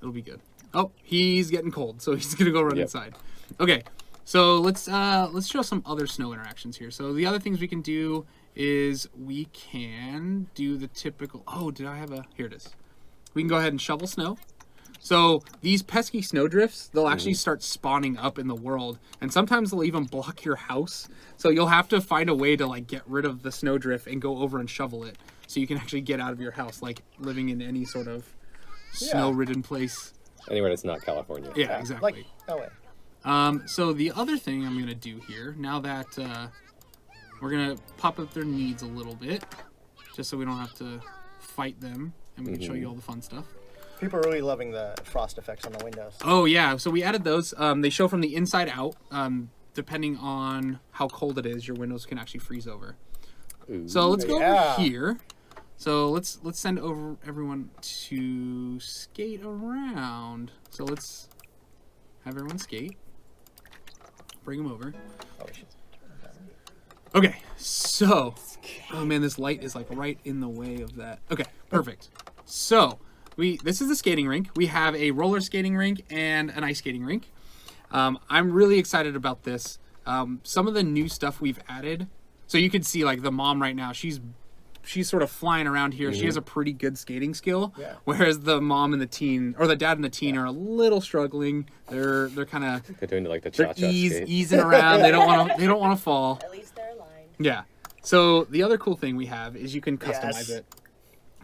It'll be good. Oh, he's getting cold, so he's gonna go run Yep. inside. Okay, so let's show some other snow interactions here. So the other things we can do is we can do the typical. Oh, did I have a? Here it is. We can go ahead and shovel snow. So these pesky snowdrifts, they'll actually start spawning up in the world, and sometimes they'll even block your house. So you'll have to find a way to like get rid of the snowdrift and go over and shovel it, so you can actually get out of your house, like living in any sort of snow-ridden place. Anywhere that's not California. Yeah, exactly. Like LA. So the other thing I'm gonna do here, now that we're gonna pop up their needs a little bit, just so we don't have to fight them, and we can show you all the fun stuff. People are really loving the frost effects on the windows. Oh yeah, so we added those. They show from the inside out. Depending on how cold it is, your windows can actually freeze over. Ooh. So let's go Yeah. over here. So let's send over everyone to skate around. So let's have everyone skate. Bring them over. Oh, we should- Okay, so oh man, this light is like right in the way of that. Okay, perfect. So this is the skating rink. We have a roller skating rink and an ice skating rink. I'm really excited about this. Some of the new stuff we've added. So you can see like the mom right now, she's she's sort of flying around here. She has a pretty good skating skill, Yeah. whereas the mom and the teen, or the dad and the teen, are a little struggling. They're kind of They're doing like the cha-cha skate. easing around. They don't want to fall. At least they're aligned. Yeah. So the other cool thing we have is you can customize Yes. it.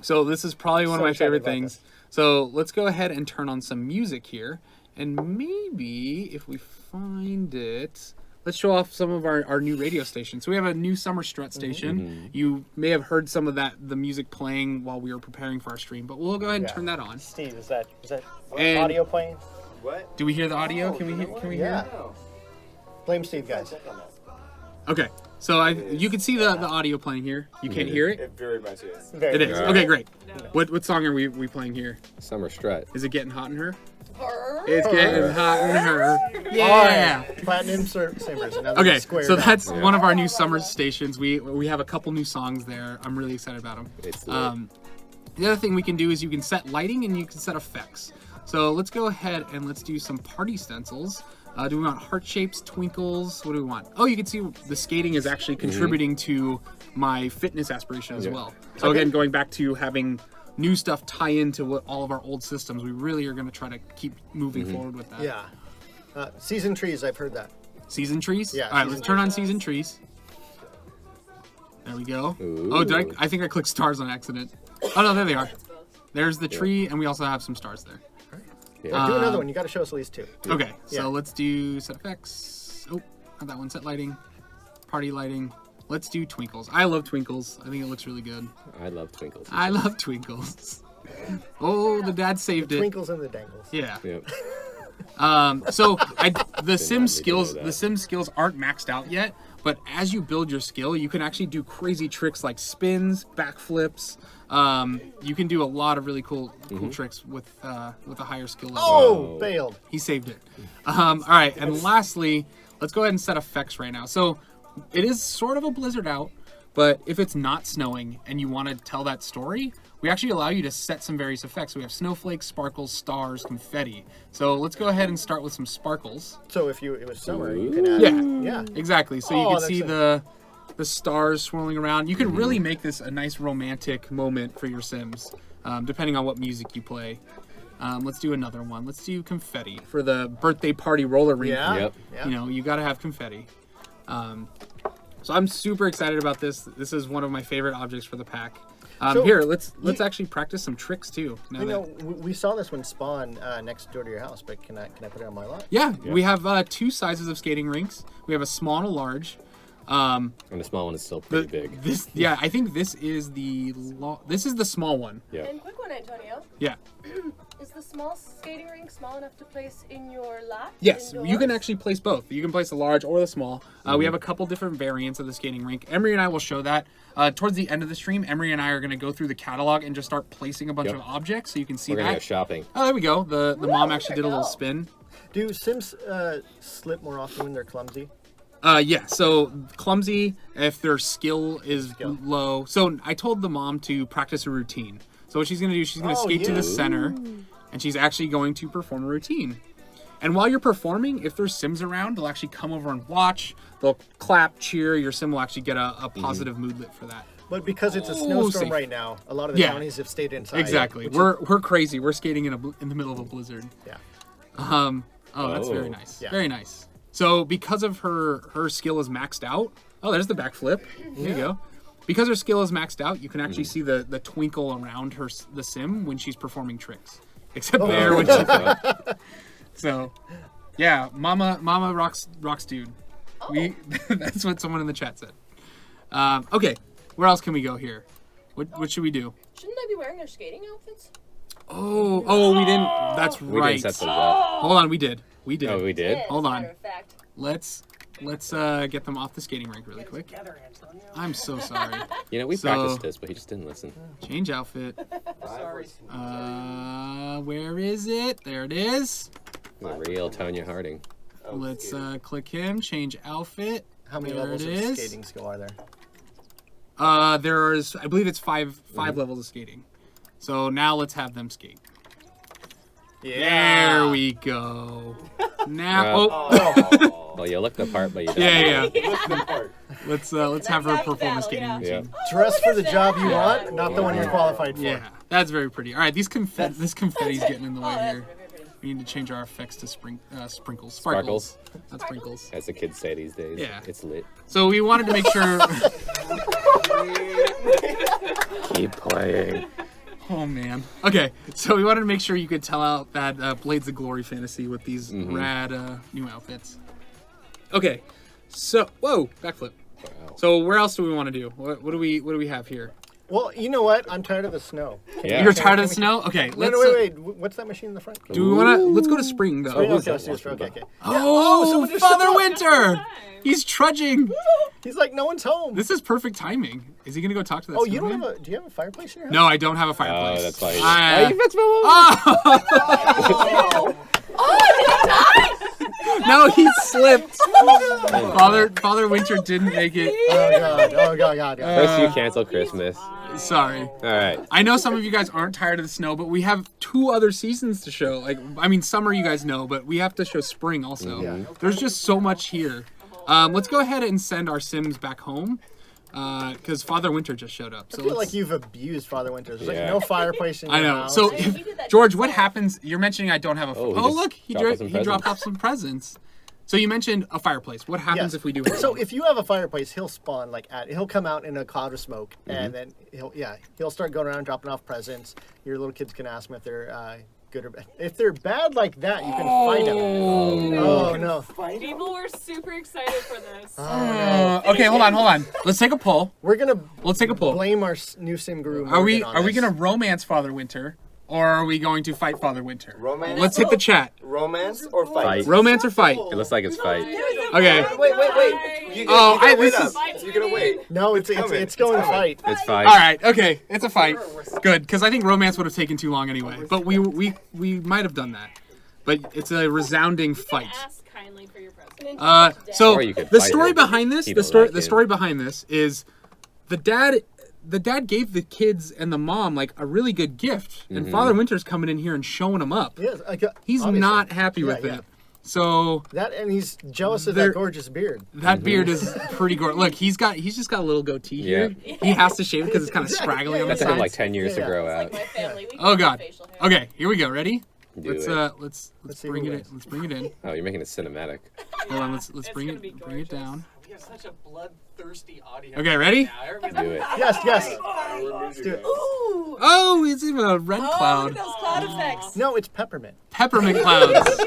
So this is probably one So of my excited favorite about things. this. So let's go ahead and turn on some music here. And maybe if we find it, let's show off some of our new radio stations. So we have a new summer strut station. You may have heard some of the music playing while we were preparing for our stream, but we'll go ahead and Yeah. turn that on. Steve, is that And- audio playing? What? Do we hear the audio? Oh, Can we you know hear? what? Can we Yeah. hear? No. Blame Steve, guys. Check on that. Okay. So you can see the audio playing here. You can't hear it. It very much is. It is. Yeah. Okay, great. No. What song are we playing here? Summer strut. Is it getting hot in her? Purr. It's getting hot in her. Yeah. Platinum Simmers. Another Okay, square so back. that's Yeah. one of our new summer stations. We have a couple new songs there. I'm really excited about them. It's lit. The other thing we can do is you can set lighting and you can set effects. So let's go ahead and let's do some party stencils. Do we want heart shapes, twinkles? What do we want? Oh, you can see the skating is actually contributing to my fitness aspiration as Yeah. well. So again, going back to having new stuff tie into what all of our old systems, we really are going to try to keep moving forward with that. Yeah. Season trees, I've heard that. Season trees? Yeah, All right, season let's turn on season trees. There we go. Ooh. Oh, I think I clicked stars on accident. Oh, no, there they are. There's the tree, and we also have some stars there. Yeah. Do another one. You got to show us at least two. Okay, so Yeah. let's do set effects. Oh, not that one. Set lighting. Party lighting. Let's do twinkles. I love twinkles. I think it looks really good. I love twinkles. I love twinkles. Oh, the dad saved it. Twinkles and the dangles. Yeah. Yep. So the sim need to skills, know that. the sim skills aren't maxed out yet. But as you build your skill, you can actually do crazy tricks like spins, backflips. You can do a lot of really cool tricks with a higher skill level. Oh, bailed. He saved it. All right, and lastly, let's go ahead and set effects right now. So it is sort of a blizzard out, but if it's not snowing and you want to tell that story, we actually allow you to set some various effects. We have snowflakes, sparkles, stars, confetti. So let's go ahead and start with some sparkles. So if it was summer, you can add. Yeah. Yeah. Exactly. So you Oh, can that's see it. the stars swirling around. You can really make this a nice romantic moment for your Sims, depending on what music you play. Let's do another one. Let's do confetti for the birthday party roller rink. Yeah. Yep. Yeah. You know, you got to have confetti. So I'm super excited about this. This is one of my favorite objects for the pack. So- Here, let's actually practice some tricks too. now You that- know, we saw this one spawn next door to your house, but can I put it on my lot? yeah, we have two sizes of skating rinks. We have a small and a large. And the small one is still pretty big. Yeah, I think this is the small one. Yeah. And quick one, Antonio. Yeah. Is the small skating rink small enough to place in your lot? Yes, you can indoors? actually place both. You can place the large or the small. We have a couple different variants of the skating rink. Emery and I will show that. Towards the end of the stream, Emery and I are going to go through the catalog and just start placing a bunch Yep. of objects so you can see We're gonna go that. shopping. Oh, there we go. The mom actually there did a we little go. spin. Do Sims slip more often when they're clumsy? Yeah, so clumsy if their skill is Skill. low. So I told the mom to practice a routine. So what she's going to do, she's going to Oh, skate to yeah. the center, and she's actually going to perform a routine. And while you're performing, if there's Sims around, they'll actually come over and watch. They'll clap, cheer. Your Sim will actually get a positive mood lit for that. But because it's a Oh, snowstorm safe. right now, a lot of the Yeah. counties have stayed inside. Exactly. which We're crazy. We're skating in the middle of a blizzard. Yeah. Oh, that's very Oh. nice. Yeah. Very nice. So because of her skill is maxed out. Oh, there's the backflip. There you go. Because her skill is maxed out, you can actually see the twinkle around the Sim when she's performing tricks. Except there when she. So, yeah, Mama rocks dude. That's what someone in the chat said. Okay, where else can we go here? What should we do? Shouldn't they be wearing their skating outfits? Oh, we didn't. That's We right. didn't set those up. Hold on, we did. Oh, we did? Hold As a on. matter of fact. Let's get them off the skating rink really quick. I'm so sorry. You know, we So- practiced this, but he just didn't listen. Change outfit. Where is it? There it is. The real Tonya Harding. Let's click him. Change outfit. How many There levels it of is. skating skill are there? There's, I believe it's five levels of skating. So now let's have them skate. There we go. Now, Oh. Oh. Well, you looked the part, but you don't. yeah. Let's have her perform a skating routine. Dress for the job you want, not the one you're qualified for. Yeah, that's very pretty. All right, this confetti's getting in the way here. We need to change our effects to sprinkles. Sparkles. Not sprinkles. As the kids say these days. Yeah. It's lit. So we wanted to make sure. Keep playing. Oh man. Okay, so we wanted to make sure you could tell out that Blades of Glory fantasy with these rad new outfits. Okay, so backflip. Wow. So where else do we want to do? What do we have here? Well, you know what? I'm tired of the snow. Yeah. You're tired of the snow? Okay, Wait. What's that machine in the front? Do we want to? Let's go to spring though. Okay, let's do spring. Okay. Oh, someone just Father showed up. Winter! He's trudging. He's like, no one's home. This is perfect timing. Is he gonna go talk to that? Oh, you don't snowman? have do you have a fireplace in your house? No, I don't have a fireplace. Oh, that's why. No, he slipped. Father Winter didn't make it. Oh god. First you cancel Christmas. Sorry. All right. I know some of you guys aren't tired of the snow, but we have 2 other seasons to show. Like, I mean, summer you guys know, but we have to show spring also. Yeah. There's just so much here. Let's go ahead and send our Sims back home, because Father Winter just showed up. So I feel like you've abused Father Winter. There's like Yeah. no fireplace in your I know. house. So, George, what happens? You're mentioning I don't have a. Oh, he Oh, just look, he dropped off some dropped off some presents. So you mentioned a fireplace. What happens Yes. if we do it? So if you have a fireplace, he'll spawn he'll come out in a cloud of smoke, and then he'll start going around dropping off presents. Your little kids can ask him if they're good or bad. If they're bad like that, you can fight them. Oh no! People were super excited for this. Okay, hold on. Let's take a poll. Let's take a poll. Blame our new sim guru. Are we Morgan on this. gonna romance Father Winter, or are we going to fight Father Winter? Romance? Let's hit the chat. Romance or fight? Fight. Romance or fight? It looks like it's fight. Okay. Wait. You gotta wait up. You're gonna wait. No, it's coming. going to fight. It's fight. All right. Okay. It's a fight. Good, because I think romance would have taken too long anyway. But we might have done that. But it's a resounding fight. Ask kindly for your present. So Or you could the fight story her. behind this, Keep the it story like it. behind this is the dad gave the kids and the mom like a really good gift, and Father Winter's coming in here and showing them up. Yes, He's obviously. not happy with Yeah. it. So That and he's jealous of There- that gorgeous beard. that beard is pretty gorgeous. Look, he's just got a little goatee here. He has to shave it because it's kind of scraggly on the That took him like sides. 10 years to Yeah. grow out. My family. We Oh can do god. facial hair. Okay, here we go. Ready? Do Let's it. let's see bring who it in. wins. Let's bring it in. Oh, you're making it cinematic. Hold on. Let's bring gonna be it bring it gorgeous. down. We have such a bloodthirsty audience. Okay, ready? Now. Everybody's Do it. Yes. Let's do it. Ooh. Oh, it's even a red Oh, cloud. those cloud effects. No, it's peppermint. Peppermint clouds.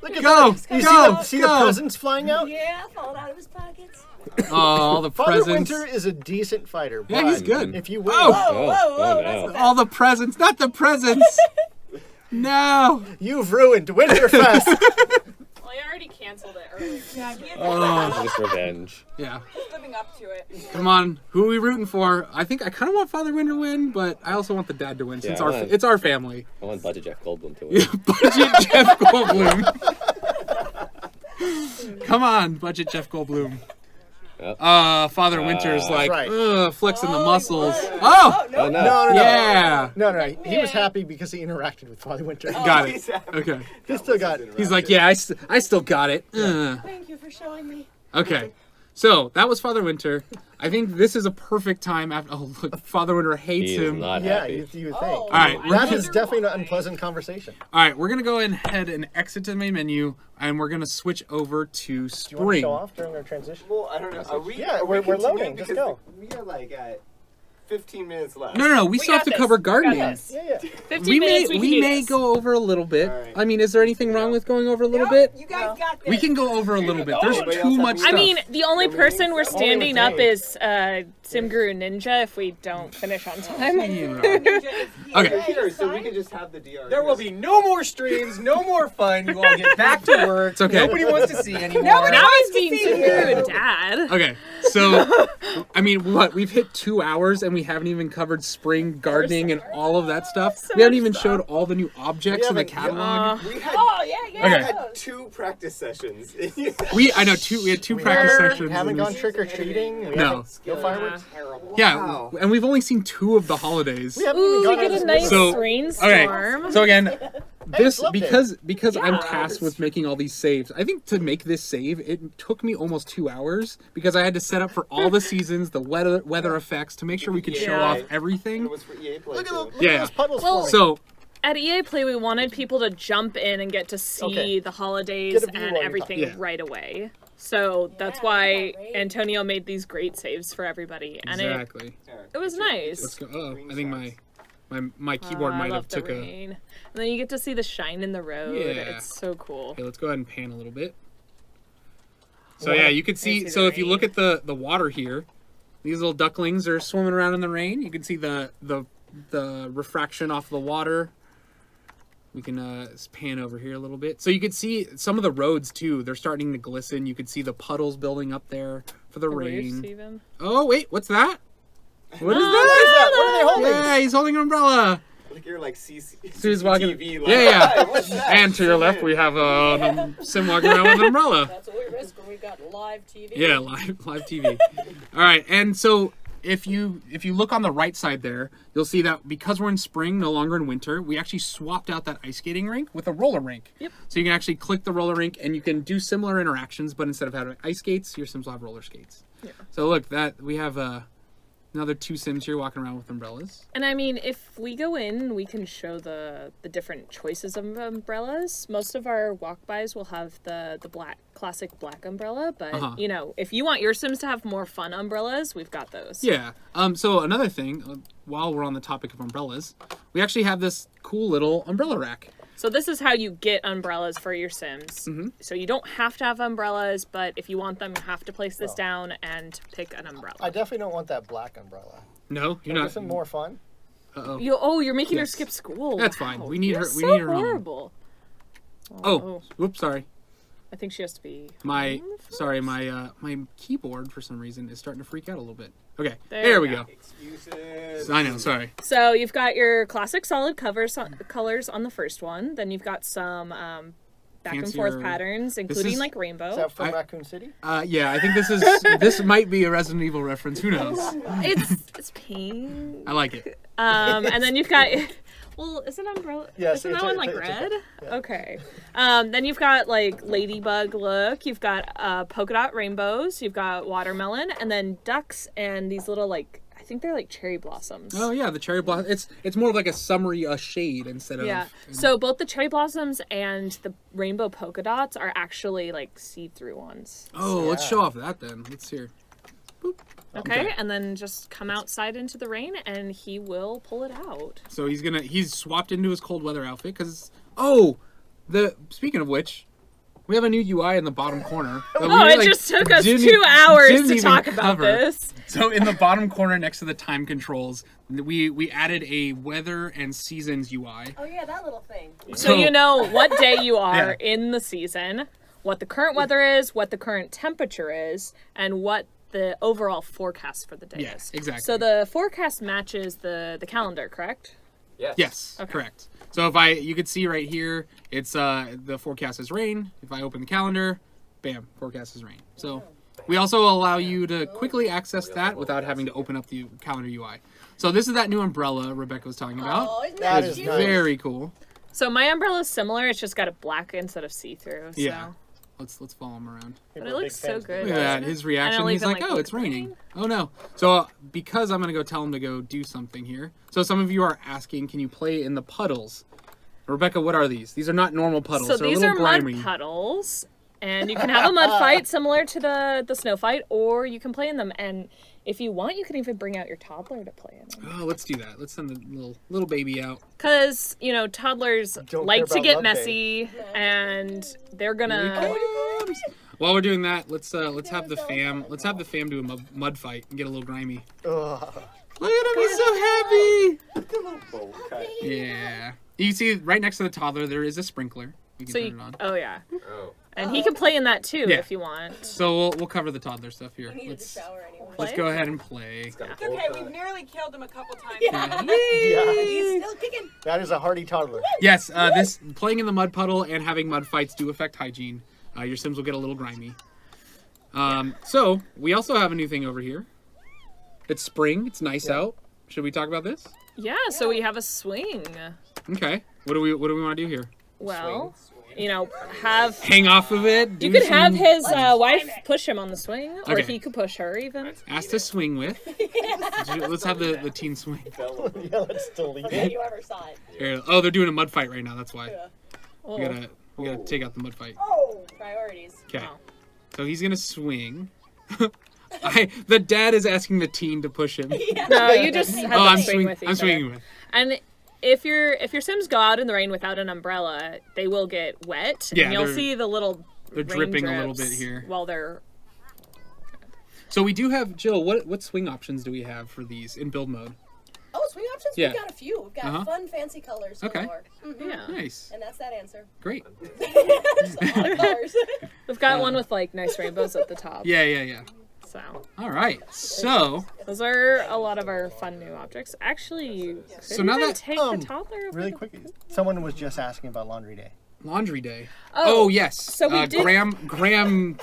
Look at Go, that. You go, see the go. presents flying out? Yeah, falling out of his pockets. Oh, all the Father presents. Winter is a decent fighter. Yeah, he's but good. If you win, Oh. Oh, no. All the presents, not the presents. No. you've ruined Winterfest. Well, I already canceled it earlier. Oh, Just revenge. yeah. Living up to it. Come on, who are we rooting for? I think I kind of want Father Winter to win, but I also want the dad to win since Yeah, I want- it's our family. I want Budget Jeff Goldblum to win. Budget Jeff Goldblum. Come on, Budget Jeff Goldblum. Yep. Father Winter's like, right. flexing the muscles. Oh, Oh, no. No. yeah. No. He was happy because he interacted with Father Winter. Got He's it. happy. Okay. He still got He's like, yeah, I still got it. Thank you for showing me. Okay. So that was Father Winter. I think this is a perfect time after. Oh, look, Father Winter hates He is him. not Yeah, happy. you would think. Oh. All right, That is definitely an unpleasant conversation. All right, we're gonna go ahead and exit to the main menu, and we're gonna switch over to Do you want to spring. show off during our transition? Well, I don't know. Are we? Yeah, are we we're continuing? loading. Just Because go. We are like at 15 minutes left. No, we still have to cover gardening. Yeah. 15 We may minutes, we can do this. go over a little bit. All right. I mean, is there anything wrong with going over a little bit? You guys got this. We can go over a little bit. There's Anybody too else have much any- stuff. I mean, the only person we're standing up Dave. is Sim Guru Ninja if we don't finish on time. Okay. Here, so we can just have the DR. There will be no more streams, no more fun. You all get back to work. It's okay. Nobody wants to see anymore. Now he's being Sim Guru Dad. Okay, so I mean, what? We've hit 2 hours and we haven't even covered spring gardening and all of that stuff. We haven't even showed all the new objects in the catalog. We had, Oh, yeah. Okay. we had 2 practice sessions. We had two practice sessions. We haven't and gone trick or treating. We No. haven't- No fireworks. Yeah, Wow. and we've only seen 2 of the holidays. We haven't Ooh, even we gone get out a of nice So- rainstorm. Okay, so again, this it's loved it. because I'm Yeah. tasked with making all these saves. I think to make this save, it took me almost 2 hours because I had to set up for all the seasons, the weather effects to make sure we could show Yeah. off And everything. it was for EA Play Look at, too. look Yeah. at those puddles Well, for me. So At EA Play, we wanted people to jump in and get to see Okay. the holidays Get a view and while you're everything talking. Yeah. right away. So that's Yeah, why right. Antonio made these great saves for everybody, and exactly. it was nice. Let's go. Oh, Green I think sides. my keyboard I might have love the took a. rain. And then you get to see the shine in the road. Yeah. It's so cool. Okay, let's go ahead and pan a little bit. So Wow. yeah, you can see. see So the if you look rain. at the water here, these little ducklings are swimming around in the rain. You can see the refraction off the water. We can pan over here a little bit. So you can see some of the roads too. They're starting to glisten. You can see the puddles building up there for the Where you rain. see them? Oh wait, what's that? What is Oh, What that? is that? What are they holding? Yeah, he's holding an umbrella. Like you're like CC. So he's walking. CCTV, like, Yeah. "Hi, what's that?" And to your left, we have Sim walking around with an umbrella. That's what we risk when we got live TV. Yeah, live TV. All right, and so if you look on the right side there, you'll see that because we're in spring, no longer in winter, we actually swapped out that ice skating rink with a roller rink. Yep. So you can actually click the roller rink and you can do similar interactions, but instead of having ice skates, your Sims will have roller skates. Yeah. So look, that we have another 2 Sims here walking around with umbrellas. And I mean, if we go in, we can show the different choices of umbrellas. Most of our walk-bys will have the classic black umbrella, but Uh-huh. you know, if you want your Sims to have more fun umbrellas, we've got those. Yeah. So another thing, while we're on the topic of umbrellas, we actually have this cool little umbrella rack. So this is how you get umbrellas for your Sims. Mm-hmm. So you don't have to have umbrellas, but if you want them, you have to place this down and pick an umbrella. I definitely don't want that black umbrella. No, you're Is not. some more fun? Uh-oh. You're making her Yes. skip school. That's fine. We need You're her- we so need her home. horrible. Oh, whoops, sorry. I think she has to be. My home first. sorry, my keyboard for some reason is starting to freak out a little bit. Okay, There there we we go. go. Excuses. I know, sorry. So you've got your classic solid colors on the first one. Then you've got some back and forth Fancier- patterns, including is- like Is rainbow. that from I- Raccoon City? Yeah, I think this might be a Resident Evil reference. Who knows? It's pink. I like it. And then you've got. Well, isn't umbrella? Yes, isn't it's that a- one like it's a- red? yeah. Okay. Then you've got like ladybug look. You've got polka dot rainbows. You've got watermelon, and then ducks and these little like I think they're like cherry blossoms. Oh yeah, the cherry blossom. It's more of like a summery shade instead of. Yeah. So both the cherry blossoms and the rainbow polka dots are actually like see-through ones. Oh, let's show off that then. Let's hear. Okay, and then just come outside into the rain, and he will pull it out. So he's swapped into his cold weather outfit because speaking of which, we have a new UI in the bottom corner. that we, Oh, it like, just took us didn't- 2 hours didn't to even talk about cover. this. So in the bottom corner next to the time controls, we added a weather and seasons UI. Oh yeah, that little thing. So you know what day you are Yeah. in the season, what the current weather is, what the current temperature is, and what the overall forecast for the day Yes, is. exactly. So the forecast matches the calendar, correct? Yes. Yes, correct. So you could see right here, it's the forecast is rain. If I open the calendar, bam, forecast is rain. So we also allow you to quickly access that without having to open up the calendar UI. So this is that new umbrella Rebecca was talking about. Oh, isn't That that is cute? nice. Very cool. So my umbrella is similar. It's just got a black instead of see-through. So. Yeah. Let's follow him around. But People it are big looks so fans of good. Look at that, his reaction. it'll He's even, like, like, oh, look it's raining. Oh no. So because I'm gonna go tell him to go do something here. So some of you are asking, can you play in the puddles? Rebecca, what are these? These are not normal puddles. So They're a these little are grimy. mud puddles, and you can have a mud fight similar to the snow fight, or you can play in them. And if you want, you can even bring out your toddler to play in them. Oh, let's do that. Let's send the little baby out. Because, you know, toddlers Don't like care to about get love messy, and they're Here he gonna. comes. While we're doing that, let's have the fam do a mud fight and get a little grimy. Ugh. Look at him, he's so happy. Look at the little bowl cut. Yeah. You can see right next to the toddler there is a sprinkler. You can So turn you, it on. oh yeah, Oh. and he can play in that too Yeah. if you want. So we'll cover the toddler stuff here. He needed to Let's shower anyway. let's go ahead and play. It's got a It's bowl okay, cut. we've nearly killed him a couple times. Yeah. He's still kicking. That is a hardy toddler. Yes, this playing in the mud puddle and having mud fights do affect hygiene. Your Sims will get a little grimy. So we also have a new thing over here. It's spring. It's nice out. Should we talk about this? Yeah, so we have a swing. Okay. What do we want to do here? well, you know, have Hang off of it. you do could have some- his wife push him on the swing, or Okay. he could push her even. Ask to swing with. Let's have the teen swing. Yeah, let's delete If it. you ever saw it. Here. Oh, they're doing a mud fight right now. That's why. Oh, We gotta take out the mud fight. Oh, priorities. Okay. Oh. So he's gonna swing. The dad is asking the teen to push him. No, you just have Oh, them I'm swing swinging. with each I'm other. swinging with. And if your Sims go out in the rain without an umbrella, they will get wet. Yeah, and you'll they're- see the little they're dripping a little raindrops bit here. while they're. So we do have Jill. What swing options do we have for these in build mode? Oh, swing options? Yeah. We've got a few. We've got Uh-huh. fun, fancy colors Okay. galore. Mhm. Yeah. Nice. And that's that answer. Great. Just a lot of colors. We've got one with like nice rainbows at the top. Yeah. So All right. So those are a lot of our fun new objects. Actually, you could So now even that- take the toddler. over Really the- quick, someone was just asking about laundry day. laundry day. Oh, yes. so we did- Graham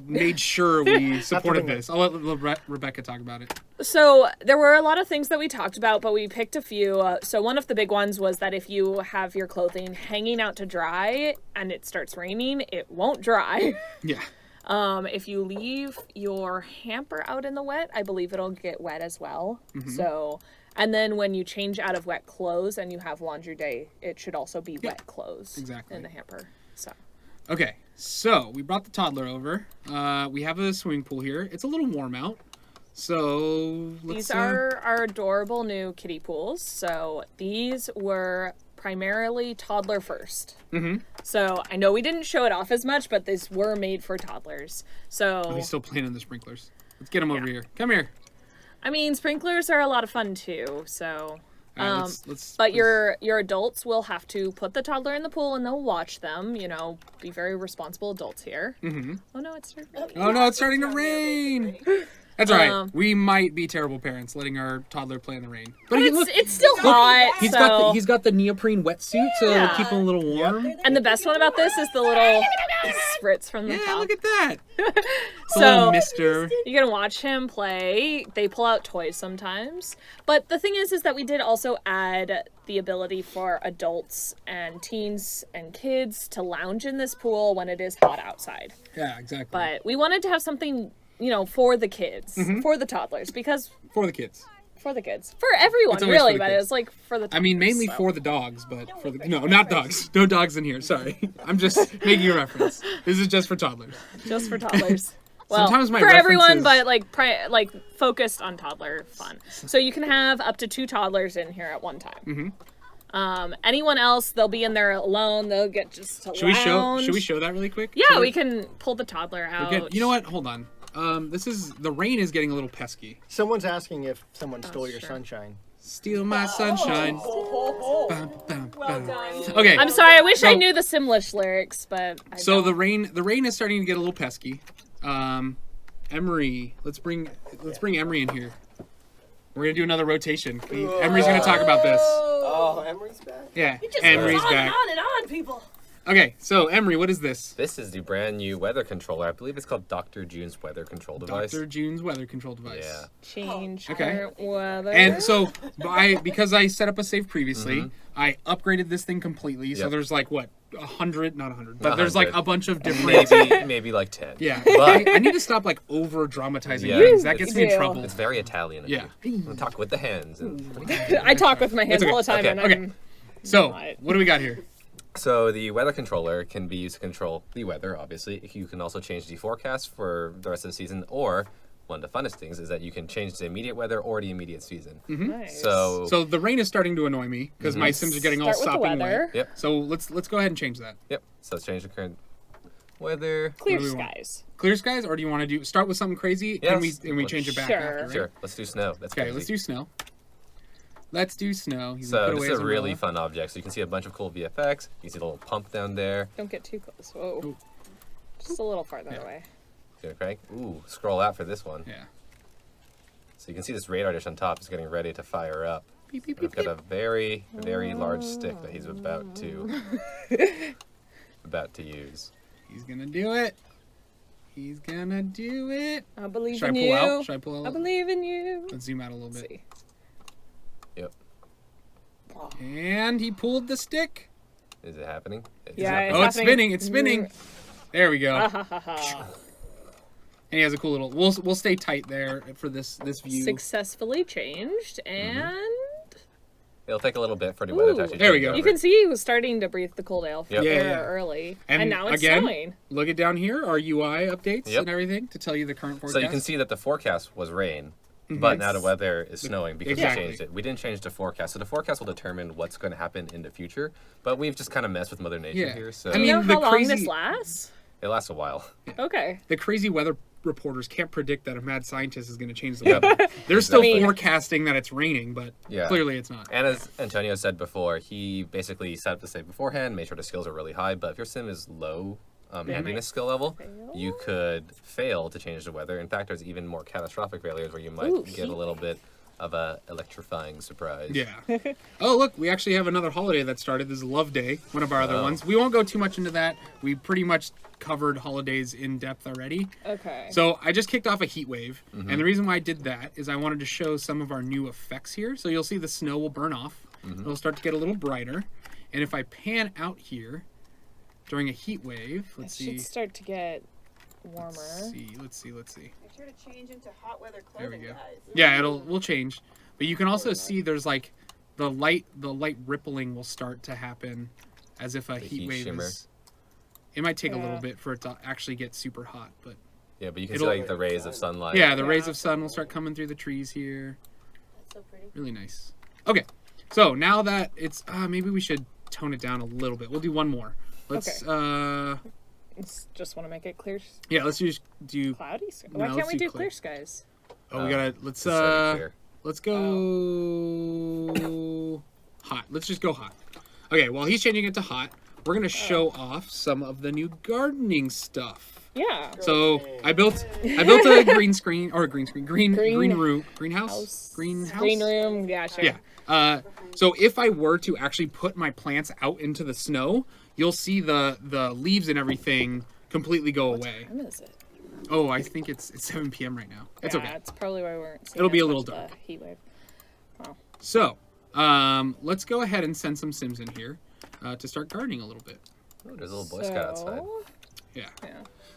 made sure we supported bring it. this. I'll let Rebecca talk about it. So there were a lot of things that we talked about, but we picked a few. So one of the big ones was that if you have your clothing hanging out to dry and it starts raining, it won't dry. Yeah. If you leave your hamper out in the wet, I believe it'll get wet as well. Mm-hmm. So, and then when you change out of wet clothes and you have laundry day, it should also be wet clothes exactly. in the hamper. So, Okay. So we brought the toddler over. We have a swimming pool here. It's a little warm out. So let's. these are our adorable new kiddie pools. So these were primarily toddler first. Mm-hmm. So I know we didn't show it off as much, but these were made for toddlers. So Oh, he's still playing in the sprinklers. Let's get him over here. Come here. I mean, sprinklers are a lot of fun too. So, All right, let's, but your adults will have to put the toddler in the pool and they'll watch them. You know, be very responsible adults here. Mm-hmm. Oh no, it's starting. Oh no, it's starting to rain. That's all right. Um, We might be terrible parents letting our toddler play in the rain. But he- it's still hot. He's so. got the neoprene wetsuit to Yeah. keep him a little warm. And the best one about this is the little spritz from the Yeah, top. look at that. It's a So- little mister. You can watch him play. They pull out toys sometimes. But the thing is that we did also add the ability for adults and teens and kids to lounge in this pool when it is hot outside. Yeah, exactly. But we wanted to have something, you know, for the kids, for the toddlers, because For the kids. for the kids, for everyone It's always for really, the but kids. it's like for the. I mean, mainly so. for the dogs, but for the no, not dogs. No dogs in here. Sorry, I'm just making a reference. This is just for toddlers. Just for toddlers. Well, Sometimes my for everyone, references- but like focused on toddler fun. So you can have up to 2 toddlers in here at one time. Anyone else, they'll be in there alone. They'll get just to Should we lounge. show that really quick? Yeah, So we can pull the toddler out. Good. You know what? Hold on. The rain is getting a little pesky. Someone's asking if someone stole your sure. sunshine. Steal my sunshine. Bum, bum, bum. Okay. I'm sorry. I wish I So- knew the Simlish lyrics, but I So don't. the rain is starting to get a little pesky. Emery, let's bring Emery in here. We're gonna do another rotation. Emery's gonna talk about this. Oh, Emery's back. Yeah, Just Emery's on back. and on, people. Okay, so Emery, what is this? This is the brand new weather controller. I believe it's called Dr. June's weather control device. Dr. June's weather control device. Yeah. change Okay. current weather. And so, because I set up a save previously, I upgraded this thing completely. So Yep. there's like what, 100, not 100, but Not there's like 100. a bunch of different. Maybe like 10. Yeah, But I need to stop like over dramatizing Yeah. things. That gets You me in do. trouble. it's very Italian. of Yeah. you. I'm talk with the hands. And... I talk with my hands okay. all the time, Okay. and Okay. I'm So, Right. what do we got here? So the weather controller can be used to control the weather, obviously. You can also change the forecast for the rest of the season, or one of the funnest things is that you can change the immediate weather or the immediate season. nice. So, The rain is starting to annoy me because my Sims are getting all Start with the sopping weather. wet. Yep. So let's go ahead and change that. yep. So let's change the current weather. Clear What do we want? skies. Clear skies, or do you want to start with something crazy? Yes. And we change it back Sure. after, right? Sure. Let's do snow. That's Okay, crazy. let's do snow. Let's do snow. He's gonna So put this away is his a really umbrella. fun object. So you can see a bunch of cool VFX. You can see the little pump down there. Don't get too close. Whoa. Ooh. Just a little farther away. Gonna crank. Ooh, scroll out for this one. Yeah. So you can see this radar dish on top is getting ready to fire up. Beep, beep, And I've beep, got a very, very large stick that he's about to use. He's gonna do it. He's gonna do it. I believe Should I in pull you. out? Should I pull I out? believe in you. Let's zoom out a little Let's bit. see. Yep. And he pulled the stick. Is it happening? Yeah, Oh, it's happening. spinning. It's spinning. There we go. Ah, ha, ha, ha. And he has a cool little. We'll stay tight there for this view. Successfully changed, and It'll take a little bit for the weather to Ooh. actually There we change go. over. you can see he was starting to breathe the cold air Yep. Yeah. early, And and now it's again, snowing. Look at down here, our UI updates Yep. and everything to tell you the current forecast. So you can see that the forecast was rain, but now the weather is snowing because Exactly. we changed it. We didn't change the forecast, so the forecast will determine what's going to happen in the future. But we've just kind of messed with Mother Nature Yeah. here, so I Do mean, you know the how long crazy- this lasts? it lasts a while. Okay. the crazy weather reporters can't predict that a mad scientist is going to change the weather. They're still Exactly. forecasting that it's raining, but Yeah. clearly it's not. And as Antonio said before, he basically set up the save beforehand, made sure the skills are really high. But if your sim is low handiness skill level, you could fail to change the weather. In fact, there's even more catastrophic failures where you might Ooh, get a little bit of a electrifying surprise. Yeah. Oh, look, we actually have another holiday that started. This is Love Day, one of our other Oh. ones. We won't go too much into that. We pretty much covered holidays in depth already. Okay. So I just kicked off a heat wave, and the reason why I did that is I wanted to show some of our new effects here. So you'll see the snow will burn off. It'll start to get a little brighter. And if I pan out here during a heat wave, it let's see. should start to get warmer. Let's see. Make sure to change into hot weather There we clothing, go. guys. Yeah, we'll change. But you can also see there's like the light rippling will start to happen as if a heat heat wave shimmer. is. It might take a little Yeah. bit for it to actually get super hot, but Yeah, but you can It'll- see like the rays of sunlight. yeah, the rays of sun will start coming through the trees here. That's so pretty. Really nice. Okay, so now that it's maybe we should tone it down a little bit. We'll do one more. Let's Just want to make it clear, yeah, let's just do. cloudy. Why No, can't let's we do do clear. clear skies? Oh, we gotta let's It's already clear. let's go hot. Let's just go hot. Okay, while he's changing it to hot, we're gonna show off some of the new gardening stuff. Yeah. So I built a green screen or a green room greenhouse. Green room. Yeah. Sure. Yeah. So if I were to actually put my plants out into the snow, you'll see the leaves and everything completely go away. What time is it? Oh, I think it's 7 p.m. right now. It's yeah, okay. It's probably why we weren't. Seeing It'll be as a little much of dark. the heat wave. So let's go ahead and send some Sims in here to start gardening a little bit. Oh, there's a little Boy Scout outside. Yeah. Yeah.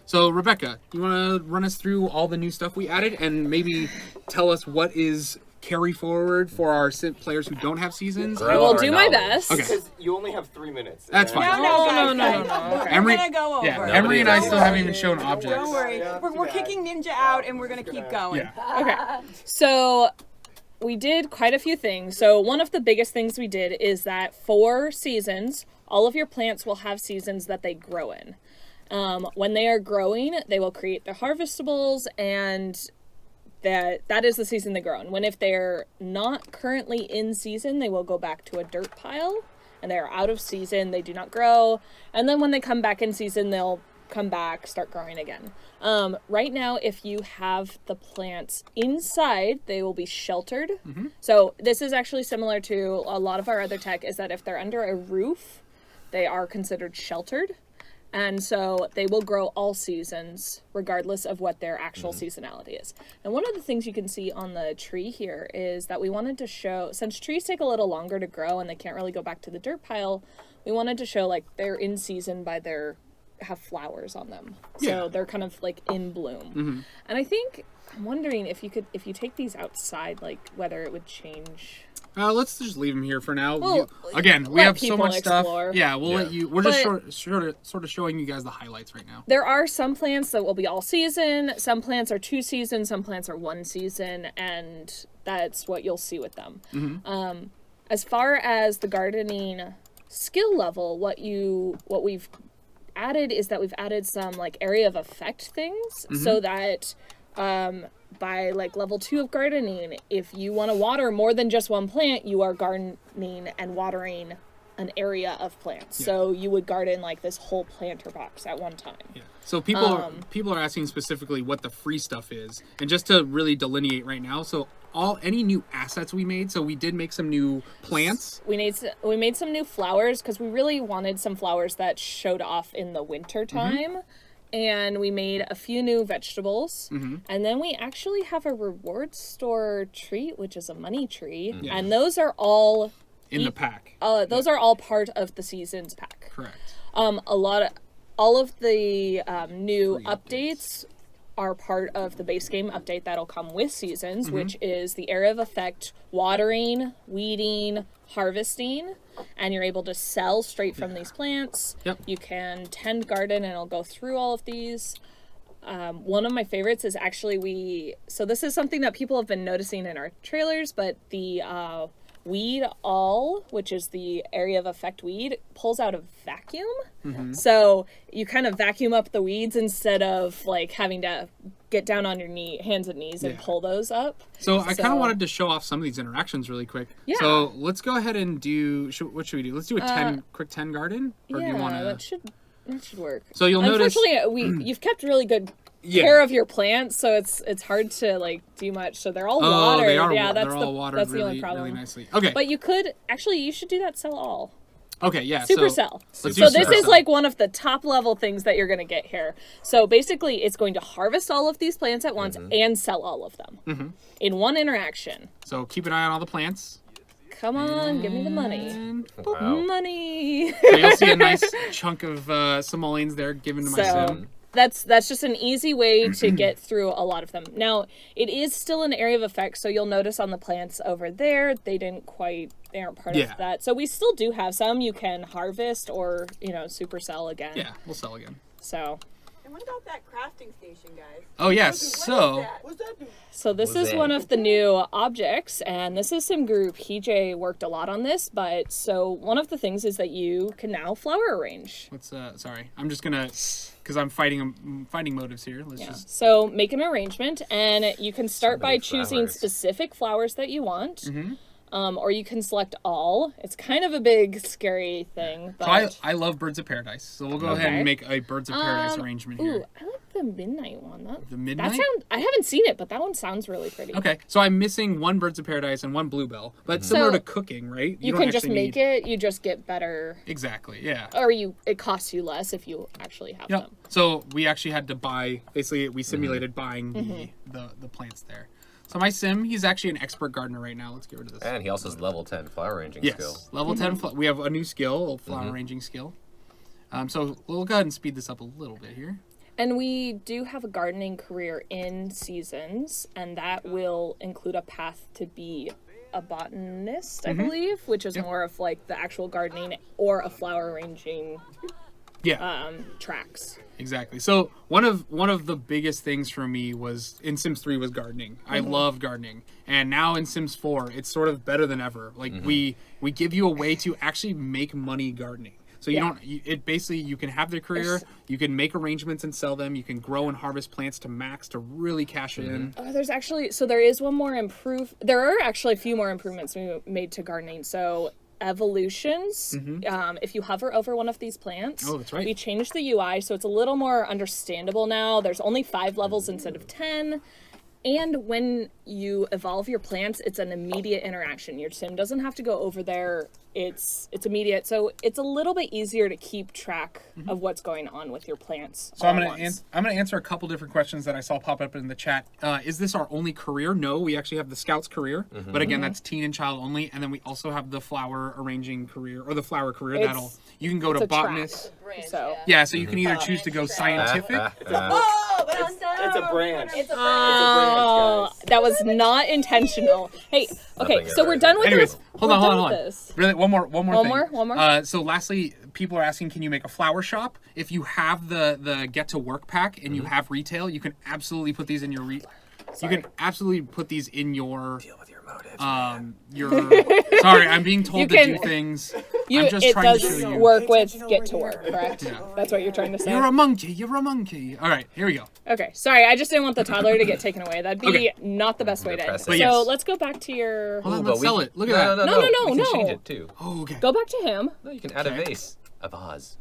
So Rebecca, you want to run us through all the new stuff we added and maybe tell us what is carry forward for our players who don't have seasons? Grow I will our do my knowledge. best. Okay. Because you only have 3 minutes. That's and fine. No, No, guys, no. Okay. Emery- We're gonna go over. Yeah, No, Emery and I Nobody still else. haven't even shown objects. Don't worry. Yeah, We're kicking Ninja out and we're gonna keep going. Yeah. Okay. So we did quite a few things. So one of the biggest things we did is that for seasons, all of your plants will have seasons that they grow in. When they are growing, they will create their harvestables, and that is the season they grow in. When if they're not currently in season, they will go back to a dirt pile, and they are out of season. They do not grow, and then when they come back in season, they'll come back, start growing again. Right now, if you have the plants inside, they will be sheltered. So this is actually similar to a lot of our other tech, is that if they're under a roof, they are considered sheltered. And so they will grow all seasons, regardless of what their actual seasonality is. And one of the things you can see on the tree here is that we wanted to show, since trees take a little longer to grow and they can't really go back to the dirt pile, we wanted to show like they're in season by have flowers on them. Yeah. So they're kind of like in bloom. And I think, I'm wondering if you take these outside, like whether it would change. Let's just leave them here for now. Well, Again, we let have so people much explore. stuff. Yeah, we'll Yeah. let you. We're just But- sort of showing you guys the highlights right now. There are some plants that will be all season, some plants are 2 seasons, some plants are 1 season, and that's what you'll see with them. As far as the gardening skill level, what we've added is that we've added some like area of effect things so that by like level 2 of gardening, if you want to water more than just one plant, you are gardening and watering an area of plants. Yeah. So you would garden like this whole planter box at one time. Yeah. So people are asking specifically what the free stuff is, and just to really delineate right now. So any new assets we made. So we did make some new plants. We made some new flowers because we really wanted some flowers that showed off in the winter time. And we made a few new vegetables. And then we actually have a reward store treat, which is a money tree. And those are all in the pack. Those are all part of the seasons pack. Correct. All of the new Free updates are part of the base game update that'll come with seasons, Mm-hmm. which is the area of effect, watering, weeding, harvesting, and you're able to sell straight from these plants. Yep. You can tend garden, and it'll go through all of these. One of my favorites is actually so this is something that people have been noticing in our trailers, but the weed all, which is the area of effect weed, pulls out a vacuum. Mm-hmm. So you kind of vacuum up the weeds instead of like having to get down on your hands and knees and Yeah. pull those up. So I kind of wanted to show off some of these interactions really quick. Yeah. So let's go ahead and do. What should we do? Let's do a quick 10 garden. Or do you want that to? should work. So you'll notice. Unfortunately, you've kept really good Yeah. care of your plants, so it's hard to like do much. So they're all Oh, watered. they are. Yeah, They're all watered that's the really, only problem. really nicely. Okay. But you should do that sell all. Okay. Yeah. Supercell. Let's So do this is Supercell. like one of the top level things that you're going to get here. So basically, it's going to harvest all of these plants at once and sell all of them in one interaction. So keep an eye on all the plants. Come on, give me the money. And Wow. Money. so you'll see a nice chunk of simoleons there given to my So sim. that's just an easy way to get through a lot of them. Now, it is still an area of effect, so you'll notice on the plants over there, they aren't part Yeah. of that. So we still do have some you can harvest or, supercell again. Yeah, we'll sell again. So And what about that crafting station, guys? Oh yes. What is So that? What's that do? So this What's is that? one of the new objects, and this is Sim Group. PJ worked a lot on this, but so one of the things is that you can now flower arrange. let's. Sorry, I'm just gonna because I'm fighting motives here. Let's Yeah. just. So make an arrangement, and you can start So many by choosing flowers. specific flowers that you want, Mm-hmm. or you can select all. It's kind of a big, scary thing, but So I love birds of paradise. So we'll go ahead Okay. and make a birds of paradise arrangement ooh, here. I like the midnight one. The midnight. I haven't seen it, but that one sounds really pretty. Okay, so I'm missing one birds of paradise and one bluebell, but similar So, to cooking, right? You don't can just actually make need... it. You just get better, Exactly. Yeah. or it costs you less if you actually have Yep. them. So we actually had to buy. Basically, we simulated buying Mm-hmm. the plants there. So my sim, he's actually an expert gardener right now. Let's get rid of this. And he also has level 10 flower arranging Yes, skill. level 10. We have a new skill, a flower Mm-hmm. arranging skill. So we'll go ahead and speed this up a little bit here. And we do have a gardening career in seasons, and that will include a path to be a botanist, I believe, which is more of like the actual gardening or a flower arranging Yeah. tracks. Exactly. So one of the biggest things for me was in Sims 3 was gardening. I love gardening, and now in Sims 4, it's sort of better than ever. Like we give you a way to actually make money gardening. So it basically you can have the career, you can make arrangements and sell them, you can grow and harvest plants to max to really cash in. Oh, there is one more there are actually a few more improvements we made to gardening. So evolutions, if you hover over one of these plants, Oh, that's right. we changed the UI so it's a little more understandable now. There's only 5 levels instead of 10. And when you evolve your plants, it's an immediate interaction. Your sim doesn't have to go over there. It's immediate. So it's a little bit easier to keep track of what's going on with your plants. So I'm gonna answer a couple different questions that I saw pop up in the chat. Is this our only career? No, we actually have the Scouts career, but again, that's teen and child only. And then we also have the flower arranging career or the flower career. You can go to a track. botanist. So Yeah, so you can either choose to go scientific. Oh, but It's a branch. It's a oh, that was not intentional. Hey, okay, Nothing so we're ever. done with Anyways, this. hold We're on, done hold on. with this. Really, one more One thing. more? So lastly, people are asking, can you make a flower shop? If you have the get to work pack and you have retail, you can absolutely put these in your you can absolutely put these in your Deal with your motives. sorry, I'm being told You to can- do things. You, I'm just it trying to does show you. work with get to work, correct? Yeah. That's what you're trying to say. You're a monkey. You're a monkey. All right, here we go. Okay, sorry, I just didn't want the toddler to get taken away. That'd be Okay. not the best way to end. Press So it. But yes. let's go back to your. Hold on, Ooh, let's but we sell can- it. Look at that. No, We can no. change it too. Oh, okay. Go back to him. No, you can add a vase. A vase.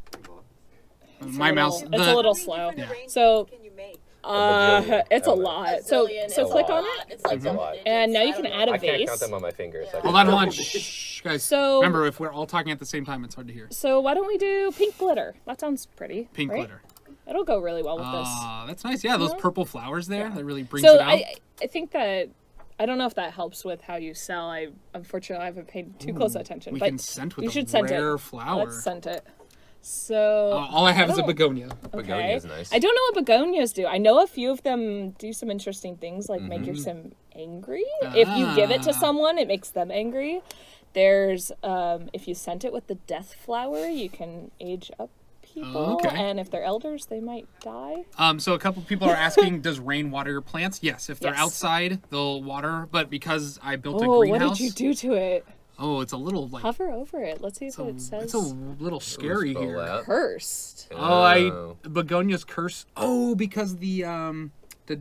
My mouse. It's a little slow. What range So can you make? it's a Ever. lot. So click on it, It's like It's a lot. and now you can add a I can't count vase. them on my fingers. I Hold can- on. Shh, guys. So- remember, if we're all talking at the same time, it's hard to hear. So why don't we do pink glitter? That sounds pretty. Pink right? glitter. It'll go really well with this. That's nice. Yeah, those Yeah. purple flowers there. That really brings So it out. I think that I don't know if that helps with how you sell. Unfortunately I haven't paid too close attention. We but can scent with you a should scent rare it. flower. Let's scent it. So All I have is a don't- begonia. Begonia is nice. I don't know what begonias do. I know a few of them do some interesting things, like make your sim angry. If you give it to someone, it makes them angry. There's if you scent it with the death flower, you can age up people, Okay. and if they're elders, they might die. So a couple people are asking, does rain water your plants? Yes, if they're Yes. outside, they'll water. But because I built a Oh, what greenhouse, did you do to it? oh, it's a little like Hover over it. Let's see if it it's says a little scary Scroll here. out. cursed. Oh, begonia's curse. Oh, because the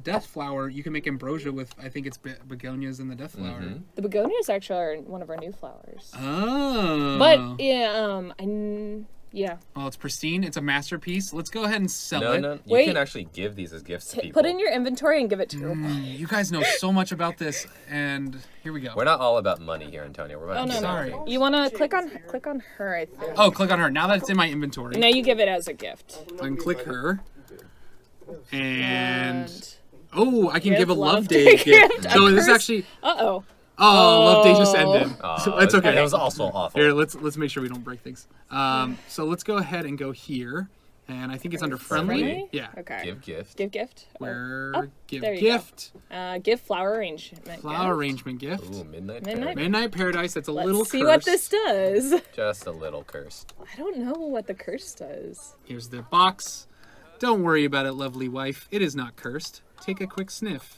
death flower, you can make ambrosia with. I think it's begonias and the death flower. The begonias actually are one of our new flowers. Oh, But yeah, well, it's pristine. It's a masterpiece. Let's go ahead and sell No, it. no, you Wait. can actually give these as gifts to people. put in your inventory and give it to your wife. You guys know so much about this, and here we go. We're not all about money here, Antonio. We're about Oh no, Sorry. no. You want to click on her, I think. Oh, click on her. Now that it's in my inventory, Now you give it as a gift. I can click her, and And oh, I can Give give a Love Love Day Day gift. gift. So A this is curse- actually. uh-oh. Oh, Love Day just ended. Oh, That's okay. It was also awful. Here, let's make sure we don't break things. So let's go ahead and go here, and I think it's under friendly. Friendly? Yeah. Okay. Give gift. Give gift. Where Oh, give there you gift, Give flower arrangement. flower gift. arrangement gift, Ooh, midnight. Midnight. Paradise. Midnight Paradise. That's a Let's little see curse. what this does. Just a little cursed. I don't know what the curse does. Here's the box. Don't worry about it, lovely wife. It is not cursed. Take a quick sniff.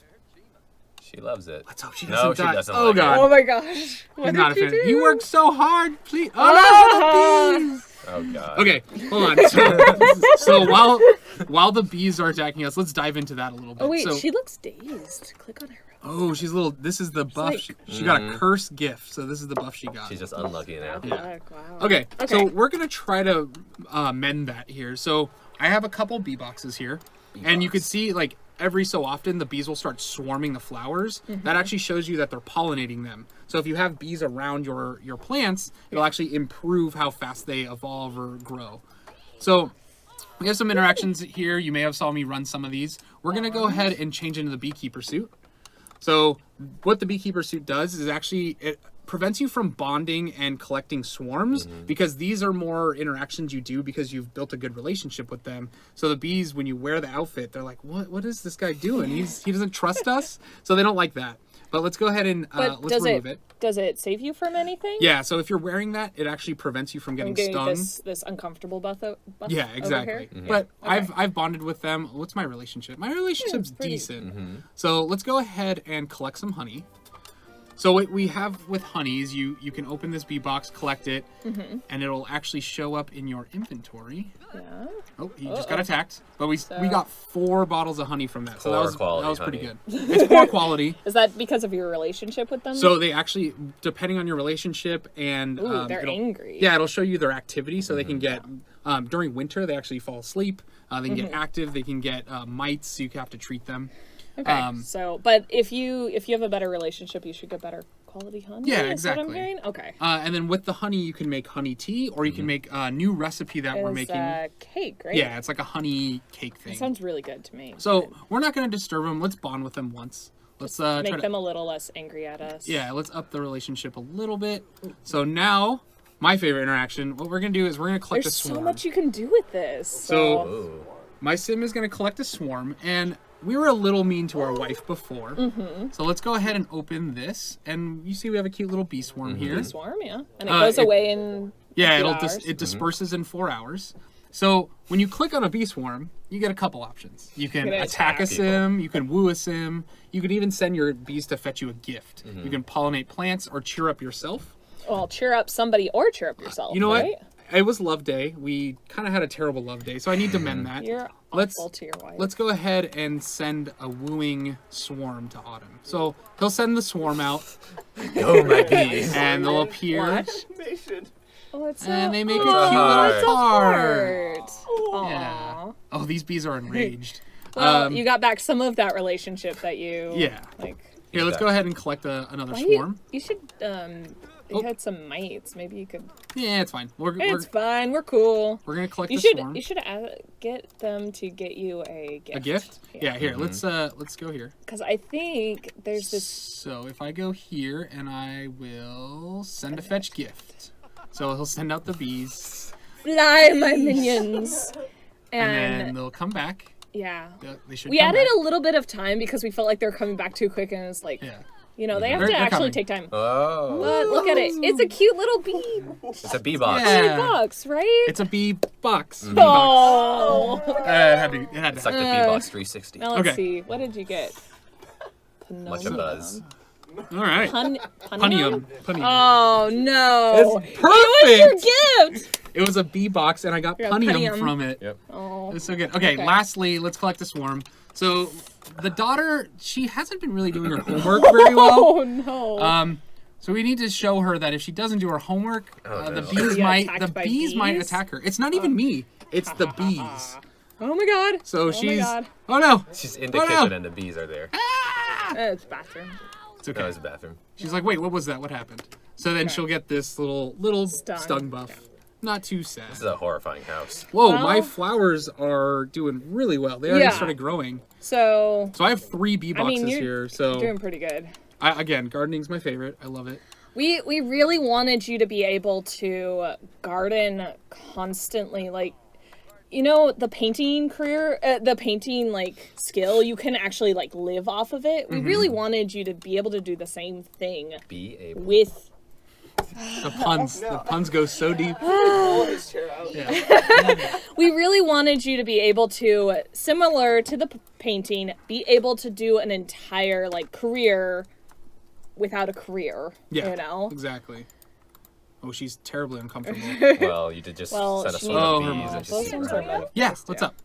She loves it. Let's hope she No, doesn't she die. doesn't Oh like it. God. Oh my gosh. What He's not a did fan. you do? You worked so hard. Please. Oh no, the bees. Oh god. Okay, hold on. So while the bees are attacking us, let's dive into that a little bit. Oh wait, So, she looks dazed. Click on her. oh, she's a little. This is the buff. like- She got a curse gift, so this is the buff she got. She's just unlucky now. Wow. Okay, Okay. so we're gonna try to mend that here. So I have a couple bee boxes here, and you can see like every so often the bees will start swarming the flowers. That actually shows you that they're pollinating them. So if you have bees around your plants, it'll actually improve how fast they evolve or grow. So we have some interactions here. You may have saw me run some of these. We're gonna go ahead and change into the beekeeper suit. So what the beekeeper suit does is actually it prevents you from bonding and collecting swarms because these are more interactions you do because you've built a good relationship with them. So the bees, when you wear the outfit, they're like, what is this guy doing? He doesn't trust us. So they don't like that. But let's go ahead and But let's remove it. does it save you from anything? Yeah, so if you're wearing that, it actually prevents you from I'm getting getting stung. this uncomfortable buff Yeah, over exactly. here. But Okay. I've bonded with them. What's my relationship? My relationship's pretty- decent. So let's go ahead and collect some honey. So what we have with honey is you can open this bee box, collect it, and it'll actually show up in your inventory. Yeah. Oh, he just got attacked. But we got 4 bottles of honey from that. So Poor that quality was pretty honey. good. It's poor quality. Is that because of your relationship with them? So they actually, depending on your relationship and Ooh, they're it'll- angry. Yeah, it'll show you their activity, so they can get during winter they actually fall asleep. They can get active. They can get mites, so you have to treat them. Okay. So, but if you have a better relationship, you should get better quality honey. Yeah, Is what I'm exactly. hearing? Okay. And then with the honey, you can make honey tea, or you can make a new recipe that we're Is, making. cake, right? Yeah, it's like a honey cake thing. That sounds really good to me. So we're not going to disturb them. Let's bond with them once. Let's try make to. them a little less angry at us. Yeah, let's up the relationship a little bit. So now, my favorite interaction. What we're going to do is we're going to collect There's a swarm. so much you can do with this. So- Ooh. My sim is going to collect a swarm, and we were a little mean to our wife before. So let's go ahead and open this, and you see we have a cute little bee swarm here. Swarm, yeah, and it Uh, goes it- away in Yeah, few it hours. disperses in 4 hours. So when you click on a bee swarm, you get a couple options. You can You're gonna attack a attack sim, you can woo a sim, you can even send your bees to fetch you a gift. You can pollinate plants or cheer up yourself. Well, cheer up somebody or cheer up yourself. You know right? what? It was love day. We kind of had a terrible love day, so I need to mend that. You're Let's- awful to your wife. Let's go ahead and send a wooing swarm to Autumn. So he'll send the swarm out, Go my bees. and they'll appear, Watch. Animation. Oh, it's and they make a a cute heart. little heart. Aw. Yeah. Oh, these bees are enraged. Well, you got back some of that relationship that you. Yeah. Like. Here, let's go ahead and collect another Why you, swarm. you should You had some mites. Maybe you could. Yeah, it's fine. It's fine. We're cool. We're gonna collect You the should. swarm. You should get them to get you a gift. A gift? Yeah. Here. Let's go here. Because I think there's this. So if I go here and I will send a fetch gift. So he'll send out the bees. Fly, my minions. And then they'll come back. Yeah. They should We come added back. a little bit of time because we felt like they were coming back too quick, and it's like, Yeah. you know, they have They're to actually coming. take time. Oh. But look at it. It's a cute little bee. It's a bee box. Yeah. Box, right? It's a bee box. Mm-hmm. Bee Oh. box. It had to. It's like the bee box 360. Now let's Okay. see. What did you get? Much a buzz. All right. Punium? Punium. Oh no! It's It was your perfect. gift. It was a bee box, and I got Yeah, punium punium. from it. Yep. Oh. It was so good. Okay, Okay. lastly, let's collect the swarm. So the daughter, she hasn't been really doing her homework very well. Oh no! So we need to show her that if she doesn't do her homework, Oh, the no. bees Be might attacked by bees? attack her. It's not even me. It's the bees. Oh my god! So my she's. God. Oh no! She's in the Oh, no. kitchen and the bees are there. It's bathroom. It's okay. That was the bathroom. She's like, wait, what was that? What happened? So then she'll get this little Stung. stung buff. Not too sad. This is a horrifying house. Whoa, Well- my flowers are doing really well. They already Yeah. started growing. So So I have 3 bee I boxes mean, you're here. So doing pretty good. again, gardening's my favorite. I love it. We really wanted you to be able to garden constantly, like, you know, the painting career, the painting like skill. You can actually like live off of it. We really wanted you to be able to do the same thing Be able. with. The puns go so deep. Pull his chair out. Yeah. We really wanted you to be able to, similar to the painting, be able to do an entire like career without a career. Yeah. You know. Exactly. Oh, she's terribly uncomfortable. Well, you did just Well, set a she- swarm of Oh, bees her and those just ones see are her. better. Yeah, what's up?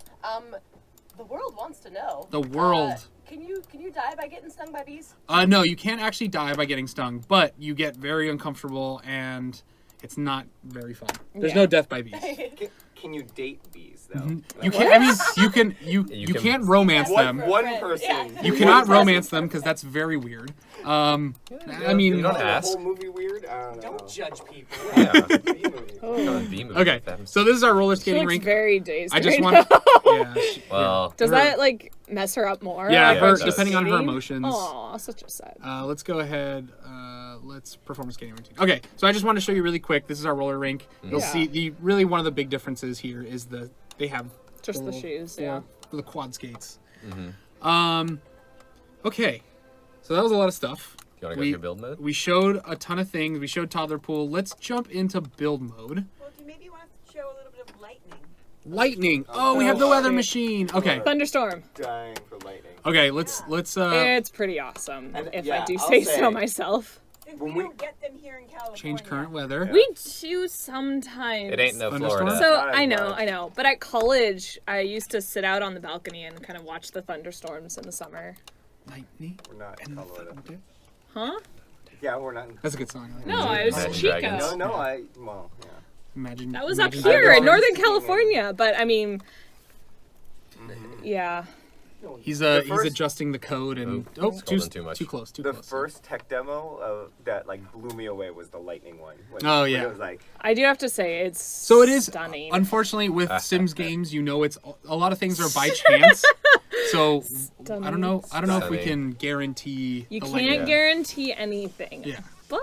The world wants to know. The world. Can you die by getting stung by bees? No, you can't actually die by getting stung, but you get very uncomfortable and it's not very fun. There's Yeah. no death by bees. Can you date bees though? You can't. I mean, you You can- can't romance them. One person. You cannot romance them because that's very weird. I mean, You don't The ask. whole movie weird. I don't know. Don't judge people. Yeah. Bee movie. Oh. Bee movie okay. with them. So this is our roller She skating looks rink. very dazed. I just right want. now. Yeah. Well, Does her- that like mess her up more? Yeah, Yeah, her, it does. depending on her emotions. Aw, such a sad. Let's go ahead. Let's perform a skating routine. Okay, so I just want to show you really quick. This is our roller rink. You'll Yeah. see the really one of the big differences here is they have Just the little shoes, four- yeah. the quad skates. Mm-hmm. Okay, so that was a lot of stuff. you want to go to your build mode? We showed a ton of things. We showed toddler pool. Let's jump into build mode. Well, do you maybe want to show a little bit of lightning? Lightning. Oh, we have the weather shit. machine. Okay. Thunderstorm. Dying for lightning. Okay. Let's. It's pretty awesome, and- if yeah, I do I'll say say- so myself. Since When we we- don't get them here in California. change current weather. We do sometimes. It ain't no Thunderstorm? Florida. So Not as I know, much. I know. But at college, I used to sit out on the balcony and kind of watch the thunderstorms in the summer. Lightning. We're not in And the Colorado. thunder. Huh? Yeah, we're not. In... That's a good song. I like No, that. I was Imagine Chico. Dragons. No, well, yeah. Imagine. That was up imagine here in Dragons. Northern Singing. California. But I mean, yeah. He's The he's first- adjusting the code and It's golden too much. too close. The first tech demo that like blew me away was the lightning one. When, Oh, when yeah. It was like I do have to say it's So it is stunning. Unfortunately, with Sims games, you know, it's a lot of things are by chance. So I don't know. I don't know if we Stunning. can guarantee. You the can't lightning. guarantee anything. Yeah. But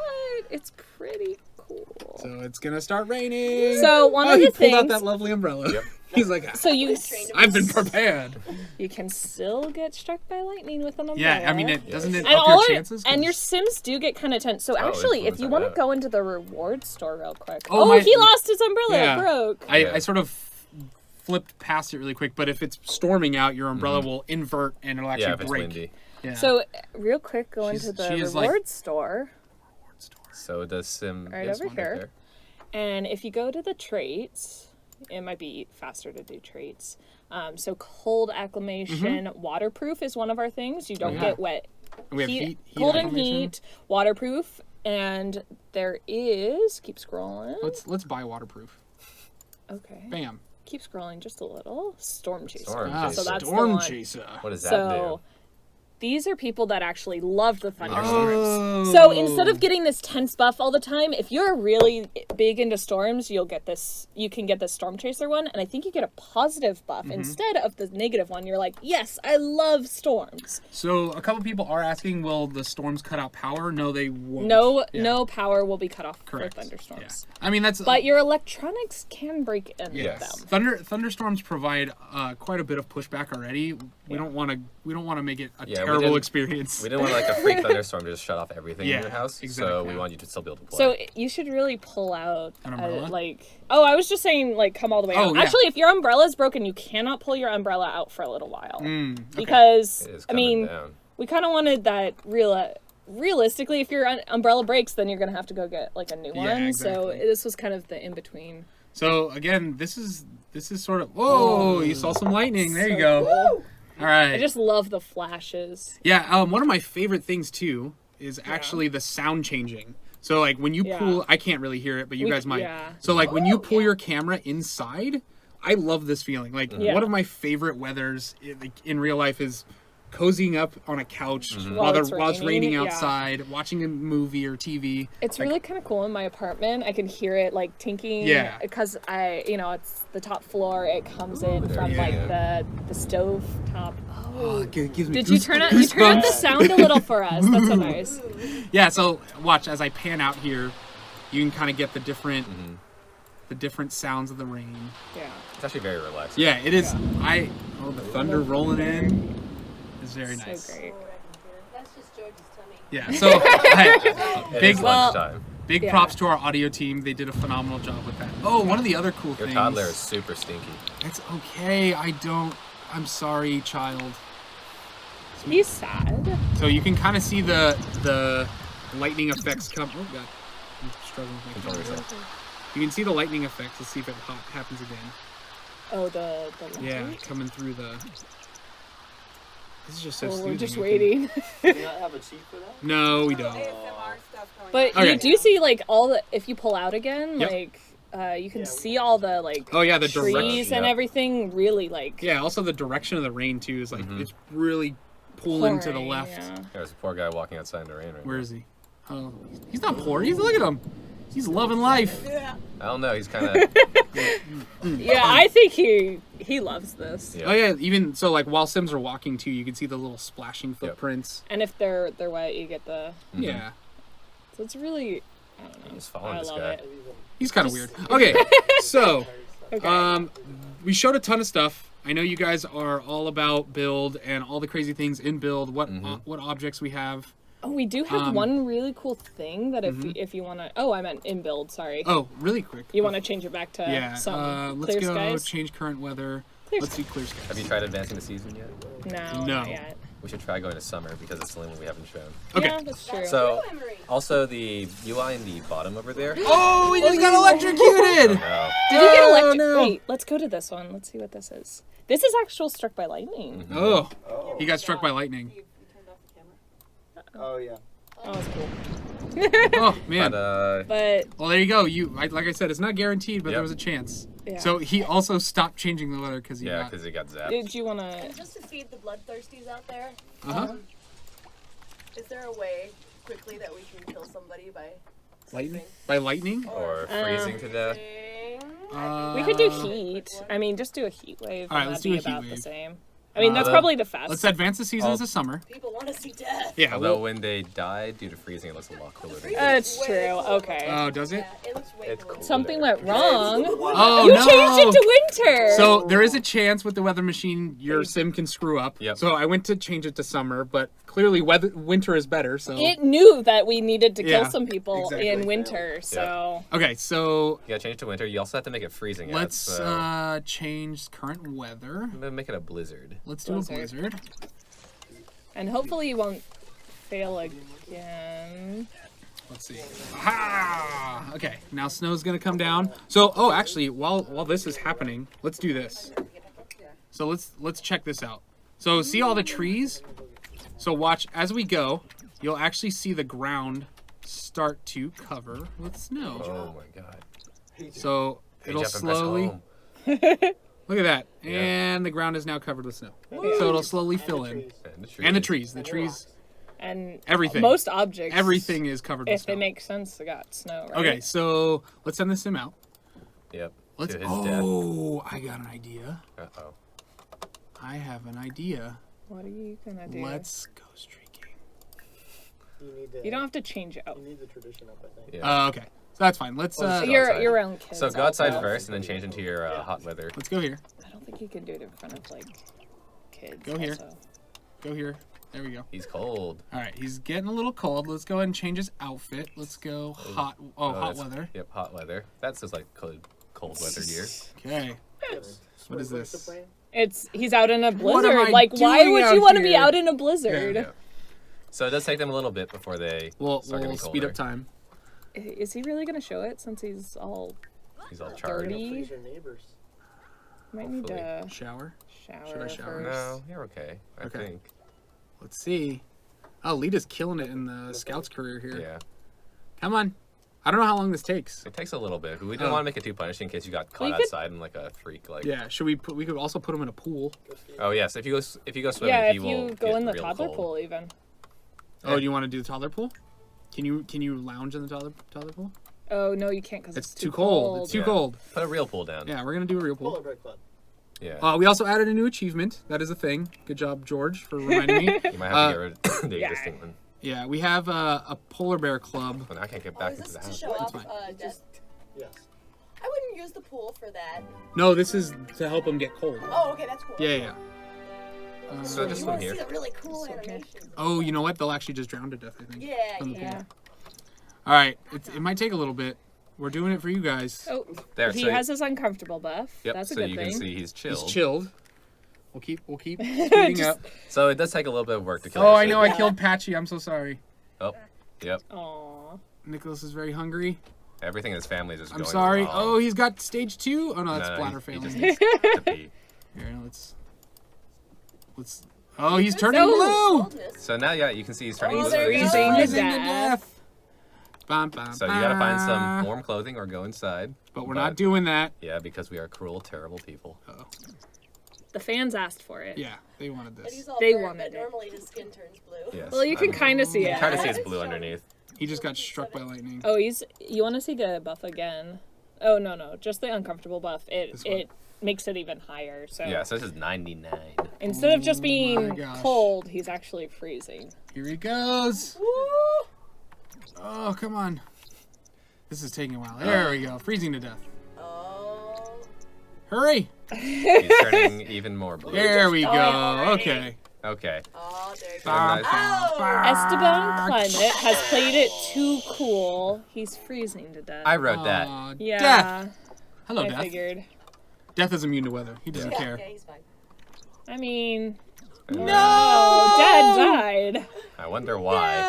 it's pretty cool. So it's gonna start raining. So one oh, of he the pulled out things. that lovely umbrella. Yep. He's like, So you I've been prepared. you can still get struck by lightning with an umbrella. Yeah, I mean, it doesn't it and up all your our- chances? and 'Cause- your Sims do get kind of tense. So Oh, actually, if influence you like want to that. go into the reward store real quick. Oh, Oh, my- he lost his umbrella. Yeah. It broke. I Yeah. sort of flipped past it really quick, but if it's storming out, your umbrella will invert and it'll actually Yeah, if it's break. windy. Yeah. So real quick, go She's- into the she is reward like- store. So does Sim. Right yes, over one here. there. And if you go to the traits, it might be faster to do traits. So cold acclimation, waterproof is one of our things. You don't Yeah. get wet. And we have heat cold and acclimation. heat, waterproof, and there is. Keep scrolling. Let's buy waterproof. Okay. Bam. Keep scrolling just a little. Storm chaser. Storm Ah, So that's the storm one. chaser. What does that So these are people that actually love the thunderstorms. Oh. So instead of getting this tense buff all the time, if you're really big into storms, you'll get this. You can get the Storm Chaser one, and I think you get a positive buff instead of the negative one. You're like, yes, I love storms. So a couple people are asking, will the storms cut out power? No, they won't. No, Yeah. no power will be cut off Correct. for thunderstorms. Yeah. I mean, that's. But your electronics can break in Yes. with them. Thunderstorms provide quite a bit of pushback already. We don't want to make it a Yeah, we terrible didn't- experience. We didn't want like a freak thunderstorm to just shut off everything Yeah, in your house. So exactly. we want you to still be able to play. So you should really pull out An umbrella? I was just saying like come all the way Oh, out. yeah. Actually, if your umbrella's broken, you cannot pull your umbrella out for a little while. Okay. Because it is I coming mean, down. we kind of wanted that realistically, if your umbrella breaks, then you're going to have to go get like a new Yeah, one. So exactly. this was kind of the in between. So again, this is sort of. Whoa! You saw some lightning. There you So go. cool. All right. I just love the flashes. Yeah, one of my favorite things too is actually the sound changing. So like when you Yeah. pull, I can't really hear it, but you guys might. yeah. So like when you pull your camera inside, I love this feeling. Like Yeah. one of my favorite weathers in real life is cozying up on a couch While it's while it's raining raining, yeah. outside, watching a movie or TV. It's really kind of cool in my apartment. I can hear it like tinking. Yeah. Because it's the top floor. It comes in from you like go. the stove top. Oh. It gives me Did you turn up the sound a little for us? That's so nice. Yeah, so watch as I pan out here, you can kind of get the different sounds of the rain. Yeah. It's actually very relaxing. Yeah, it is. The thunder rolling in is very So nice. great. That's just George's tummy. Yeah, so It big is lunchtime. big Yeah. props to our audio team. They did a phenomenal job with that. Oh, one of the other cool Your things. toddler is super stinky. It's okay. I'm sorry, child. He's sad. So you can kind of see the lightning effects come. Oh god, I'm struggling with my Control camera. yourself. You can see the lightning effects. Let's see if it happens again. Oh, the Yeah, light? coming through the. This is just so Oh, soothing. we're just I think. waiting. Do you not have a cheat for that? No, we don't. ASMR stuff going But on. you Okay. do see like all the if you pull out again, Yep. like you can see all the like Oh yeah, the trees direction. and yeah. everything really like Yeah, also the direction of the rain too is like it's really pulling to the pouring, left. yeah. There's a poor guy walking outside in the rain right Where is he? Oh, he's not poor. Look at him. He's loving life. now. I don't know. He's kind of. Yeah, I think he loves this. Oh yeah, even so, like while Sims are walking too, you can see the little splashing footprints. And if they're wet, you get the. Yeah, So it's really, I don't know. He's following I this love guy. it. he's kind of weird. Okay, so Okay. we showed a ton of stuff. I know you guys are all about build and all the crazy things in build. What objects we have. Oh, we do have one really cool thing that if you want to. Oh, I meant in build. Sorry. Oh, really quick. You want to change it back to Yeah. some Let's clear go skies? change current weather. Clear Let's do clear skies. Have you tried advancing the season yet? No, No. not yet. We should try going to summer because it's the only one we haven't shown. Okay. Yeah, that's true. So, also the UI in the bottom over there. Oh, we just got electrocuted. No. Did you get Oh, electric? no. Wait, let's go to this one. Let's see what this is. This is actual struck by lightning. Oh, he got struck by lightning. You turned off the camera. Oh yeah. Oh, it's cool. Oh man. But Well, there you go. Like I said, it's not guaranteed, but Yep. there was a chance. yeah. So he also stopped changing the weather because he Yeah, got because he got zapped. Did you want to? Just to feed the bloodthirsties out there, uh-huh. is there a way quickly that we can kill somebody by lightning by lightning. Or freezing to death. We could do heat. I mean, just do a heat wave. All right, and let's that'd be do a heat about the wave. same. I mean, that's Uh, probably the fastest. Let's advance the seasons to summer. People want to see death. Yeah. Although Well, when they die due to freezing, it looks a lot cooler. Than It's true. Okay. oh, does it? It looks way It's cool. cool. Something went wrong. Oh You no! changed it to winter. So there is a chance with the weather machine your sim can screw up. Yep. So I went to change it to summer, but clearly winter is better. So it knew that we needed to kill Yeah, some people exactly. in winter. So okay, so You gotta change it to winter. You also have to make it freezing. out, let's so change current weather. I'm gonna make it a blizzard. Let's do a blizzard. and hopefully you won't fail again. Let's see. Ha! Okay, now snow's gonna come down. So, oh, actually, while this is happening, let's do this. So let's check this out. So see all the trees? So watch as we go. You'll actually see the ground start to cover with snow. Oh my god. So Hey, it'll Jeff, and press slowly. home. Look at that. Yeah. And the ground is now covered with snow. So it'll slowly fill in. And the trees. The trees. And Everything. most objects. Everything is covered with If snow. it makes sense, they got snow, right? Okay, so let's send the sim out. Yep. Let's. To his Oh, I got an idea. death. Uh-oh. I have an idea. What are you gonna do? Let's go streaking. You don't have to change it out. You need the tradition up, I think. Yeah. Okay, so that's fine. Let's. go Your outside. your own kids. So go outside also. first and then change into your hot weather. Let's go here. I don't think you can do it in front of like kids. Go here. Also. Go here. There we go. He's cold. All right, he's getting a little cold. Let's go ahead and change his outfit. Let's go hot. Oh, hot that's- weather. Yep, hot weather. That's just like cold weather gear. Okay. What is this? He's out in a What am blizzard. I Like, why doing would out you want to be here? out in a blizzard? Yeah. So it does take them a little bit before they We'll start getting speed colder. up time. Is he really gonna show it since he's all He's all charred. dirty? your neighbors. Might need to Shower. shower. Should I shower? first. No, you're okay. I Okay. think. Let's see. Oh, Lita's killing it in the Scouts career here. Yeah. Come on. I don't know how long this takes. It takes a little bit. We don't Oh. want to make it too punishing in case you got caught you could- outside in like a freak like. Yeah. Should we put? We could also put him in a pool. Oh yes, if you go swimming, Yeah, he if will you go get in the real toddler cold. pool, even. Oh, do you want to do the toddler pool? Can you lounge in the toddler pool? Oh no, you can't because It's too cold. It's too Yeah. cold. Put a real pool down. Yeah, we're gonna do a real pool. Polar Bear Club. Yeah. We also added a new achievement. That is a thing. Good job, George, for reminding me. You might have to get rid of the yeah. existing one. Yeah, we have a polar bear club. But I can't get Oh, back is into this the to house. show off? fine. Just Yes. I wouldn't use the pool for that. No, this is to help him get cold. Oh, okay, that's cool. Yeah, yeah. So just You swim want to here. see the really cool animation? Oh, you know what? They'll actually just drown to death, I think. Yeah, From the yeah. pool. All right, it might take a little bit. We're doing it for you guys. Oh, There. he so has his uncomfortable buff. Yep. That's a so good you thing. can see he's chilled. He's chilled. We'll keep speeding up. So it does take a little bit of work to kill. Oh, this I know. thing. I killed Patchy. I'm so sorry. Oh. Yep. Aww. Nicholas is very hungry. Everything in his family is just I'm going sorry. wrong. Oh, he's got stage 2. Oh no, that's No, bladder he failing. just needs to pee. Here, let's. Oh, he's turning So- blue. Coldness. So now, yeah, you can see he's turning Oh, blue. there He's you He's go. freezing to Death. death. Bum, bum, So you gotta find some bum. warm clothing or go inside. But we're not doing that. Yeah, because we are cruel, terrible people. The fans asked for it. Yeah, they wanted But this. he's all They burnt, wanted but it. normally his skin turns blue. Yes. Well, you can kind of see it. Try to see it's blue underneath. He just got struck by lightning. Oh, you want to see the buff again? Oh no, just the uncomfortable buff. This one. It makes it even higher. So Yeah, so this is 99. instead of just Oh being my gosh. cold, he's actually freezing. Here he goes. Oh, come on. This is taking a while. There we go. Freezing to death. Oh. Hurry. He's turning even more blue. There we go. already. Okay. Okay. Oh, there you go. Bum, nice. bum, bum. Esteban Climate has played it too cool. He's freezing to death. I wrote that. Aw, yeah, Death. Hello, I Death. figured. Death is immune to weather. He doesn't Yeah, care. yeah, he's fine. I mean, No. oh, Dad died. I wonder why.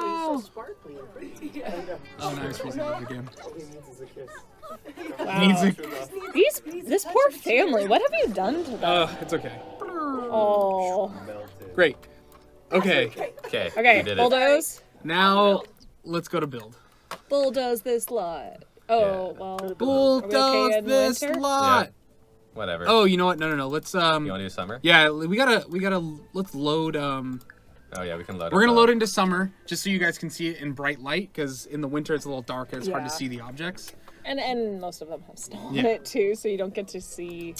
Oh, he's so sparkly and pretty. Oh, now he's freezing to death again. All he needs is a kiss. Wow. Needs a- This poor family. What have you done to them? It's okay. Oh. Melted. Great. Okay. Okay. Okay, we did it. bulldoze. Now let's go to build. Bulldoze this lot. Oh Yeah. well. Bulldoze in this winter? lot. Whatever. Oh, you know what? No. Let's You want to do summer? Yeah, we gotta. Let's load. Oh yeah, we can load. We're gonna up, load into summer just so you guys can see it in bright light, because in the winter it's a little dark and it's hard to Yeah. see the objects. And most of them have snow on Yeah. it too, so you don't get to see.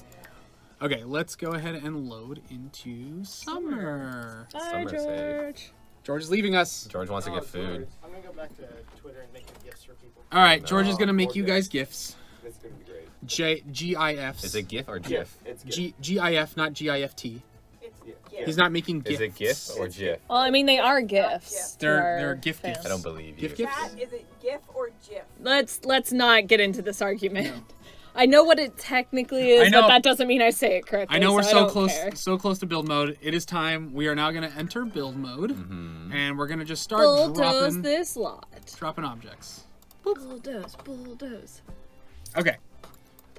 Okay, let's go ahead and load into summer. Bye, Summer safe. George. George is leaving us. George wants to get food. I'm gonna go back to Twitter and make gifts for people. All right, George is No, gonna make more you guys gifts. This is gonna be great. GIFs. Is it GIF or GIF. GIF? It's GIF. GIF, not GIFT. Yeah. He's not making gifts. Is it GIF or GIF? Well, I mean, they are gifts. to They're our gift fans. gifts. I don't believe you. Gift gifts? Chat, is it GIF or GIF? Let's not get into this argument. I know what it technically is, I know. but that doesn't mean I say it correctly. I know we're so so don't close, care. so close to build mode. It is time. We are now gonna enter build mode, and we're gonna just start Bulldoze dropping, this lot. dropping objects. Bulldoze. Okay.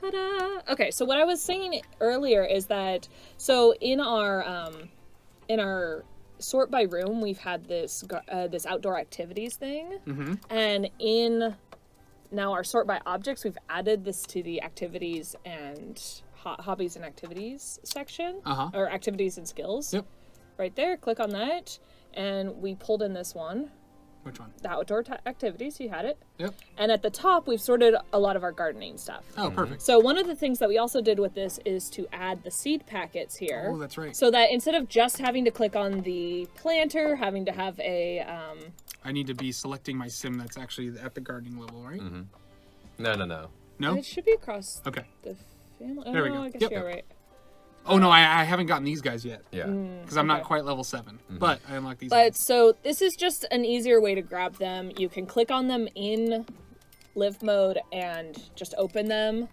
Ta-da! Okay, so what I was saying earlier is that so in our sort by room, we've had this this outdoor activities thing, and in now our sort by objects, we've added this to the activities and hobbies and activities section, Uh-huh. or activities and skills. Yep. Right there, click on that, and we pulled in this one, Which one? the outdoor activities, you had it. Yep. And at the top, we've sorted a lot of our gardening stuff. Oh, perfect. So one of the things that we also did with this is to add the seed packets here. Oh, that's right. So that instead of just having to click on the planter, having to have a, I need to be selecting my sim that's actually at the gardening level, right? No. No? it should be across Okay. the family. Oh, There we go. I guess Yep. you're right. Oh, no, I haven't gotten these guys yet. Yeah. Because I'm not Okay. quite level 7. But I unlocked these But ones. so this is just an easier way to grab them. You can click on them in live mode and just open them.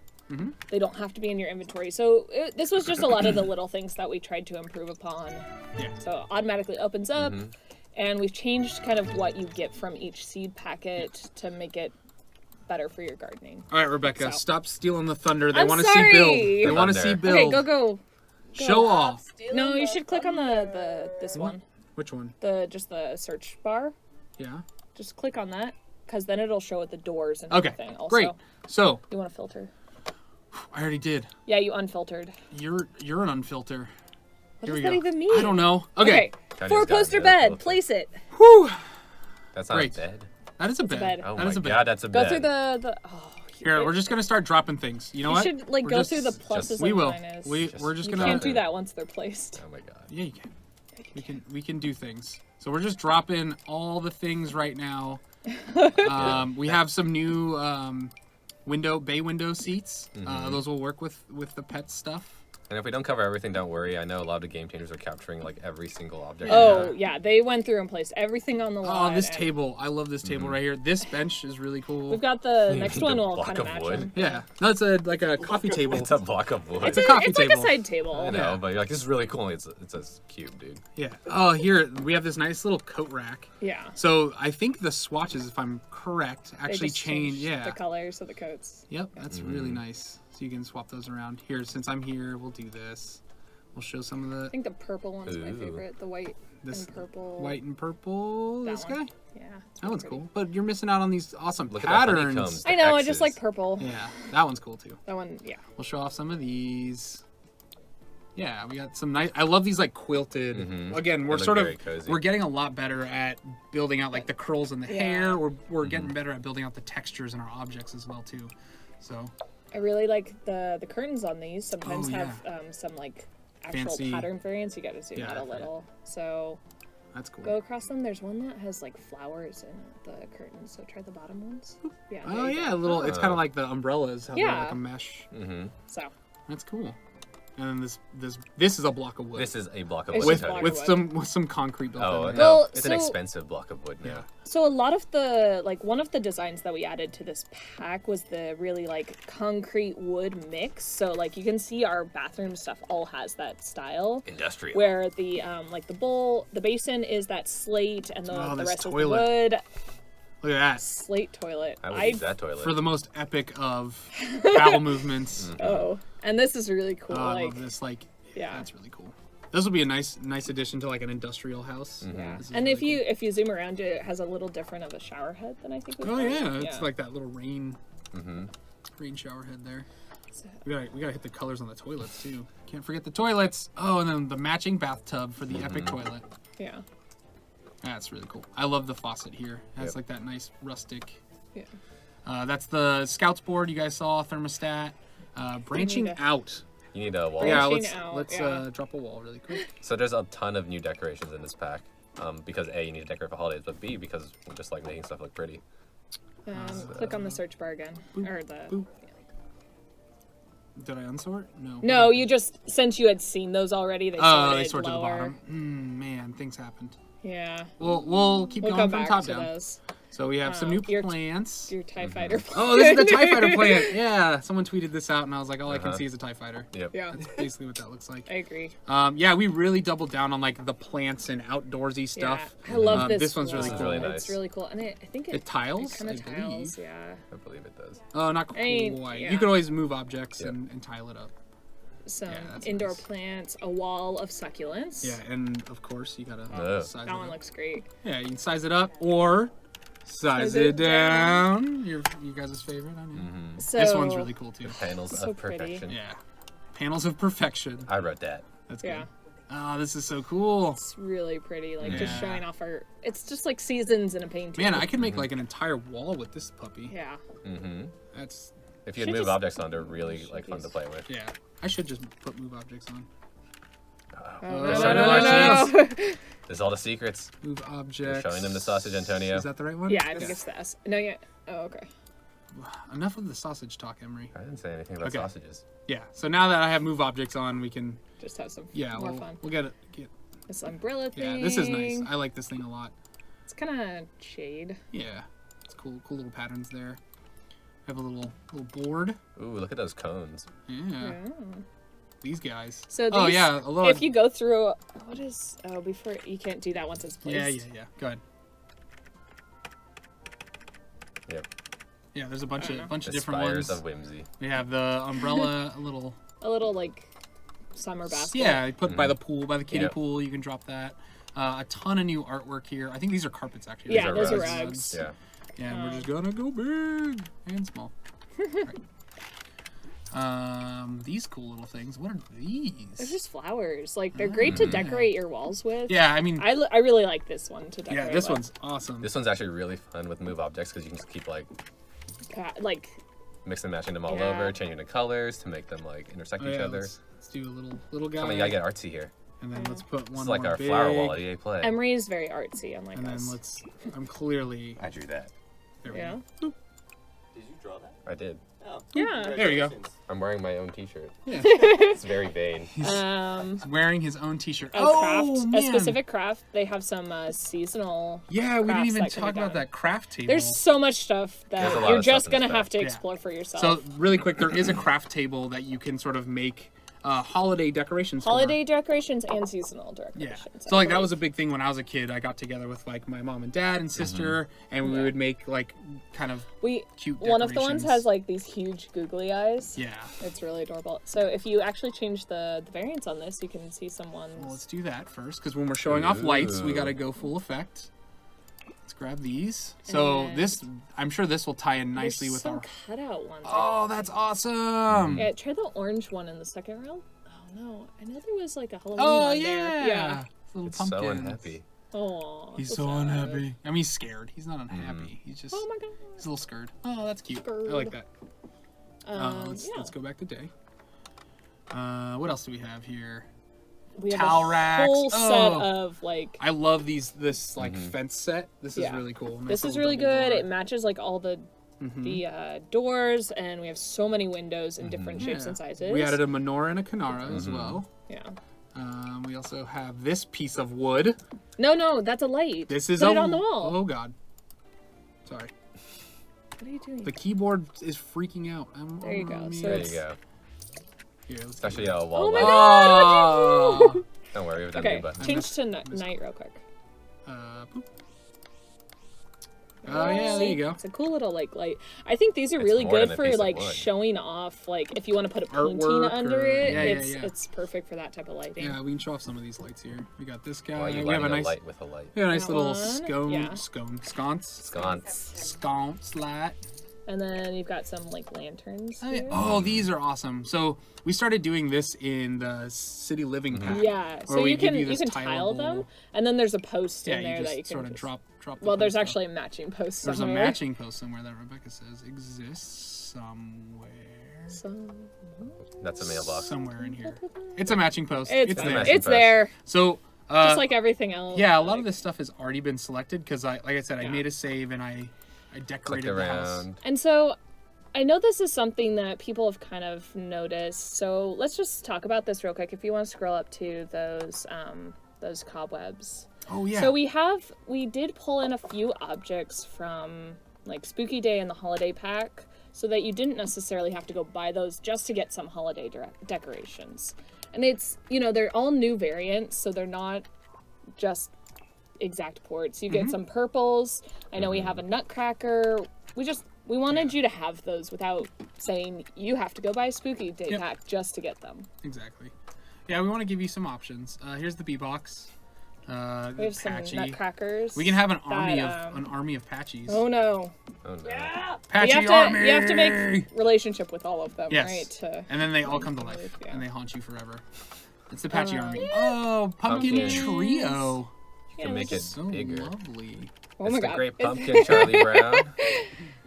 They don't have to be in your inventory. So this was just a lot of the little things that we tried to improve upon. Yeah. So automatically opens up, and we've changed kind of what you get from each seed packet to make it better for your gardening. All right, Rebecca, So- stop stealing the thunder. They I'm want to see build. sorry. They want to see Thunder. build. Okay, go. Show off. No, you should click on this one. Which one? Just the search bar. Yeah. Just click on that, because then it'll show it the doors and Okay, everything. Also, great. So, you want to filter? I already did. Yeah, you unfiltered. You're an unfilter. What Here does we that go. even mean? I don't know. Okay. Chinese For a guy, poster yeah, bed, filter. place it. Whew. That's not Great. a bed. That is a a bed. bed. Oh That my is a bed. god, that's a Go bed. through the. Oh, Here, we're just gonna start dropping things. You know you what? should like We're go just- through the pluses We and will. minuses. We're just You gonna. can't do that once they're placed. Oh my god. Yeah, you can. We can do things. So we're just dropping all the things right now. We have some new bay window seats. Those will work with the pet stuff. And if we don't cover everything, don't worry. I know a lot of the game changers are capturing like every single object. Oh yeah, they went through and placed everything on the lot. Oh, this and table. I love this table right here. This bench is really cool. We've got the next The one. Will block kind of of match wood? them. Yeah. No, it's like a coffee table. It's a block of wood. It's a coffee It's like table. a side table. I know, Yeah. but you're like, this is really cool. It's a cube, dude. Yeah. Oh, here we have this nice little coat rack. Yeah. So I think the swatches, if I'm correct, They actually just change. changed Yeah. the colors of the coats. Yep. That's really nice. So you can swap those around. Here, since I'm here, we'll do this. We'll show some of I the think the purple one's my Ooh. favorite. The white this and purple. white and purple. That This one. guy. Yeah. it's That really one's pretty. cool. But you're missing out on these awesome Look at the patterns. honeycombs. I know. I X's. just like purple. Yeah, that one's cool too. That one. Yeah. We'll show off some of these. Yeah, we got some nice. I love these like quilted. Again, we're look sort of very cozy. we're getting a lot better at building out like the curls in the Yeah. hair. We're getting better at building out the textures in our objects as well too. So I really like the curtains on these. Sometimes Oh, have some like actual Fancy- pattern variants. You got to zoom Yeah. out a little. So that's cool. go across them. There's one that has like flowers in the curtains. So try the bottom ones. Yeah. Oh there you yeah, go. a little. It's Oh. kind of like the umbrellas. How they're Yeah. like a mesh. So That's cool. And then this is a block of wood. This is a block of It's wood. just with block with of some concrete built Oh in no, there. Well, it's an so- expensive block of wood now. So a lot of the one of the designs that we added to this pack was the really like concrete wood mix. So like you can see our bathroom stuff all has that style. Industrial. Where the like the basin is that slate and Oh, the this rest toilet. is wood. Look at that. Slate toilet. I would use that toilet. For the most epic of bowel movements. Oh, and this is really cool. Oh, I like love this. Like, yeah. that's really cool. This will be a nice addition to like an industrial house. yeah. This is And really if you zoom around, it has a little different of a shower head than I think. cool. Oh yeah, it's like that little rain shower head there. So- We gotta hit the colors on the toilets too. Can't forget the toilets. Oh, and then the matching bathtub for the epic toilet. yeah. That's really cool. I love the faucet here. It has Yep. like that nice rustic. Yeah. That's the scouts board you guys saw. Thermostat. Branching to- out. You need a wall. Yeah, Branching let's out, yeah. drop a wall really quick. So there's a ton of new decorations in this pack. Because A, you need to decorate for holidays, but B, because we just like making stuff look pretty. Click on the search bar again, or the. boop. Did I unsort? No. No, you just since you had seen those already, they sorted, Oh, they sort to the lower. bottom. Man, things happened. Yeah. We'll keep We'll going come from back top to down. those. So we have some new your- plants. Your TIE fighter. Oh, this is the TIE Fighter plant. Yeah, someone tweeted this out, and I was like, all I can see is a TIE Fighter. Yep. Yeah, That's basically what that looks like. I agree. Yeah, we really doubled down on like the plants and outdoorsy stuff. Yeah, I love this. This one's really one. cool. This is really It's nice. really cool, and I think It tiles, Kind I of tiles, believe. yeah. I believe it does. Oh, not I mean, quite. yeah. You can always move objects Yep. and tile it up. Some Yeah, that's indoor nice. plants, a wall of succulents. Yeah, and of course you gotta Oh. size That it one up. looks great. Yeah, you can size it up or size it down. You guys' favorite, I know. So This one's really cool too. Panels So of pretty. perfection. Yeah. Panels of Perfection. I wrote that. That's Yeah. good. Oh, this is so cool. It's really pretty. Like, just Yeah. showing off our... It's just like seasons in a painting. Man, I could make like an entire wall with this puppy. Yeah. Mm-hmm. That's If you Should move just- objects on, they're really like fun to play with. yeah. I should just put move objects on. Oh, There's no. There's all the secrets. Move objects. showing them the sausage, Antonio. Is that the right one? Yeah, I think it's the S. No, yeah. Oh, okay. Enough of the sausage talk, Emery. I didn't say anything about Okay. sausages. Yeah. So now that I have move objects on, we can. Just have some Yeah. more we'll, fun. We'll get it. This umbrella thing. Yeah. This is nice. I like this thing a lot. It's kind of shade. Yeah. It's cool. Cool little patterns there. Have a little board. Ooh, look at those cones. Yeah. Yeah. These guys. So these, Oh yeah. A little. if you go through, what is? Oh, before you can't do that once it's placed. Yeah. Go ahead. Yep. Yeah. There's a bunch of The different spires ones. of whimsy. We have the umbrella. A little. A little like summer basket. Yeah, you put by the pool, by the kiddie Yep. pool. You can drop that. A ton of new artwork here. I think these are carpets actually. Yeah, those are rugs. Yeah. Yeah, and we're just gonna go big and small. Right. These cool little things. What are They're these? just flowers. Like they're great to decorate your walls with. Yeah, I mean, I really like this one to decorate. yeah, this with. one's awesome. This one's actually really fun with move objects because you can just keep like Like mix and matching them all Yeah. over, changing the colors to make them like intersect Oh, each yeah, other. let's do a little guy, Come on, you gotta get artsy here. and then let's put one It's like more our big, flower wall at EA Play. Emery is very artsy, unlike and then us. let's. I'm clearly. I drew that. There we Yeah. go. Did you draw that? I did. Oh. Yeah. There you go. congratulations. I'm wearing my own T-shirt. Yeah. It's very vain. He's wearing his own T-shirt. A Oh craft, man! a specific craft. They have some seasonal. Yeah, we didn't crafts even that can talk be about done. that craft table. There's so much stuff There's a that lot you're of stuff just in this gonna have bag. to Yeah. explore for yourself. So really quick, there is a craft table that you can sort of make holiday decorations for. holiday decorations and seasonal Yeah. decorations. So like that was a big thing when I was a kid. I got together with like my mom and dad and sister, and we would make like kind of we cute one of the ones decorations. has like these huge googly eyes. Yeah. It's really adorable. So if you actually change the variants on this, you can see some ones. Well, let's do that first because when we're showing off lights, we Ooh. got to go full effect. Let's grab these. So And this, I'm sure this will tie in nicely There's with some our. cutout ones. Oh, that's awesome! Yeah, try the orange one in the second round. Oh no, I know there was like a Halloween Oh one yeah. there. Yeah. Little It's pumpkins. so unhappy. Oh. He's so unhappy. I mean, he's scared. He's not unhappy. He's just. Oh my god. He's a little scared. Oh, that's cute. Scared. I like that. Let's Yeah. go back to day. What else do we have here? We have towel a racks. whole set Oh. of like. I love this like fence set. This is Yeah. really cool. Nice This is little really double good. door. It matches like all the doors, and we have so many windows in different shapes Yeah. and sizes. We added a menorah and a Kanara as well. Yeah. We also have this piece of wood. No, that's a light. This is Put a it on the wall. Oh god. Sorry. What are you doing? The keyboard is freaking out. There you go. So There it's you go. Here, let's It's actually do a wall Oh my light. god! What'd you do? Don't worry, we've done Okay, new buttons. change to night real quick. Boop. Oh yeah, there you go. It's a cool little like light. I think these are It's really more good than a for piece of like wood. showing off. Like if you want to put a painting Artwork under or- it, yeah, it's perfect for that type of lighting. Yeah, we can show off some of these lights here. We got this guy. Why are you we have a lighting a nice, light with a light? we have a nice That little one. Yeah. sconce Sconce. light. And then you've got some like lanterns. Oh, yeah. here. Oh, these are awesome. So we started doing this in the city living pack. Yeah, where so we you give can you this tile tileable- them, and then there's a post Yeah, in there you that just you can sort of just- drop. The Well, there's post actually a matching post. There's somewhere. a matching post somewhere that Rebecca says exists somewhere. That's a mailbox. Somewhere in here. It's a matching post. It's, It's there. there. Matching It's post. there, So just like everything else. yeah, a lot like- of this stuff has already been selected because like I said, I Yeah. made a save and I Clicked decorated the house. around. And so I know this is something that people have kind of noticed. So let's just talk about this real quick. If you want to scroll up to those cobwebs. Oh yeah. So we did pull in a few objects from like Spooky Day and the Holiday Pack so that you didn't necessarily have to go buy those just to get some holiday decorations. And it's, they're all new variants, so they're not just exact ports. You get some purples. I know we have a Nutcracker. We wanted you to have those without saying you have to go buy a Spooky Day Pack just to get them. Exactly. Yeah, we want to give you some options. Here's the B box. We have some Patchy. nutcrackers. We can have an that, army of Patchies. Oh no. Oh no. Patchy you army. have to make relationship with all of them, Yes. right? To, And then they all come to life, Yeah. and they haunt you forever. It's the Patchy army. Oh, pumpkin Pumpkins. trio. You can make it So bigger. lovely. oh It's my the god. great It's- pumpkin, Charlie Brown.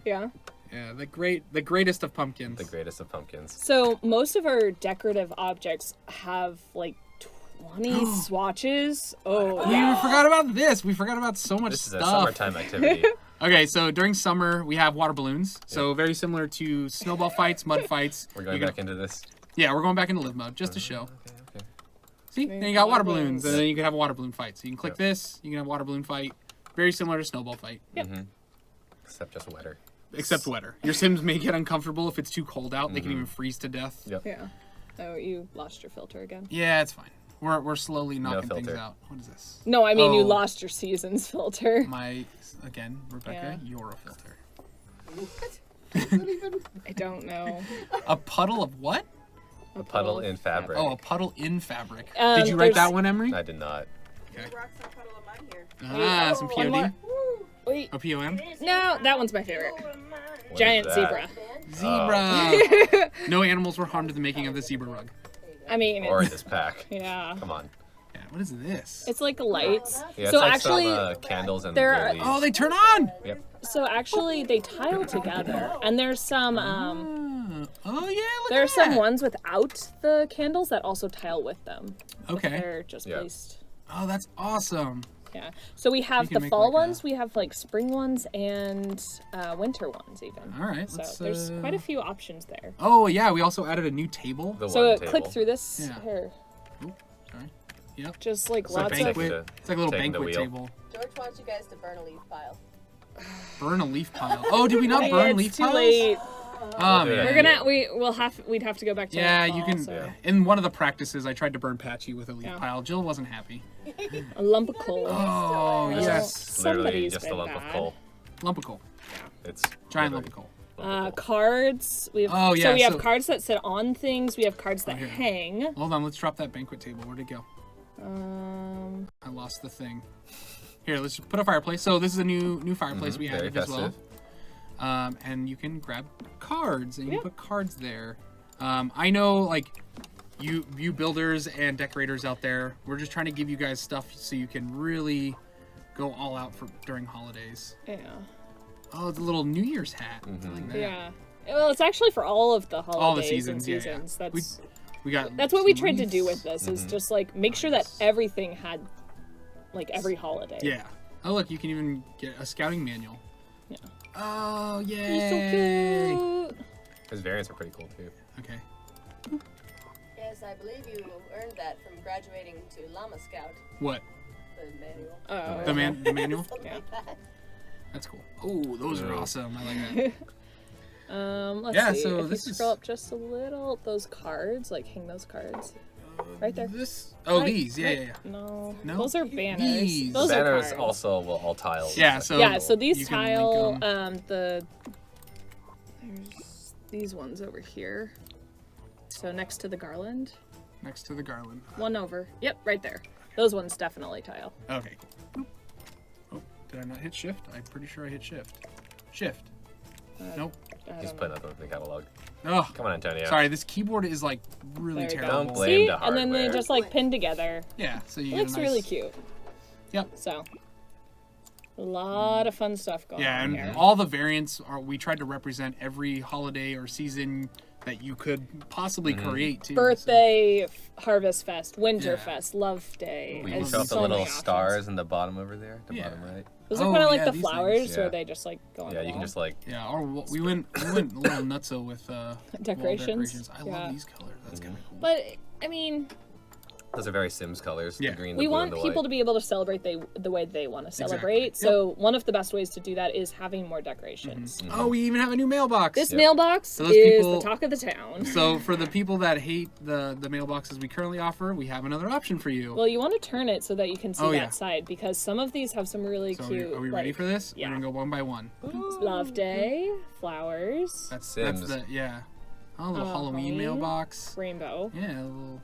Yeah. Yeah, the greatest of pumpkins. The greatest of pumpkins. So most of our decorative objects have like 20 swatches. Oh, We forgot about this. We forgot about so much This is a stuff. summertime activity. Okay, so during summer we have water balloons. So very similar to snowball fights, mud fights. We're going You back into this. Yeah, we're going back into live mode just to show. Okay. See, then you got water balloons, and then you can have a water balloon fight. So you can click Yep. this, you can have water balloon fight. Very similar to snowball fight, Except just wetter. except wetter. Your Sims may get uncomfortable if it's too cold out. They can even freeze to death. Yep. yeah. Oh, you lost your filter again. Yeah, it's fine. We're slowly knocking things filter. out. What is this? No, I mean you Oh. lost your seasons filter. Again, Rebecca, Yeah. you're a filter. I don't know. A puddle of what? A puddle in fabric. Oh, a puddle in fabric. Um, Did you write there's- that one, Emery? I did not. Rock some puddle of mine here. Ah, some One POD. more. Wait. A POM? No, that one's my favorite. What Giant is that? zebra. Zebra. No animals were harmed in the making of the zebra rug. I mean, Or in it's, this pack. yeah. Come on. Yeah, what is this? It's like lights. Yeah, it's so like actually, some candles and there are- lilies. Oh, they turn on. Yep. so actually they tile together, and there's some Oh yeah, look there are at some that. ones without the candles that also tile with them. Okay. They're just Yeah. placed. Oh, that's awesome. Yeah. So we have can the make fall like a- ones, we have like spring ones, and winter ones even. All right, So let's, there's quite a few options there. Oh yeah, we also added a new table. The So one click table. through this Yeah. here. Sorry. Yep. Just like It's a lots of. banquet. It's like a little taking the banquet wheel. table. George wants you guys to burn a leaf pile. Burn a leaf pile. Oh, did we not Hey, burn it's leaf too piles? late. Oh We'll do man. that. We'd have to go back to. Yeah, the you fall, can. so- Yeah. In one of the practices, I tried to burn Patchy with a leaf Yeah. pile. Jill wasn't happy. A lump of coal. Oh Well, yes, Literally somebody's just a been lump bad. of coal. lump of coal, It's giant lump literally of coal. lump of coal. Cards. We have. Oh, So yeah, we have so- cards that sit on things. We have cards that here. hang. Hold on, let's drop that banquet table. Where'd it go? I lost the thing. Here, let's just put a fireplace. So this is a new fireplace we Very added as well. festive. And you can grab cards and you can put cards there. I know, like, you builders and decorators out there, we're just trying to give you guys stuff so you can really go all out for during holidays. Yeah. Oh, it's a little New Year's hat. I like that. Yeah. Well, it's actually for all of the holidays All the seasons, and yeah, seasons. yeah. That's We got. that's what we some tried to do wreaths. with this. Is just like make sure that everything had, like every holiday. Yeah. Oh look, you can even get a scouting manual. Yeah. Oh He's yay! so cute. His variants are pretty cool too. Okay. Yes, I believe you earned that from graduating to Llama Scout, What? the manual. Oh. The manual? Yeah. That's cool. Oh, those are awesome. I like that. Let's Yeah, see. so if this you is- scroll up just a little, those cards, like hang those cards. Right there. This. Oh, Right, these. Yeah, right. yeah, yeah. No, No? those are banners. These. Those are Banners cards. also will all tile. Yeah, so Yeah, so you these can tile, link 'em. there's these ones over here. So next to the garland, Next to the garland. one over. Yep, right there. Those ones definitely tile. Okay, cool. Oh, did I not hit shift? I'm pretty sure I hit shift. Shift. Nope. I He's don't putting know. up the catalog. Oh, Come on, Antonio. sorry. This keyboard is like really There you go. terrible. Don't blame See, the and then they hardware. just like pin together. Yeah, so you It get looks a nice... really cute. Yep. So, a lot of fun stuff going Yeah, on and here. all the variants are. We tried to represent every holiday or season that you could possibly create too. Birthday, Harvest Fest, Winter Yeah. Fest, Love Day. We and can show off the so little many options. stars in the bottom over there, the Yeah. bottom right. Those are Oh, kind of like yeah, the these flowers, things. where Yeah. they just like go on Yeah, the you can wall. just like Yeah, or we went a little nutso with wall Decorations. I Yeah. love these colors. That's kind of cool. But I mean, those are very Sims colors. Yeah. The green, the we blue, want and the people white. to be able to celebrate the way they want to Exactly. celebrate. Yep. So one of the best ways to do that is having more decorations. Oh, we even have a new mailbox. This Yep. mailbox So those is people- the talk of the town. So for the people that hate the mailboxes we currently offer, we have another option for you. Well, you want to turn it so that you can see Oh, that yeah. side, because some of these have some really So cute. are we ready like, for this? yeah. We're gonna go one by one. Love Day, flowers, That's Sims. the yeah. Oh, a little Oh, Halloween Halloween. mailbox. rainbow. Yeah, a little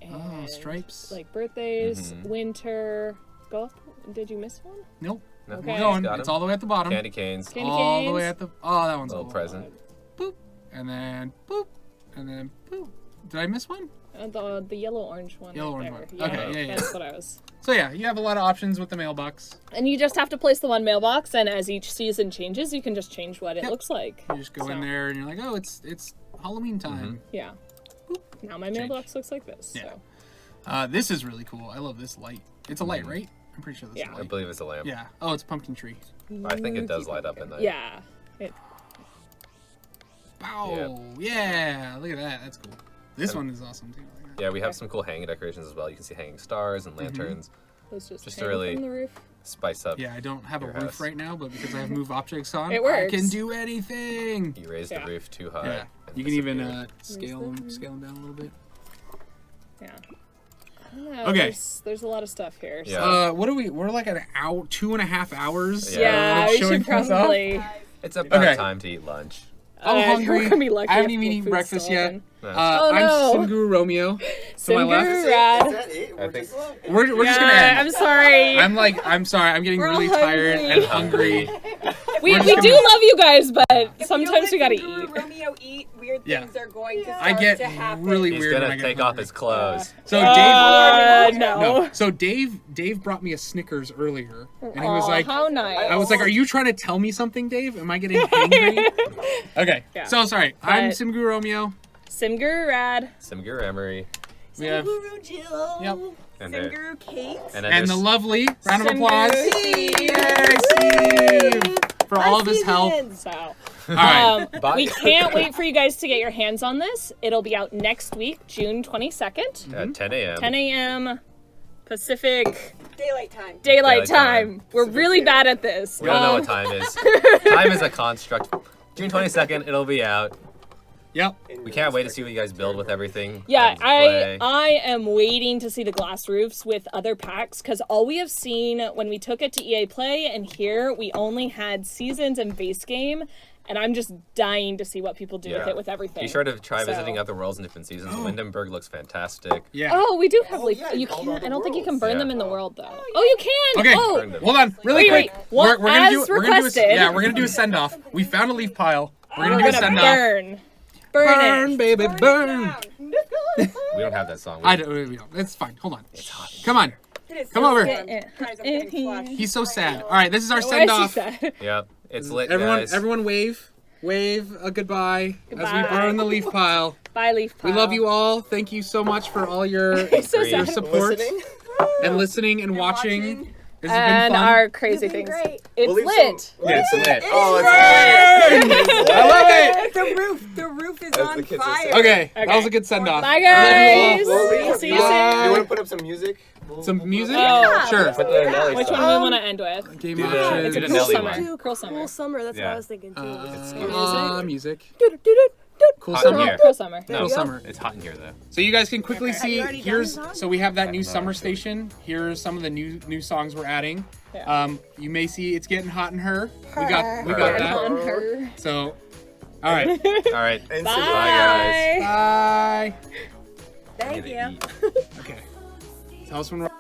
and stripes. like birthdays, winter. Go up. Did you miss one? Nope. No, Okay. We're going. got It's 'em. all the way at the bottom. Candy canes. Candy all the canes. way at the. Oh, that one's Little cool. present. Boop. And then boop. And then boop. Did I miss one? The yellow-orange one. Yellow right orange there. one. Okay, yeah, yeah. That's what I was. So yeah, you have a lot of options with the mailbox. And you just have to place the one mailbox, and as each season changes, you can just change what it looks like. You just go in So, there and you're like, oh, it's Halloween time. Yeah. Now my mailbox looks like this. Yeah. So. This is really cool. I love this light. It's a light, right? I'm pretty sure this is Yeah. a I light. believe it's a lamp. Yeah. Oh, it's a pumpkin tree. I think it does light up at night. Yeah. It, Wow. Yeah. Look at that. That's cool. This one is awesome too. I like that. Yeah, we have some cool hanging decorations as well. You can see hanging stars and lanterns. those just Just hang to really- from the roof. Spice up. Yeah, I don't have a Your roof house. right now, but because I have move objects on, It I works. can do anything. You raise Yeah. the roof too high. Yeah. and You can even disappear. scale them down a little bit. Yeah. Yeah, Okay. There's a lot of stuff here. Yeah. So. What are we? We're like an hour, 2.5 hours. Yeah, of we showing should things off. probably. It's about Okay. time to eat lunch. I'm hungry. We're gonna be lucky I haven't if even the eaten food's breakfast still yet. open. No. Oh, I'm no. Simguru Romeo. To my left. Simguru Is Rad. that it? I think We're just Yeah, gonna end. I'm sorry. I'm sorry. I'm getting We're really all tired hungry. and hungry. we we're just do gonna- love you guys, but If sometimes we you gotta let eat. Romeo eat, weird Yeah. things are going to start I get to happen. really he's weird when I gonna get take off hungry. his clothes. So No. So Dave brought me a Snickers earlier, and he was Aw, like, how nice. I was like, "Are you trying to tell me something, Dave? Am I getting hangry?" Okay. Yeah. So sorry. I'm But- Simguru Romeo. Simguru Rad. Simgur Emery. We have Guru Jill. yep, And, there- Singer Kate. and, and the lovely round of Simguru applause. Steve. Yay, Steve, for all of his help. So, All right. Bye. we can't wait for you guys to get your hands on this. It'll be out next week, June 22nd, at 10 a.m. 10 a.m. Pacific Daylight time. Daylight Daylight time. Time. We're really bad at this. We don't know what time is. Time is a construct. June 22nd, it'll be out. Yep. We can't wait to see what you guys build with everything. Yeah, and play. I am waiting to see the glass roofs with other packs because all we have seen when we took it to EA Play and here we only had seasons and base game, and I'm just dying to see what people do with Yeah. it with everything. Be sure to try So- visiting other worlds in different seasons. Windenburg looks fantastic. Yeah. Oh, we do have Oh, leaf. yeah, you all the can't. I don't think you can worlds. burn Yeah. them in the world though. Oh, you can. Okay. Oh, Burn them. Hold on, really Wait, quick. wait. Well, we're gonna as do we're gonna do requested. we're gonna do a send off. We found a leaf pile. We're gonna we're do a gonna send off. burn. Burn Burn, it. baby, burn. We don't have that song. I don't. We don't. It's fine. Hold on. Come on. It is Come so over. fun. Guys, I'm getting flushed. He's so sad. All right, this is our Why send is she off. sad? Yep, it's lit, Everyone, guys. everyone, wave a goodbye, as we Goodbye. burn the leaf pile. Bye, leaf pile. We love you all. Thank you so much for all your So your sad. support Listening? and listening and watching. This has And been fun. our crazy things. It's We'll leave lit. some- Yeah, it's lit. Oh, it's I love it. The roof is As the on kids are fire. saying. Okay, that was a good send off. Bye, guys. We'll leave- See you Bye. You want soon. to put up some music? Some music? Oh. Sure. Put the Nelly Which song. one do we want to end with? Game Do the- options. It's a do the cool Nelly summer. one. Cruel summer. Cool summer. That's what Yeah. I was thinking too. Music. Cool Hot in summer. here. Cruel summer. Cool summer. It's hot in here though. So you guys can quickly see. already done Here's that? so we have that new Haven't summer done it. station. Here's some of the new songs we're adding. Yeah. You may see it's getting hot in her. We got Her. that. On her. So, all right. All right. And Bye. Bye, guys. Bye. I Thank need you. to eat. Okay. Tell us when we're.